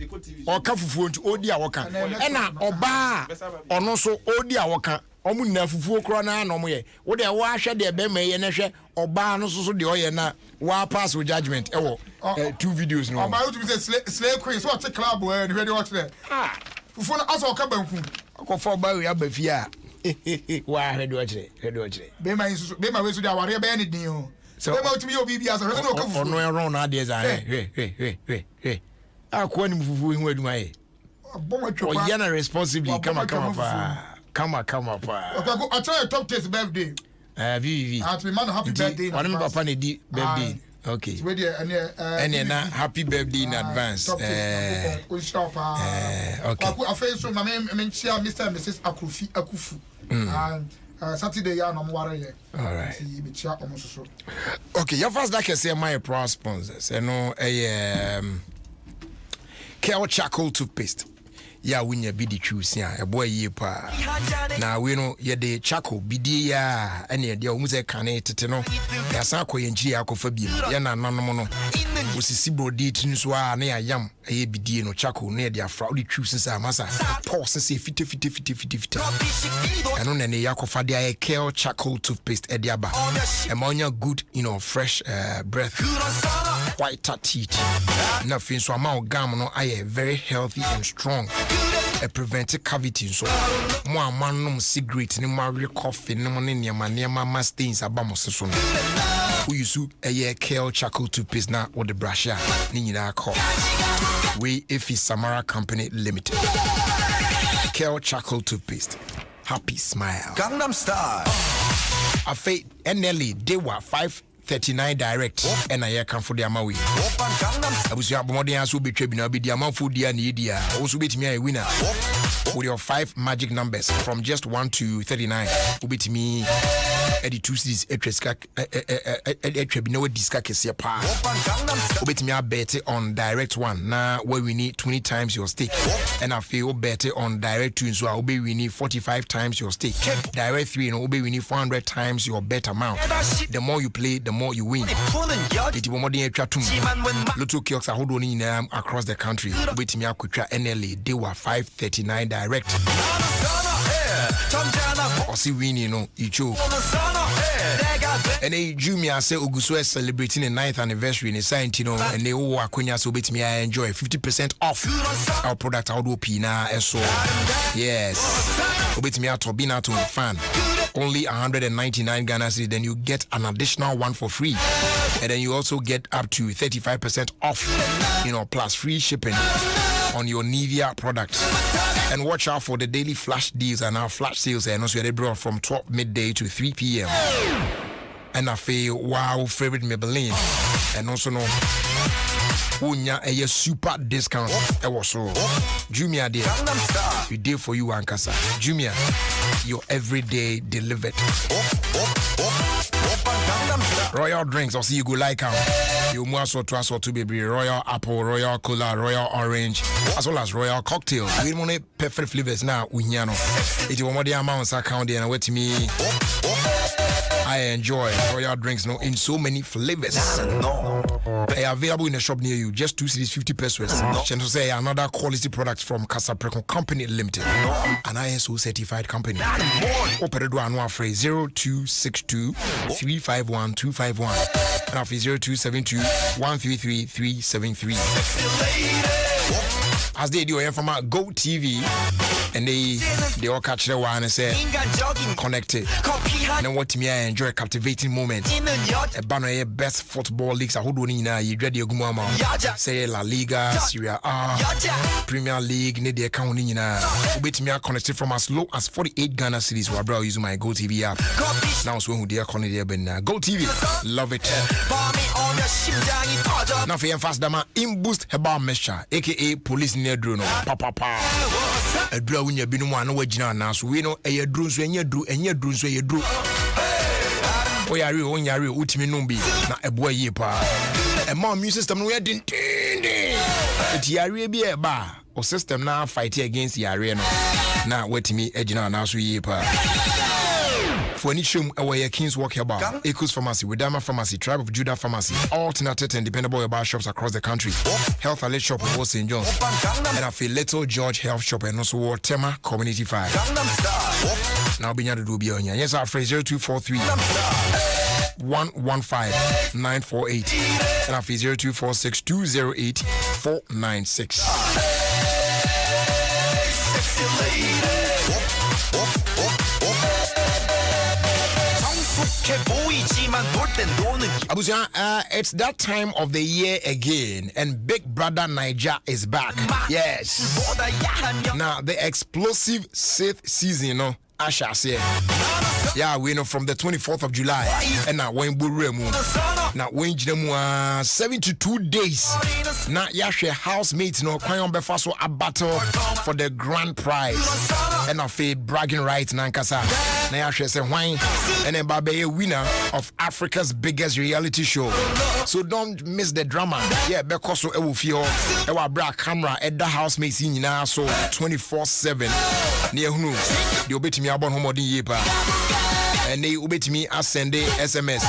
Speaker 1: oka fufuo nti odi awoka na oba ono so odi awoka omu na fufuo kro na no mo ye wo de wo ahwe de bema ye na hwe oba no so de oye na wa pass with judgment ewo 2 videos no
Speaker 12: oba you to say slay queen so what club we de watch there fufuo na aso oka banku
Speaker 1: akofo ba we abafia wa hwe de watch
Speaker 12: bema yin bema we so de aware be ne din o bema utimi obi bia so no oka fufuo
Speaker 1: ono ero na de za he akwa ni fufuo hu aduma ye o yana responsibly kama pa
Speaker 12: okay go try top taste birthday
Speaker 1: vivi
Speaker 12: at man happy birthday
Speaker 1: one me papa ne di birthday okay
Speaker 12: so we there
Speaker 1: and na happy birthday in advance
Speaker 12: okay
Speaker 1: okay
Speaker 12: so na me chia Mr and Mrs Akufu and Saturday ya no mware ye
Speaker 1: all right
Speaker 12: me chia omo so
Speaker 1: okay your first that can say my pro sponsors no Kel Charcoal toothpaste ya winya bidi choose ya eboy ye pa na we no ye de charcoal bidi ya ene ye de o mu se kane tete no ya san ko ye nji akofa bi ya na nanom no osisi brodi tin so a na ya yam ye bidi no charcoal na ye de afra o de choose sa masa pause se fite eno ne yakofa de ya Kel Charcoal toothpaste e de aba e ma onya good fresh breath whiter teeth. Now, fins so amount gum no I very healthy and strong. It prevents cavity. So, more man cigarette, no more coffee, no money near my stains about Mosson. Who use a kale charcoal toothpaste now or the brusher, Nina call. We Ofie Samara Company Limited. Kale charcoal toothpaste. Happy smile.
Speaker 17: Gangnam Style.
Speaker 1: I fate NLE they were 539 direct and I come for the Amawi. I was your body as will be tripping. I'll be the amount food dear Nidia. Also beat me a winner with your 5 magic numbers from just 1 to 39. Will beat me at the 2 cities a disca pa. Will beat me a bet on direct 1 now where we need 20 times your stake. And I feel better on direct 2 so I'll be we need 45 times your stake. Direct 3 and we need 400 times your bet amount. The more you play, the more you win. It will more than a Lotto kiosks are holding across the country. Wait me up with NLA. They were 539 direct. Or see winning, you know, each show. And they Jumia say Oguso is celebrating the 9th anniversary in the science, you know, and they all are Quenya so bit me I enjoy 50% off our product out of Pina so yes. Obit me out to be not to fan. Only 199 Ghana cedis, then you get an additional one for free. And then you also get up to 35% off, you know, plus free shipping on your Nivea products. And watch out for the daily flash deals and our flash sales and also they brought from 12 midday to 3 p.m. And I feel wow favorite Maybelline. And also no Unya a super discount. That was so Jumia dear. We did for you Ankasa. Jumia, your everyday delivered. Royal drinks, I'll see you go like how you must to baby Royal Apple, Royal Cola, Royal Orange, as well as Royal Cocktail. We want perfect flavors now. Unyano. It is one of the amounts account and wait me. I enjoy Royal drinks now in so many flavors. They are available in a shop near you. Just 2 cities, 50 pesos. Shall say another quality product from Casapreco Company Limited, an ISO certified company. Open the one phrase 0262 351 251 and after 0272 133 373. As they do from our Go TV, and they all catch the one and say connected. And then what me I enjoy a captivating moment. A banner best football leagues are holding now. You dread your gumama. Say La Liga, Serie A, Premier League, need the account in Ubit me connected from as low as 48 Ghana cedis while bro using my Go TV app. Now so who they are connected Go TV. Love it. Now for fast dama in boost herbal mixture, aka police near drone. Papa. A draw when you been one way now, so we know a drones when you do and your drones when you do. Oh, yeah, on your ultimate numbi, not a boy ye pa. A mom music system we didn't. It's Yari be a bar or system now fighting against the arena. Now, wait me, Edina, now so ye pa. For any shum away King's Walk about Echoes Pharmacy, Widama Pharmacy, Tribe of Judah Pharmacy, alternative and dependable bar shops across the country. Health Alert Shop in St. John's. And I feel Little George Health Shop and also Tema Community 5. Now be to do beyond. Yes, our phrase 0243 115 948 and our 0246 208 496. Abuja, it's that time of the year again, and Big Brother Niger is back. Yes. Now the explosive 6th season, you know, Asha say. Yeah, we know from the 24th of July, and now when Buremu, now when 72 days. Now Yashe housemates no Kwayon Befaso a battle for the grand prize, and of a bragging rights Nankasa. Now Yashe say wine, and then Babe a winner of Africa's biggest reality show. So don't miss the drama. Yeah, because so Ofie Ewa bra camera at the housemates in now so 24/7. Near who the obey me about home yepa. And they obey me as send SMS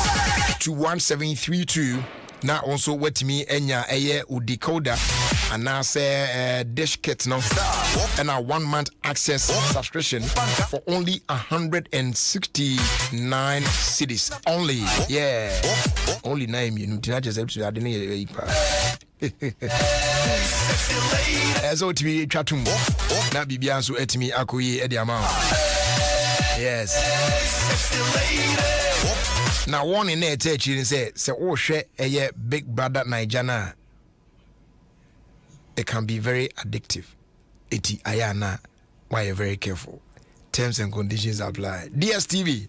Speaker 1: to 1732. Now also wait me enya eye u decoder and now say dish kit no and a 1 month access subscription for only 169 cedis only. Yeah, only 9 minutes. I just I didn't so to me chatum na bibia so etimi akoyi e dia ma. Yes. Now one in there tell you say oh share a Big Brother Nigeriana. It can be very addictive. Eti ayana, why you're very careful. Terms and conditions apply. DSTV,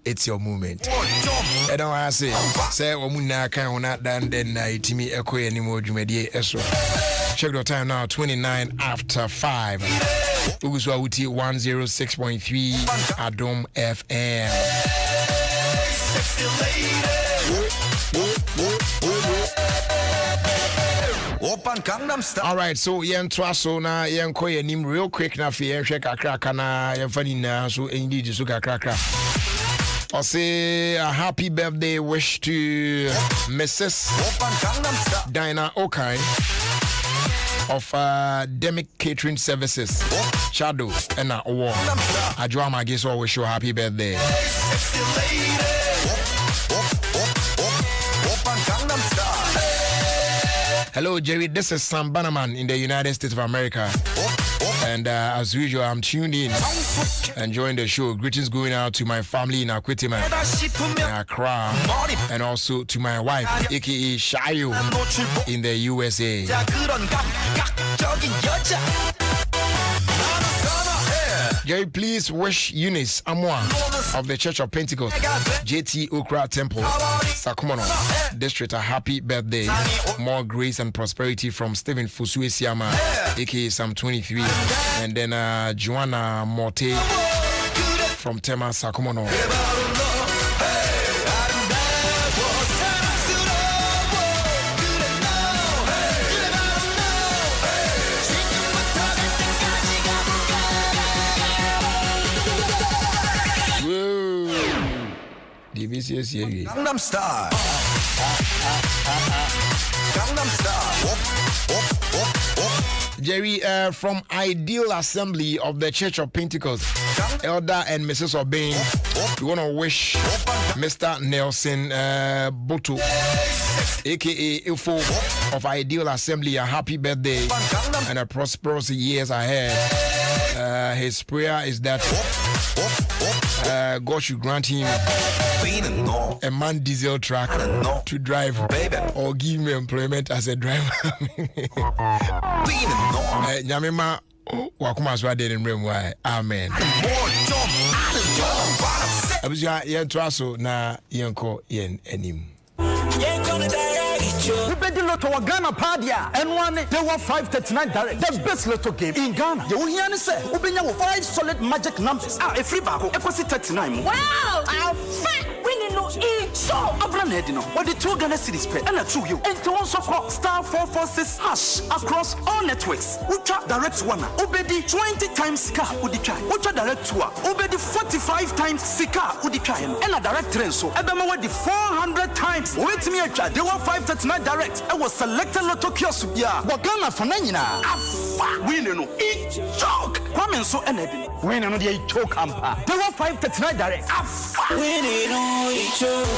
Speaker 1: it's your moment. I don't want to say omuna kan ona dan den na itimi ekoye anymore dwumadi eso. Check the time now, 29 after 5. Uguswa uti 106.3 Adom FM.
Speaker 17: Open Gangnam Style.
Speaker 1: All right, so yen twaso na yen koye nim real quick na fi yen hwe kakra na yen fani na so indeed so kakra. I'll say a happy birthday wish to Mrs. Dinah Okai of Demic Catering Services, Shadow and Award. Ajwama guess all wish you a happy birthday. Hello, Jerry. This is Sam Bannerman in the United States of America. And as usual, I'm tuned in, enjoying the show. Greetings going out to my family in Akwetema, Accra, and also to my wife, aka Shayo, in the USA. Jerry, please wish Eunice Amwa of the Church of Pentecost, JT Okra Temple, Sakumono District, a happy birthday. More grace and prosperity from Stephen Fusue Siama, aka Sam 23, and then Joanna Morte from Tema Sakumono.
Speaker 17: Gangnam Style. Gangnam Style.
Speaker 1: Jerry, from Ideal Assembly of the Church of Pentecost, Elder and Mrs. Obeying, we want to wish Mr. Nelson Boto, aka Ilfo of Ideal Assembly, a happy birthday and a prosperous years ahead. His prayer is that God should grant him a man diesel truck to drive or give me employment as a driver. Nyamema wakuma swade nimremwa. Amen. Abusha yen twaso na yenko yen enim.
Speaker 18: Ubedi Lotto wa Ghana Padia and one they were 539 direct. The best Lotto game in Ghana. You hear me say Ubenya 5 solid magic numbers. A free bako equals 39.
Speaker 4: Wow! I'll fight winning no each show.
Speaker 18: Abran Edino, what the 2 Ghana cities pay and a 2 you. And to also call star 446 hash across all networks. Ultra direct one. Ubedi 20 times Sika Udika. Ultra direct 2. Ubedi 45 times Sika Udika. And a direct train so. Ebema with the 400 times. Wait me a chat. They were 539 direct. I was selected Lotto kiosk. Yeah. Wakana Fananina. Afa. Winning no each joke. Kwame so enedi. Winning no the choke ampa. They were 539 direct. Afa.
Speaker 17: Winning no each joke.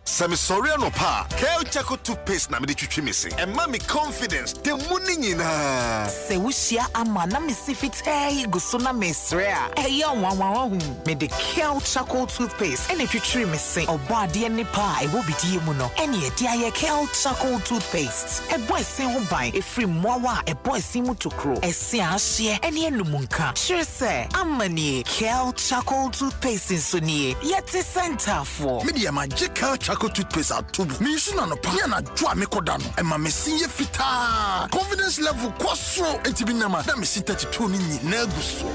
Speaker 17: Sami sorry no pa. Kale Chaco toothpaste na me de twitwi missing. And mommy confidence. The money nyina.
Speaker 19: Se wushia ama na me sifit guso na mesrea. Eya wanwa me de Kale Chaco toothpaste. Ene twitwi missing. Oba de ne pa e wo bidie mu no. Ene e dia ye Kale Chaco toothpaste. E boy sen ho ban e free mowa e boy sin mu tokro. E se ahye ene enumunka. Sure say amani Kale Chaco toothpaste so nie. Yet center for.
Speaker 17: Media magical Chaco toothpaste atubu. Me issue na no pa. Ya na dwa me koda no. E ma me sinye fita. Confidence level kwasro etibinama. Na me si 32 ni na guso.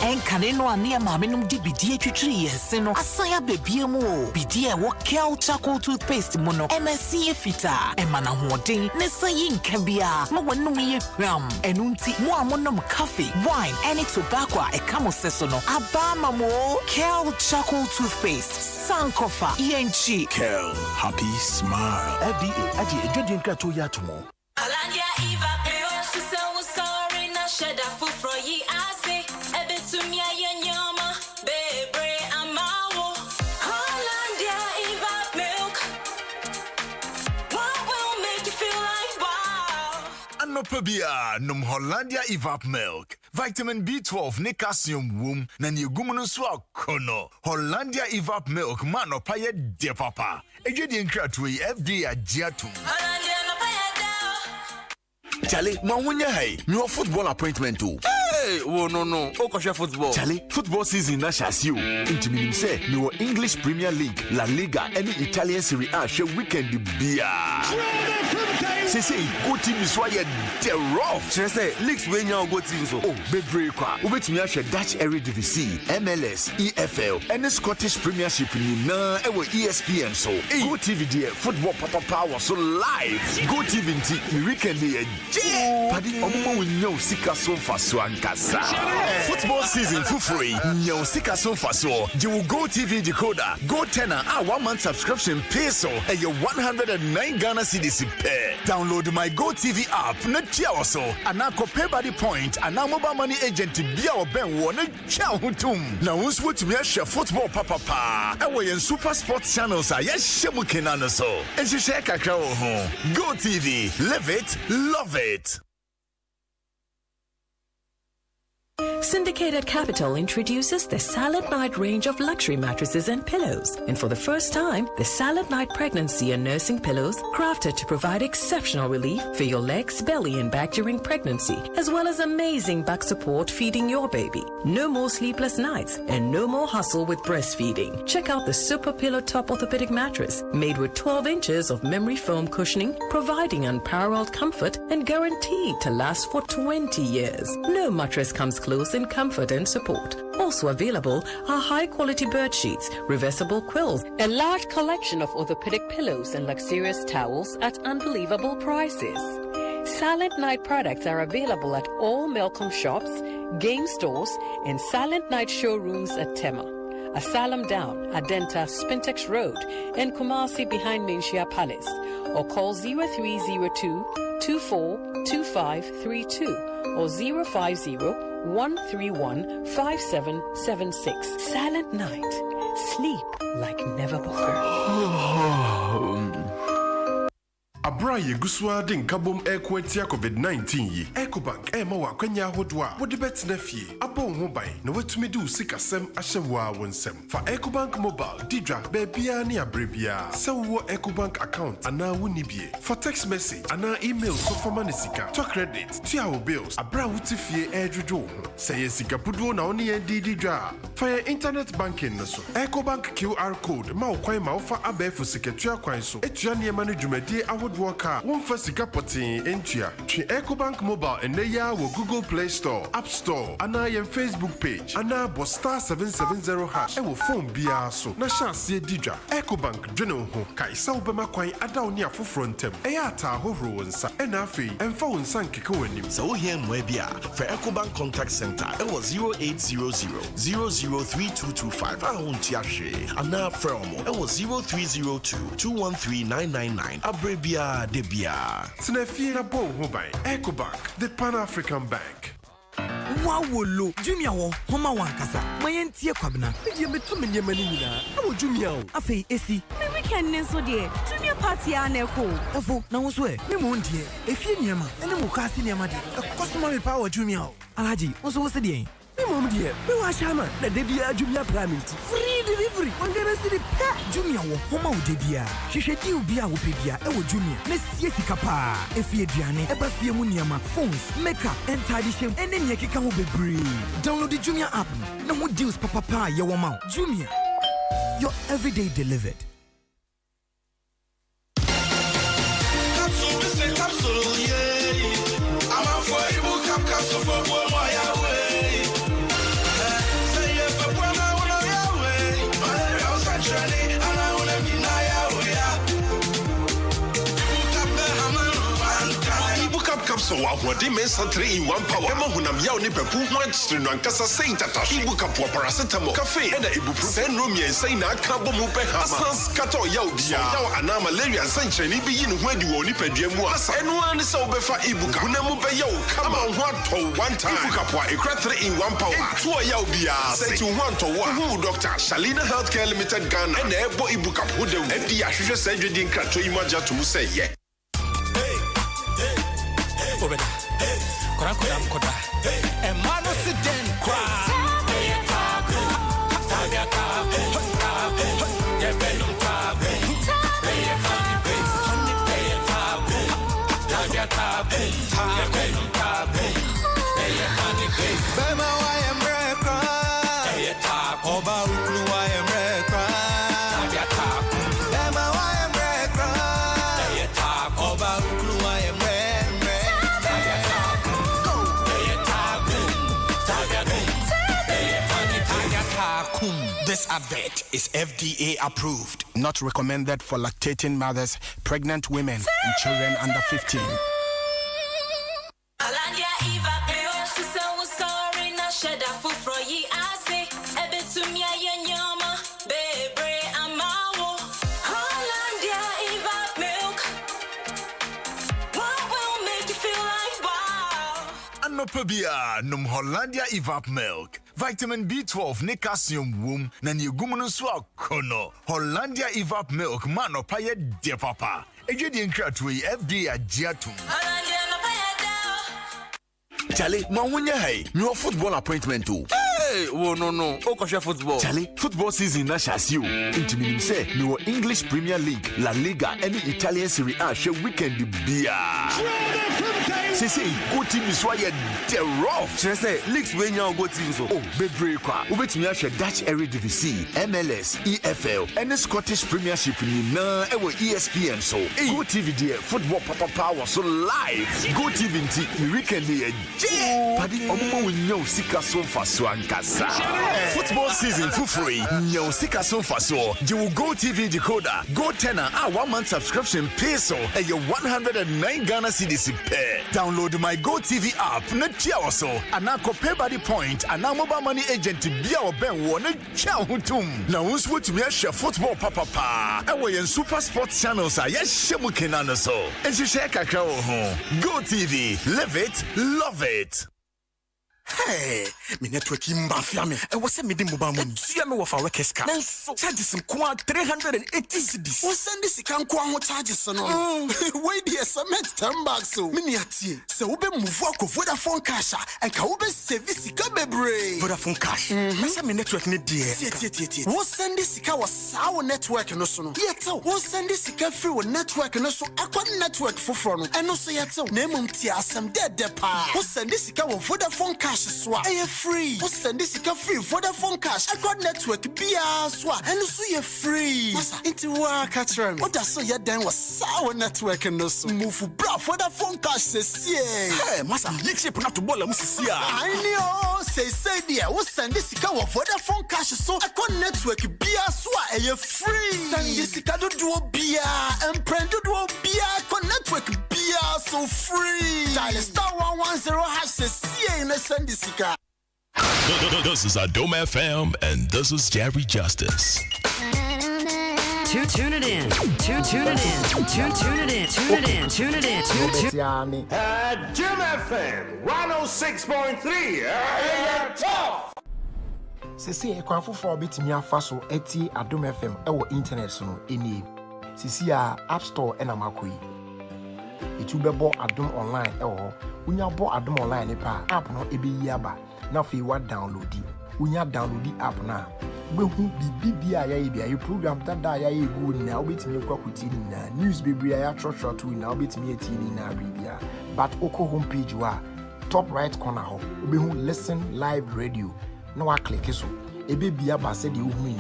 Speaker 19: Enkane no ane maame nom di bidie twitwiri yense no. Asaya bebie mu o. Bidie wo Kale Chaco toothpaste mu no. MSC fita. E mana hoden ne sayi nka bia. Ma wonum ye hwam. Enunti mo amonom coffee, wine, any tobacco e kamo seso no. Aba mamo Kale Chaco toothpaste. Sankofa yenchi.
Speaker 17: Pearl. Happy smile.
Speaker 18: FDA, Aji, Ejodi Nkrato Yatomo.
Speaker 20: Alandia Eva Pearl, she said was sorry, now shed a foot for ye. I say, Ebe to me, Yama, baby, I'm out. Alandia Eva milk. What will make you feel like wow?
Speaker 17: Anopabia, num Hollandia Evap milk. Vitamin B12 ne calcium womb na ni gumunu so akono. Hollandia Evap milk mano paye de papa. Ejedi nkratu yi FDA agiatum.
Speaker 20: Alandia no paye da.
Speaker 17: Charlie, ma wunya hai. No football appointment too.
Speaker 8: Hey, oh no. Okosha football.
Speaker 17: Charlie, football season na shasio. Intiminim say no English Premier League, La Liga, any Italian Serie A she weekend bia. Say go team so ya the rough.
Speaker 8: Say leagues we nya go team so.
Speaker 17: Oh, bebre kwa. Ubetumi ahwe Dutch Eredivisie, MLS, EFL, and Scottish Premiership ni na e wo ESPN so. Go TV there football papa power so live. Go TV nti weekend e Padi omo we nya sika so fa so ankasa. Football season for free. Nya sika so fa so. You will Go TV decoder, Go tenor, 1 month subscription pay so and your 109 Ghana cedis pay. Download my Go TV app, not also, and now pay by the point, and now mobile money agent to be our Ben one chow tum. Now, who's what to me share football papa, and we in super sports channels are yes, Shemukin so. And she share Kakao home. Go TV, live it, love it.
Speaker 21: Syndicated Capital introduces the Silent Night range of luxury mattresses and pillows. And for the first time, the Silent Night pregnancy and nursing pillows, crafted to provide exceptional relief for your legs, belly, and back during pregnancy, as well as amazing back support feeding your baby. No more sleepless nights and no more hustle with breastfeeding. Check out the Super Pillow Top Orthopedic Mattress, made with 12 inches of memory foam cushioning, providing unparalleled comfort and guaranteed to last for 20 years. No mattress comes close in comfort and support. Also available are high-quality bed sheets, reversible quills, a large collection of orthopedic pillows and luxurious towels at unbelievable prices. Silent Night products are available at all Melcom shops, game stores, and Silent Night showrooms at Tema, Asylum Down, Adenta, Spintex Road, and Kumasi behind Menchia Palace, or call 0302 242532 or 050-131-5776. Silent Night. Sleep like never before.
Speaker 22: Abra yeguswa din kabom ekwetia COVID-19 yi. Ecobank ema wa kwanya hodwa. Wode betina fie. Abo ho ban na watumi di usikasem ahyewa wonsem. Fa Ecobank mobile didra bebia ne abrebia. Se wo Ecobank account ana woni bie. For text message ana email so for money sika. To credit, to our bills. Abra wuti fie edwodwo ho. Se ye sika pudo na oni ye didra. For your internet banking no so. Ecobank QR code ma okwan ma ofa abefu siketua kwan so. Etua ne ma no dwumadi Walker, one for Sika Potin, Entia, Ecobank Mobile, and they are Google Play Store, App Store, and I am Facebook page, and now Bosta 770 hash, and will phone BR so. Nasha see Didra, Ecobank, General Ho, Kaisa Obama Quine, Adaunia for frontem, Eata Horo and Sa, and Afi, and phone San Kikoenim.
Speaker 23: So here, Mwebia, for Ecobank Contact Center, it was 0800-003225. I won't yashi, and now Fermo, it was 0302-213-999. Abrebia. Debia.
Speaker 22: Snefina Bo Hobai, Ecobank, the Pan African Bank.
Speaker 6: Wawolo, Jumia wo, Homa Wankasa, Mayentia Kwabna, Yametomin Yamanina, no Jumia, Afe, Essie,
Speaker 24: the weekend is so dear, Jumia Party and Echo.
Speaker 6: Ofo, now swear, Nimundia, if you Yama, and the Mukasi Yamadi, a customary power Jumia. Alaji, also was the day. Mom dear, we were Shama, the Debia Jumia Pramit. Free delivery, one day city pet Jumia, Homo Debia. She should do Bia Wopia, Ewo Jumia, Miss Yesikapa, Efie Diane, Ebafia Muniama, phones, makeup, and tidy shame, and then Yakika will be brave. Download the Jumia app. No more deals, Papa, your mouth. Jumia, your everyday delivered.
Speaker 7: Capsule, yeah. I'm out for you, capsule for one.
Speaker 23: capsule what they mean 3 in 1 power. Emma hunam yaw ni pepu one no ankasa saint tata. Ibuka po paracetamol, cafe and ibuprofen no me say na kabo mu pe ha. Sans kato yaw bia. Yaw ana malaria sanche ni bi yin ho adi wo ni padua mu asa. Eno an se obefa ibuka. Hunamu be yaw kama ho to one time. Ibuka po ekra 3 in 1 power. To yaw bia. Say to one to one. Who Dr. Shalina Healthcare Limited Ghana. And ebo ibuka po de. Edi ahwehwe surgery nkrato imaja to mu say ye.
Speaker 2: Obeda, koda, emano siden kwa.
Speaker 3: This advert is FDA approved, not recommended for lactating mothers, pregnant women, and children under 15.
Speaker 17: Anopabia num Hollandia Evap milk. Vitamin B12 ne calcium womb na ni gumunu so akono. Hollandia Evap milk mano paye de papa. Ejedi nkratu yi FDA agiatum. Charlie, mawunya hai. Your football appointment too.
Speaker 8: Hey, oh no. Okosha football.
Speaker 17: Charlie, football season na shasi o. Inti minim say no English Premier League, La Liga, any Italian Serie A she weekend bia. Say go team is why the rough.
Speaker 8: Say leagues wey nya go team so.
Speaker 17: Oh, bebre kwa. Obetumi ahwe Dutch Eredivisie, MLS, EFL, and Scottish Premiership ni na ewo ESPN so. Go TV there, football papa power so live. Go TV nti weekend dey Padi omo nyo sika so faso ankasa. Football season for free. Nyo sika so faso. You will Go TV decoder, Go Tenor, 1 month subscription pay so and your 109 Ghana cedis pay. Download my Go TV app. Na tia also. Anako pay body point. Ana mobile money agent bia oben wo na tia hutum. Na unsu to me share football papa. Ewo yen super sports channels a ye shemu kenano so. And you share kakra wo ho. Go TV. Live it, love it.
Speaker 2: Hey, me network mafia me. I was me di mobile money. Tia me wo fa workers car. Nanso charges kwa 380 cedis. Wo send this kan kwa ho charges no. Wait there cement 10 bags so. Me ni atie. Se wo be move akọ Vodafone cash and ka wo be service ka bebre. Vodafone cash. Me say me network ni die. Tie. Wo send this ka wo sawo network no so no. Yeto wo send this ka free wo network no so akwa network foforo no. Eno so yeto. Na emum tie asem de pa. Wo send this ka wo Vodafone cash so a free. Wo send this ka free Vodafone cash. Akwa network bia so eno so ye free. Masa inti wa ka try me. Oda so ye dan wo sawo network no so. Move bra Vodafone cash se Hey, masa leadership na to ball musisi a. I know say there. Wo send this ka wo Vodafone cash so akwa network bia so a ye free. Send this ka do bia emprend do bia akwa network bia so free. Dial *110# se na send this ka.
Speaker 23: This is Adom FM and this is Jerry Justice.
Speaker 5: Tune it in.
Speaker 9: Jim FM 106.3. Top.
Speaker 1: Sisi ekwanfo for bitimi afa so eti Adom FM ewo internet so no eni. Sisi a App Store ena makoyi. Itu bebo Adom online ewo. Unya bo Adom online e pa app no ebe yi aba. Na fe wa downloadi. Unya downloadi app na. Behu bibi a ya bia you program that ya ye go na obetimi kwakuti ni na news bebre ya short to na obetimi eti ni na bibia. But oko homepage wa top right corner ho obehu listen live radio na wa click so ebe bia ba se de ohu ni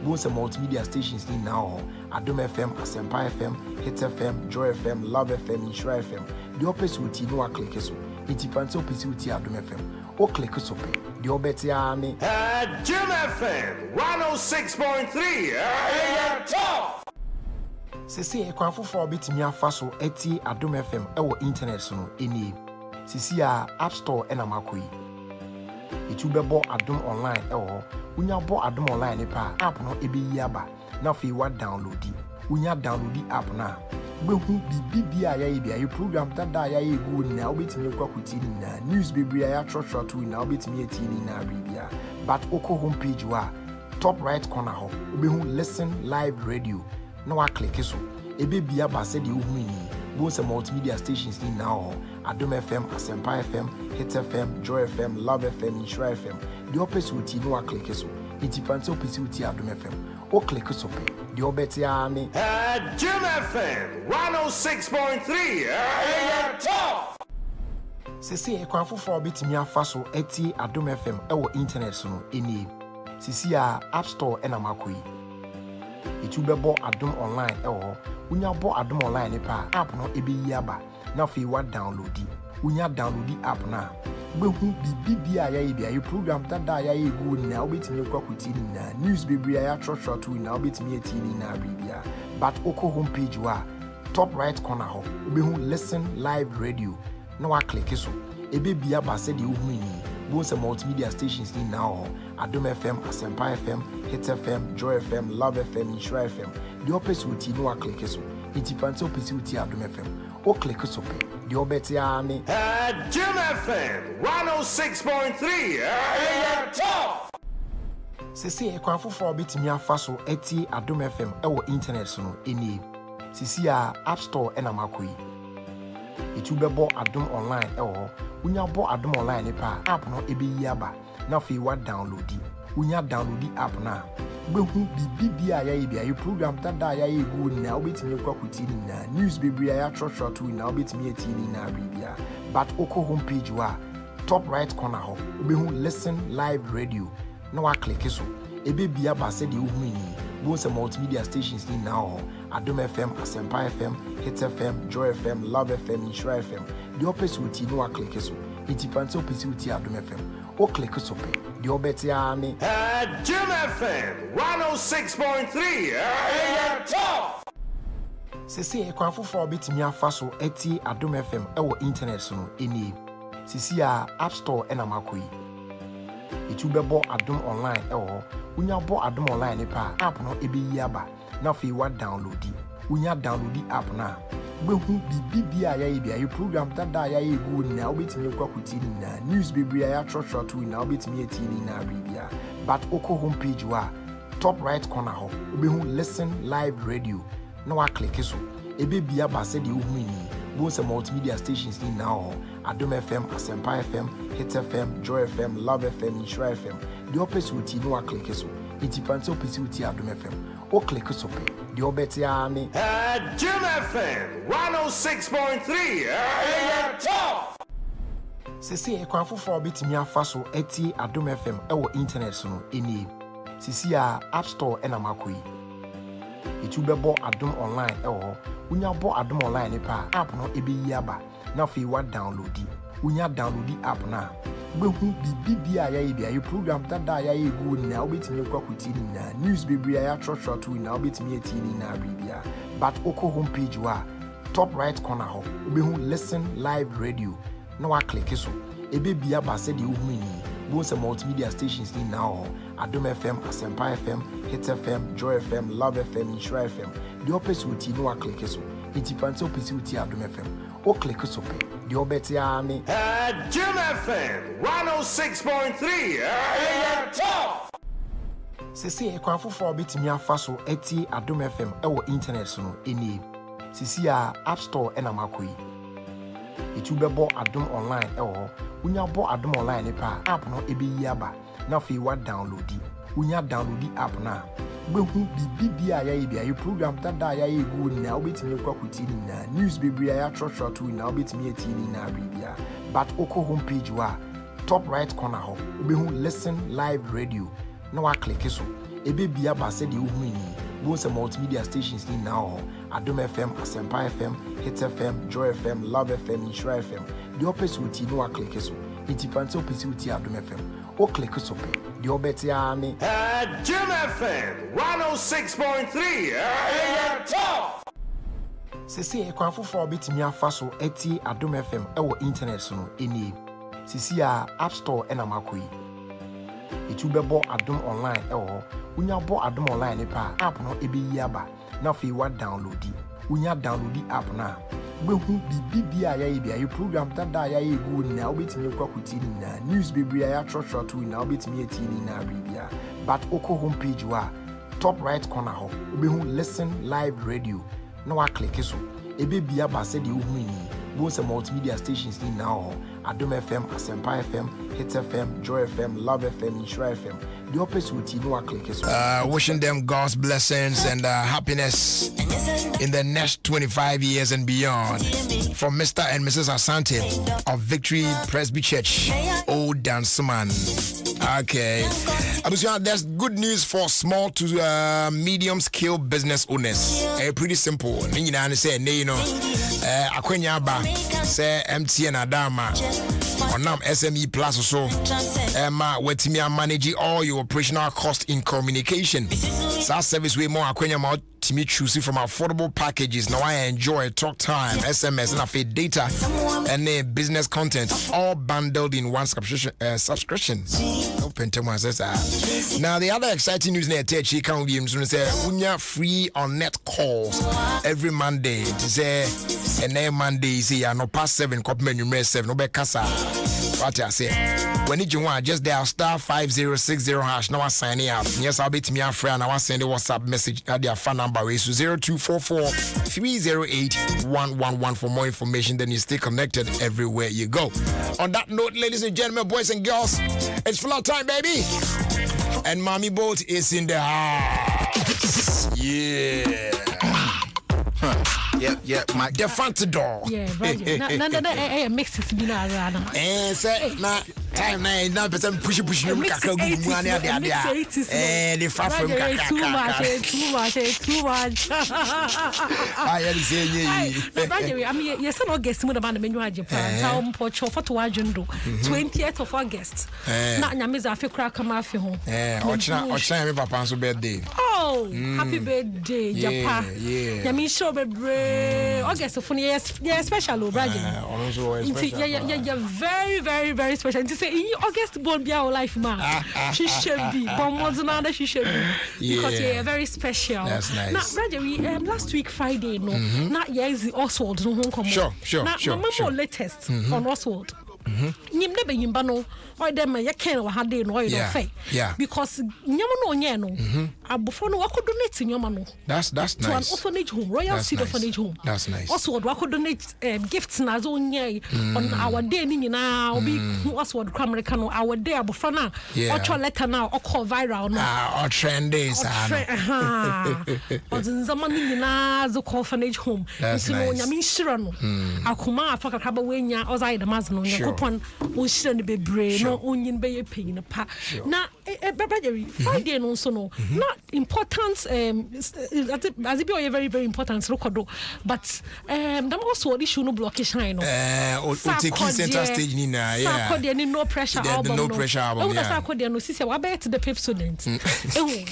Speaker 1: bo se multimedia stations ni na ho Adom FM, Asempa FM, Hit FM, Joy FM, Love FM, Insure FM. The opposite uti no wa click so iti fancy opposite uti Adom FM o click so pe the obeti ani
Speaker 9: Jim FM 106.3 top.
Speaker 1: Sisi ekwanfo for bitimi afa so eti Adom FM ewo internet so no eni sisi a App Store ena makoi itu bebo Adom online ewo unya bo Adom online ne pa app no ebe yi aba na fe wa download unya download app na behu bibia ya bia you program dada ya egu na obetimi kwakuti ni na news bibia ya short na obetimi eti ni na bibia but oko homepage wa top right corner ho obehu listen live radio na wa click so ebe bia ba se de ohu ni both multimedia stations ni na ho Adom FM, Asempa FM, Hit FM, Joy FM, Love FM, Insure FM. The opposite uti no wa click so. Iti fancy opposite uti Adom FM. O click so pe. The obeti ani.
Speaker 9: Jim FM 106.3. Top.
Speaker 1: Sisi ekwan fofo obetimi afa so eti Adom FM ewo internet so no eni. Sisi a App Store ena makoi. Itu bebo Adom online ewo. Unya bo Adom online ne pa app no ebe yi aba. Na fe wa download unya download app na behu bibia ya bia you program dada ya egu na obetimi kwakuti ni na news bibia ya short na obetimi eti ni na bibia but oko homepage wa top right corner ho behu listen live radio na wa click so ebe bia ba se de ohu ni both multimedia stations ni na ho Adom FM, Asempa FM, Hit FM, Joy FM, Love FM, Insure FM. The opposite uti no wa click so iti fancy opposite uti Adom FM. O click so pe the obeti ani
Speaker 9: Jim FM 106.3 top.
Speaker 1: Sisi ekwan fofo obetimi afa so eti Adom FM ewo internet so no eni sisi a App Store ena makoi itu bebo Adom online ewo unya bo Adom online ne pa app no ebe yi aba na fe wa download unya download app na behu bibia ya bia you program dada ya egu na obetimi kwakuti ni na news bibia ya short na obetimi eti ni na bibia but oko homepage wa top right corner ho obehu listen live radio na wa click so ebe bia ba se de ohu ni both multimedia stations ni na ho Adom FM, Asempa FM, Hit FM, Joy FM, Love FM, Insure FM. The opposite uti no wa click so iti fancy opposite uti Adom FM. O click so pe the obeti ani
Speaker 9: Jim FM 106.3 top.
Speaker 1: Sisi ekwan fofo obetimi afa so eti Adom FM ewo internet so no eni sisi a App Store ena makoi itu bebo Adom online ewo unya bo Adom online ne pa app no ebe yi aba na fe wa download unya download app na behu bibia ya bia you program dada ya egu na obetimi kwakuti ni na news bibia ya short na obetimi eti ni na bibia but oko homepage wa top right corner ho obehu listen live radio na wa click so ebe bia ba se de ohu ni both multimedia stations ni na ho Adom FM, Asempa FM, Hit FM, Joy FM, Love FM, Insure FM. The opposite uti no wa click so iti fancy opposite uti Adom FM. O click so pe the obeti ani
Speaker 9: Jim FM 106.3 top.
Speaker 1: Sisi ekwan fofo obetimi afa so eti Adom FM ewo internet so no eni sisi a App Store ena makoi itu bebo Adom online ewo unya bo Adom online ne pa app no ebe yi aba na fe wa download unya download app na behu bibia ya bia you program dada ya egu na obetimi kwakuti ni na news bibia ya short na obetimi eti ni na bibia but oko homepage wa top right corner ho obehu listen live radio na wa click so ebe bia ba se de ohu ni both multimedia stations ni na ho Adom FM, Asempa FM, Hit FM, Joy FM, Love FM, Insure FM. The opposite uti no wa click so iti fancy opposite uti Adom FM. O click so pe the obeti ani
Speaker 9: Jim FM 106.3 top.
Speaker 1: Sisi ekwan fofo obetimi afa so eti Adom FM ewo internet so no eni sisi a App Store ena makoi itu bebo Adom online ewo unya bo Adom online ne pa app no ebe yi aba na fe wa download unya download app na behu bibia ya bia you program dada ya egu na obetimi kwakuti ni na news bibia ya short na obetimi eti ni na bibia but oko homepage wa top right corner ho obehu listen live radio na wa click so ebe bia ba se de ohu ni both multimedia stations ni na ho Adom FM, Asempa FM, Hit FM, Joy FM, Love FM, Insure FM. The opposite uti no wa click so iti fancy opposite uti Adom FM. O click so pe the obeti ani
Speaker 9: Jim FM 106.3 top.
Speaker 1: Sisi ekwan fofo obetimi afa so eti Adom FM ewo internet so no eni. Sisi a App Store ena makoyi. Etu bebo Adom online ewo. Unya bo Adom online ne pa app no ebeyi aba. Na fe wa download. Unya download app na. Wehu bibia ya bia you program dada ya egu na obetimi kwakuti ni na news bibia ya short na obetimi eti ni na bibia. But oko homepage wa top right corner ho obehu listen live radio. No wa click so ebe bia ba se de ohu ni both multimedia stations ni now Adom FM, Asempa FM, Hit FM, Joy FM, Love FM, Insure FM. The opposite no wa click so. Wishing them God's blessings and happiness in the next 25 years and beyond from Mr. and Mrs. Asante of Victory Presby Church, Old Danceman. Okay. There's good news for small to medium scale business owners. Pretty simple. You know, Akwenya ba say MTN Adama on SME Plus so Emma wetimi manage all your operational cost in communication. SaaS service way more Akwenya ma me choosing from affordable packages. Now I enjoy talk time, SMS, and a data and business content all bundled in one subscription. Now the other exciting news near Techi can be unya free on net calls every Monday. To say and Monday is no past 7 copy number 7 no be kasa. What I say when you want just dial *5060# now I sign up. Yes, I'll be to me a friend. Now I send a WhatsApp message at their phone number is 0244-308-111 for more information. Then you stay connected everywhere you go. On that note, ladies and gentlemen, boys and girls, it's flow time, baby. And Mommy Boat is in the house. Yeah. Yep, my the front door.
Speaker 5: Yeah, right. No, mixes be na rana.
Speaker 1: Say na time na person push you kaka gu mu ani ade ade. The far from kaka.
Speaker 5: Too much.
Speaker 1: I say ye.
Speaker 5: I mean, yes, no guest mu na man menu aje plan. Ta o mpocho foto wajundo 20th of August. Na nyamiza afi kra kama afi ho.
Speaker 1: Ochina me papa so birthday.
Speaker 5: Oh, happy birthday, Japa.
Speaker 1: Yeah.
Speaker 5: Yami show bebre. August for yes special Brian. Yeah, very special. To say in August born be our life man. She should be. But more than that she should be. Because yeah, very special.
Speaker 1: That's nice.
Speaker 5: Now, Brian, we last week Friday no. Not is the Oswald no home come.
Speaker 1: Sure.
Speaker 5: Now, more latest on Oswald. Nim never yimba no or them ya ken wa hade no oil fe because nyama no onye no abofo no wako donate nyama no
Speaker 1: that's nice
Speaker 5: to an orphanage home, Royal Seed Orphanage Home.
Speaker 1: That's nice.
Speaker 5: Also wako donate gifts na zo onye on our day ni nyina obi also kra America no our day abofo na ocho letter now o call viral no
Speaker 1: or trend days
Speaker 5: nzama ni nyina zo orphanage home nti no nyama nshira no akoma afa kakra ba wenya ozai the mass no kopon o shira ne bebre no onyin be ye pay na pa na Friday no so no not important as it be very very important record but them also the show no blockage no
Speaker 1: o take center stage ni na
Speaker 5: yeah no pressure album
Speaker 1: no pressure album
Speaker 5: yeah so no sisi wa bet the pep student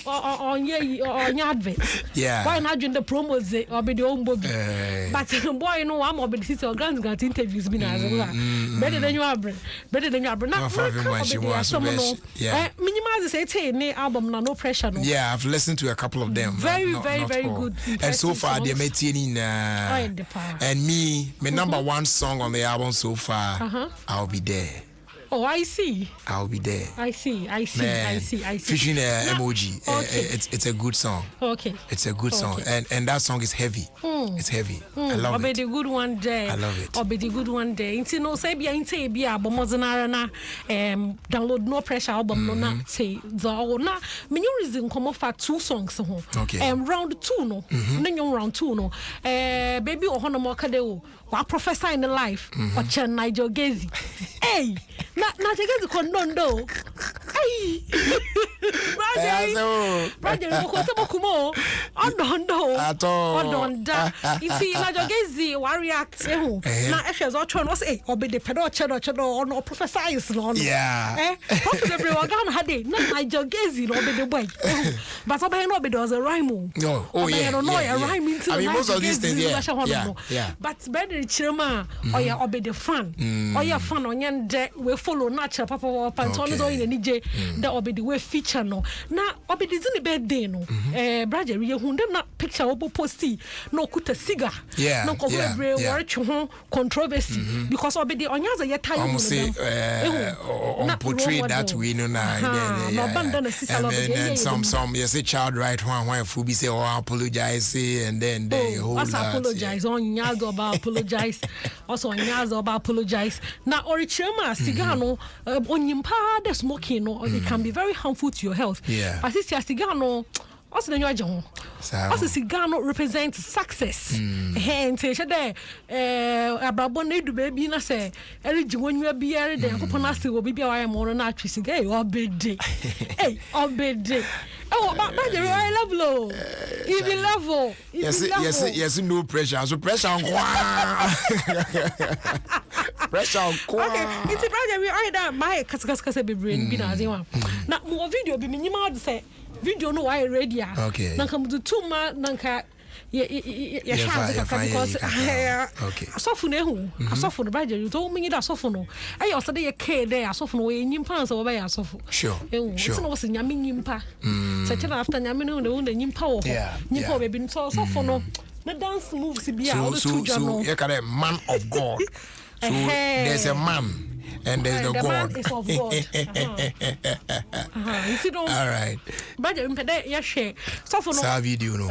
Speaker 5: on your advert
Speaker 1: yeah
Speaker 5: why not doing the promos or be the own book but boy no I'm be sisi or grand interviews be na better than you are not minimize say ne album no pressure no
Speaker 1: yeah I've listened to a couple of them
Speaker 5: very good
Speaker 1: and so far they made and me number one song on the album so far I'll Be There.
Speaker 5: Oh, I see.
Speaker 1: I'll Be There.
Speaker 5: I see.
Speaker 1: Featuring emoji.
Speaker 5: Okay.
Speaker 1: It's a good song.
Speaker 5: Okay.
Speaker 1: It's a good song. And that song is heavy. It's heavy. I love it.
Speaker 5: I'll be the good one day.
Speaker 1: I love it.
Speaker 5: I'll be the good one day. Inti no say bia bomozana na download No Pressure album no na say za na me new reason come for 2 songs ho.
Speaker 1: Okay.
Speaker 5: Round 2 no. Na round 2 no. Baby o hono mo kade o. Wa professor in the life. O chen Nigel Gezi. Hey. Na Gezi kondondo. Hey. Brother, because some kumo. Odondo. Odonda. Iti na jogezi react. Na efes o try no say obe the pedo chedo no professor is no.
Speaker 1: Yeah.
Speaker 5: Professor everyone had it. Na jogezi no be the boy. But obe no be there was a rhyme.
Speaker 1: Oh yeah.
Speaker 5: No a rhyme into.
Speaker 1: I mean most of these things yeah.
Speaker 5: But better chirema or ya obe the fan. Or ya fan on yan we follow natural papa pantones or in any j that obe the way feature no. Na obe the zini birthday no. Brother you who dem na picture obo posti no kuta cigar. No ko we work controversy because obe the onyaza ye tie
Speaker 1: you on portray that we no na and some you say child right one fubi say oh apologize and then they hold
Speaker 5: apologize on nyazo about apologize also nyazo about apologize na orichema cigar no onyimpa the smoking no it can be very harmful to your health but this cigar no also the new also cigar no represent success and say there abrabo na edu baby na say eri jiwonwa biare de akopon na se obi bia wa mo na atwi cigar obede obede oh but I love low even level
Speaker 1: yes no pressure so pressure on pressure on
Speaker 5: okay it's brother we are that my kasa be brain bi na azewa na mo video bi minyima de say video no why radio na kam do tuma nanka ya chance because asofu na ehu asofu no brother you told me that asofu no ayi osade ye care there asofu no we nyimpa so we asofu
Speaker 1: sure
Speaker 5: so no was nyame nyimpa so chana after nyame no the nyimpa wo nyimpa we bi so asofu no the dance moves bi a
Speaker 1: so you can a man of God so there's a man and there's the God.
Speaker 5: Man is of God. All
Speaker 1: right.
Speaker 5: But you share. So for
Speaker 1: no video no.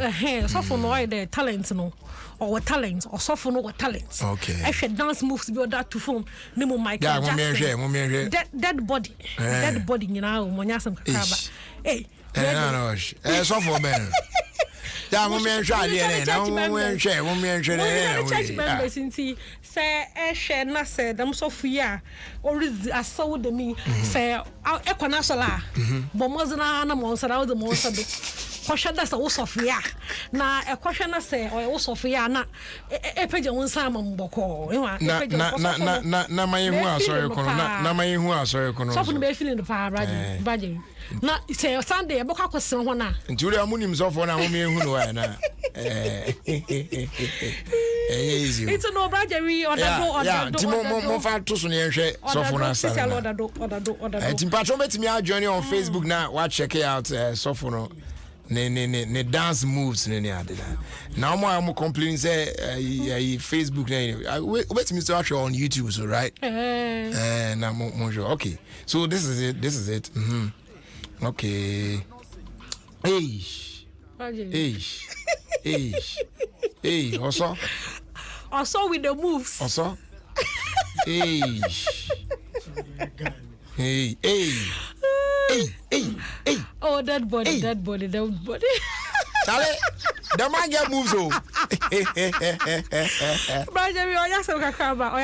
Speaker 5: So for no the talent no. Or talent or so for no talent.
Speaker 1: Okay.
Speaker 5: I should dance moves be that to phone. Nemo Michael Jackson. Dead body. Dead body you know monyasam kakaba. Hey.
Speaker 1: No. So for ben. Yeah, women try
Speaker 5: church members inti say share na say them so fear or asaw de me say ekwana sola bomozna na monsara de monsado kwasha da sa wo sofia na ekwasha na say o wo sofia na epeje wonsa mamboko
Speaker 1: na mayehu asori kono na mayehu asori kono
Speaker 5: so for be feeling the power baje na say Sunday e bokwa kwesen ho na
Speaker 1: nturi amunim so for na ho me hu no na easy
Speaker 5: it's no brajery or
Speaker 1: that timo mo fa to so ne hwe so for na sa timpa cho betimi a join on Facebook na wa check out so for no ne dance moves ne ade now mo complaining say Facebook na betimi to watch on YouTube so right na mo okay so this is it okay Hey, also
Speaker 5: with the moves.
Speaker 1: Also. Hey.
Speaker 5: Oh, that body. Charlie,
Speaker 1: the man get moves oh.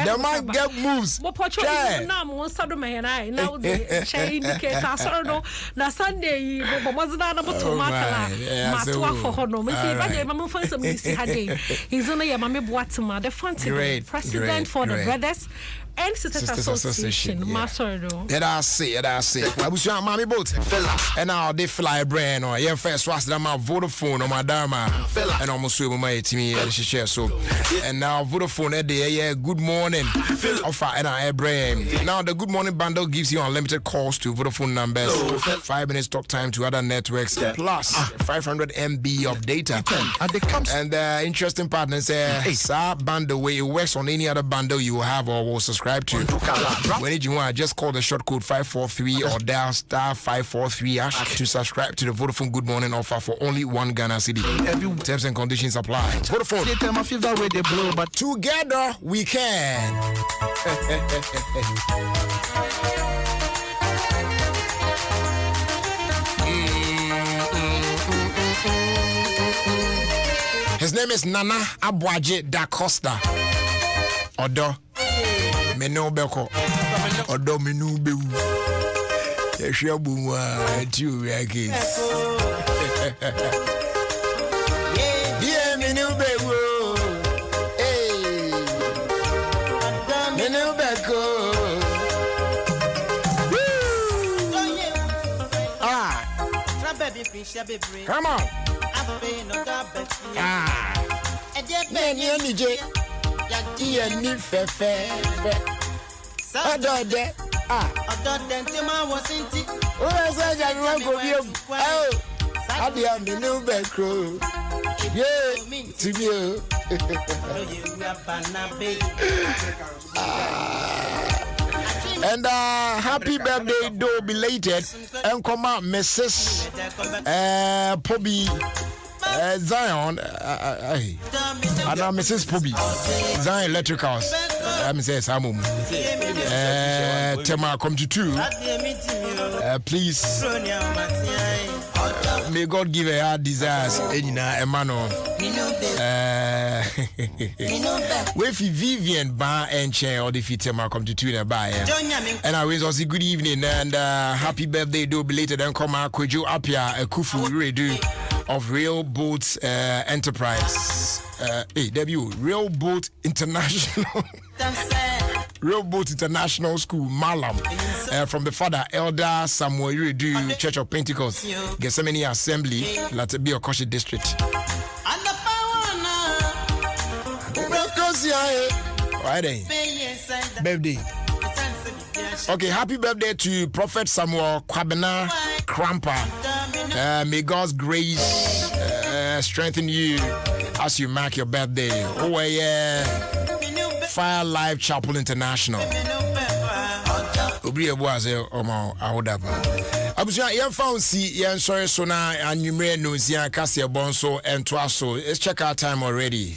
Speaker 1: The man get moves.
Speaker 5: Mo pocho na mo sado me na now the shey indicator so no na Sunday bo mozina na boto matala matwa for hono me say ba dey mama fan some see hade he's on your mama boatma the fancy president for the brothers and sisters association master do
Speaker 1: I say abusu mama boat and now they fly brand or your first was that my Vodafone or my dama and almost so my team share so and now Vodafone good morning offer and I brand now the good morning bundle gives you unlimited calls to Vodafone numbers 5 minutes talk time to other networks plus 500 MB of data and the interesting partner says bundle way it works on any other bundle you have or will subscribe to when you want just call the short code 543 or dial *543 to subscribe to the Vodafone Good Morning offer for only 1 Ghana cedi. Terms and conditions apply. Vodafone, but together we can. His name is Nana Abuaje da Costa. Odo Meno Beko Odo Menu Bewu. Shabuma, 2 records. Yeah, me new baby. Hey, me new baby. Come on. And happy birthday, though belated, and come out, Mrs. Pobby Zion. And Mrs. Pobby Zion Electricals. I'm saying Samum. Tema come to 2. Please. May God give her heart desires. Enina Emmanuel. With Vivian Bar and Chair or the Tema come to 2 in a bar. And I wish us a good evening and happy birthday, do belated and come out. Could you up here a Kufu redo of Real Boats Enterprise? Hey, debut Real Boat International. Real Boat International School, Malam, from the father, Elder Samuel Uridu, Church of Pentecost, Gethsemane Assembly, Latibia Koshi District. Birthday. Okay, happy birthday to Prophet Samuel Kwabena Krampa. May God's grace strengthen you as you mark your birthday. Oh, yeah. Fire Life Chapel International. Obi was omo ahodaba. Abuja ye found see ye sorry so na anwumre no sia kase bonso ento aso. Let's check our time already.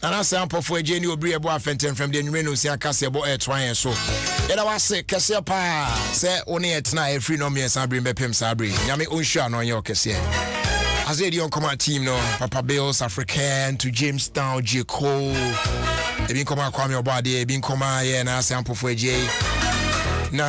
Speaker 1: And I say I'm for Jenny Obi ebo afenten from the anwumre no sia kase bo etwan so. Ye da wase kase pa say oni etna e free no me sabri mbepem sabri. Nyame onhua no ye okese. As a young command team, no Papa Bills, African to Jamestown, J. Cole. They been come out, Kwame Obade, been come out, yeah, and I sample for J. Now,